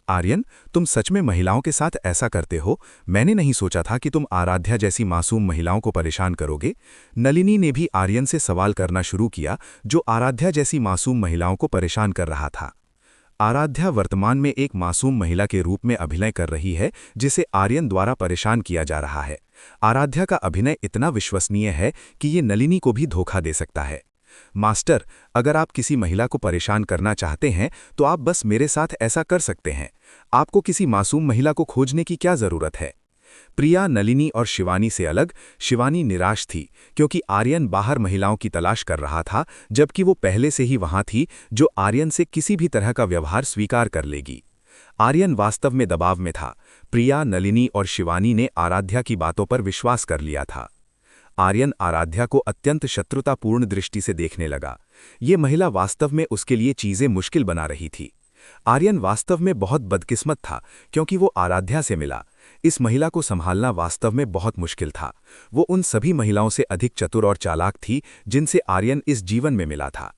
आर्यन, तुम सच में महिलाओं के साथ ऐसा करते हो? मैंने नहीं सोचा था कि तुम आराध्या जैसी मासूम महिलाओं को परेशान करोगे। नलिनी ने भी आर्यन से सवाल करना शुरू किया, जो आराध्या जैसी मासूम महिलाओं को परेशान कर रहा था। आराध्या वर्तमान में एक मासूम महिला के रूप में अभिनय कर रही है, जिसे आर्यन द्वारा परेशान किया जा रहा है। आराध्या का अभिनय इतना विश्वसनीय है कि ये नलिनी को भी धोखा दे सकता है। मास्टर, अगर आप किसी महिला को परेशान करना चाहते हैं तो आप बस मेरे साथ ऐसा कर सकते हैं। आपको किसी मासूम महिला को खोजने की क्या जरूरत है? प्रिया, नलिनी और शिवानी से अलग शिवानी निराश थी, क्योंकि आर्यन बाहर महिलाओं की तलाश कर रहा था, जबकि वो पहले से ही वहां थी जो आर्यन से किसी भी तरह का व्यवहार स्वीकार कर लेगी। आर्यन वास्तव में दबाव में था। प्रिया, नलिनी और शिवानी ने आराध्या की बातों पर विश्वास कर लिया था। आर्यन आराध्या को अत्यंत शत्रुतापूर्ण दृष्टि से देखने लगा। ये महिला वास्तव में उसके लिए चीजें मुश्किल बना रही थी। आर्यन वास्तव में बहुत बदकिस्मत था, क्योंकि वो आराध्या से मिला। इस महिला को संभालना वास्तव में बहुत मुश्किल था। वो उन सभी महिलाओं से अधिक चतुर और चालाक थी जिनसे आर्यन इस जीवन में मिला था।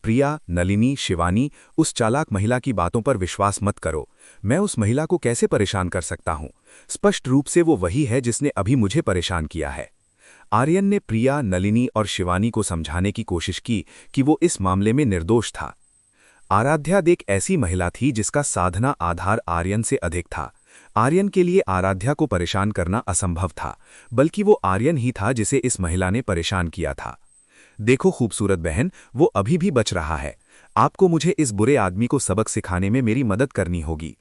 प्रिया, नलिनी, शिवानी, उस चालाक महिला की बातों पर विश्वास मत करो। मैं उस महिला को कैसे परेशान कर सकता हूं? स्पष्ट रूप से वो वही है जिसने अभी मुझे परेशान किया है। आर्यन ने प्रिया, नलिनी और शिवानी को समझाने की कोशिश की कि वो इस मामले में निर्दोष था। आराध्या एक ऐसी महिला थी जिसका साधना आधार आर्यन से अधिक था। आर्यन के लिए आराध्या को परेशान करना असंभव था, बल्कि वो आर्यन ही था जिसे इस महिला ने परेशान किया था। देखो खूबसूरत बहन, वो अभी भी बच रहा है। आपको मुझे इस बुरे आदमी को सबक सिखाने में मेरी मदद करनी होगी।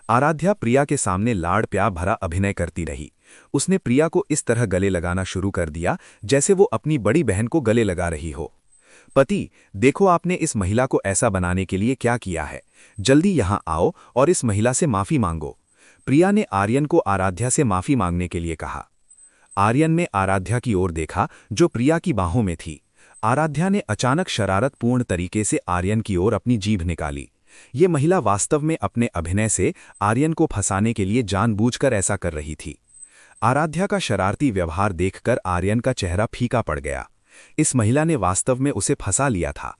आराध्या प्रिया के सामने लाड़ प्यार भरा अभिनय करती रही। उसने प्रिया को इस तरह गले लगाना शुरू कर दिया जैसे वो अपनी बड़ी बहन को गले लगा रही हो। पति, देखो आपने इस महिला को ऐसा बनाने के लिए क्या किया है। जल्दी यहाँ आओ और इस महिला से माफी मांगो। प्रिया ने आर्यन को आराध्या से माफी मांगने के लिए कहा। आर्यन ने आराध्या की ओर देखा, जो प्रिया की बाहों में थी। आराध्या ने अचानक शरारतपूर्ण तरीके से आर्यन की ओर अपनी जीभ निकाली। ये महिला वास्तव में अपने अभिनय से आर्यन को फंसाने के लिए जानबूझकर ऐसा कर रही थी। आराध्या का शरारती व्यवहार देखकर आर्यन का चेहरा फीका पड़ गया। इस महिला ने वास्तव में उसे फंसा लिया था।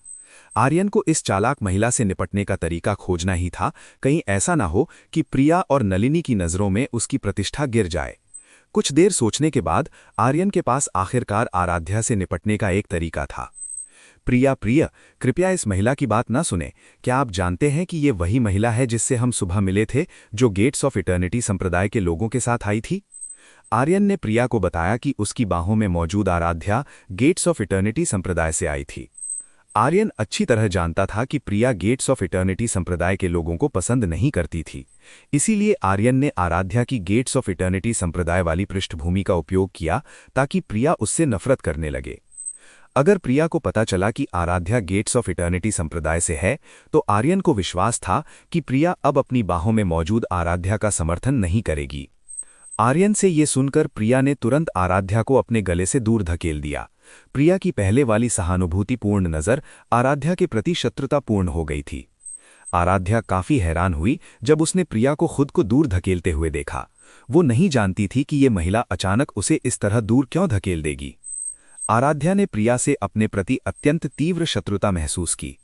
आर्यन को इस चालाक महिला से निपटने का तरीका खोजना ही था, कहीं ऐसा ना हो कि प्रिया और नलिनी की नज़रों में उसकी प्रतिष्ठा गिर जाए। कुछ देर सोचने के बाद आर्यन के पास आखिरकार आराध्या से निपटने का एक तरीका था। प्रिया, कृपया इस महिला की बात ना सुने। क्या आप जानते हैं कि ये वही महिला है जिससे हम सुबह मिले थे, जो गेट्स ऑफ इटर्निटी संप्रदाय के लोगों के साथ आई थी? आर्यन ने प्रिया को बताया कि उसकी बाहों में मौजूद आराध्या गेट्स ऑफ इटर्निटी संप्रदाय से आई थी। आर्यन अच्छी तरह जानता था कि प्रिया गेट्स ऑफ इटर्निटी संप्रदाय के लोगों को पसंद नहीं करती थी। इसीलिए आर्यन ने आराध्या की गेट्स ऑफ इटर्निटी संप्रदाय वाली पृष्ठभूमि का उपयोग किया ताकि प्रिया उससे नफरत करने लगे। अगर प्रिया को पता चला कि आराध्या गेट्स ऑफ इटर्निटी संप्रदाय से है, तो आर्यन को विश्वास था कि प्रिया अब अपनी बाहों में मौजूद आराध्या का समर्थन नहीं करेगी। आर्यन से ये सुनकर प्रिया ने तुरंत आराध्या को अपने गले से दूर धकेल दिया। प्रिया की पहले वाली सहानुभूतिपूर्ण नज़र आराध्या के प्रति शत्रुतापूर्ण हो गई थी। आराध्या काफी हैरान हुई जब उसने प्रिया को खुद को दूर धकेलते हुए देखा। वो नहीं जानती थी कि ये महिला अचानक उसे इस तरह दूर क्यों धकेल देगी। आराध्या ने प्रिया से अपने प्रति अत्यंत तीव्र शत्रुता महसूस की।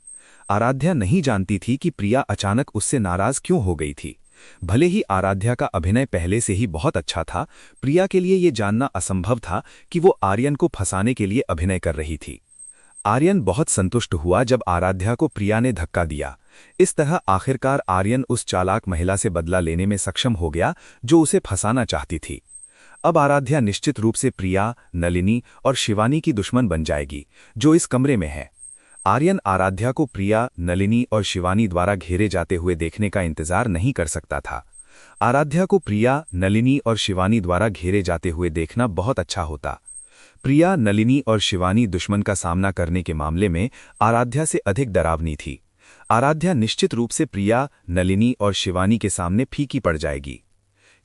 आराध्या नहीं जानती थी कि प्रिया अचानक उससे नाराज क्यों हो गई थी। भले ही आराध्या का अभिनय पहले से ही बहुत अच्छा था, प्रिया के लिए ये जानना असंभव था कि वो आर्यन को फंसाने के लिए अभिनय कर रही थी। आर्यन बहुत संतुष्ट हुआ जब आराध्या को प्रिया ने धक्का दिया। इस तरह आखिरकार आर्यन उस चालाक महिला से बदला लेने में सक्षम हो गया जो उसे फंसाना चाहती थी। अब आराध्या निश्चित रूप से प्रिया, नलिनी और शिवानी की दुश्मन बन जाएगी, जो इस कमरे में है। आर्यन आराध्या को प्रिया, नलिनी और शिवानी द्वारा घेरे जाते हुए देखने का इंतजार नहीं कर सकता था। आराध्या को प्रिया, नलिनी और शिवानी द्वारा घेरे जाते हुए देखना बहुत अच्छा होता। प्रिया, नलिनी और शिवानी दुश्मन का सामना करने के मामले में आराध्या से अधिक डरावनी थी। आराध्या निश्चित रूप से प्रिया, नलिनी और शिवानी के सामने फीकी पड़ जाएगी।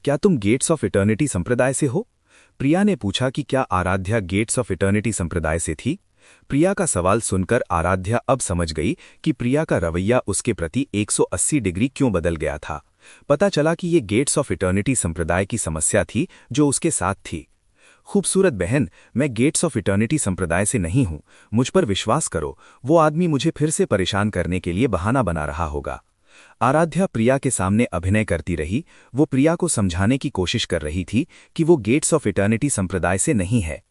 क्या तुम गेट्स ऑफ इटर्निटी संप्रदाय से हो? प्रिया ने पूछा कि क्या आराध्या गेट्स ऑफ इटर्निटी संप्रदाय से थी। प्रिया का सवाल सुनकर आराध्या अब समझ गई कि प्रिया का रवैया उसके प्रति 180 डिग्री क्यों बदल गया था। पता चला कि ये गेट्स ऑफ इटर्निटी संप्रदाय की समस्या थी जो उसके साथ थी। खूबसूरत बहन, मैं गेट्स ऑफ इटर्निटी संप्रदाय से नहीं हूं। मुझ पर विश्वास करो, वो आदमी मुझे फिर से परेशान करने के लिए बहाना बना रहा होगा। आराध्या प्रिया के सामने अभिनय करती रही। वो प्रिया को समझाने की कोशिश कर रही थी कि वो गेट्स ऑफ इटर्निटी संप्रदाय से नहीं है।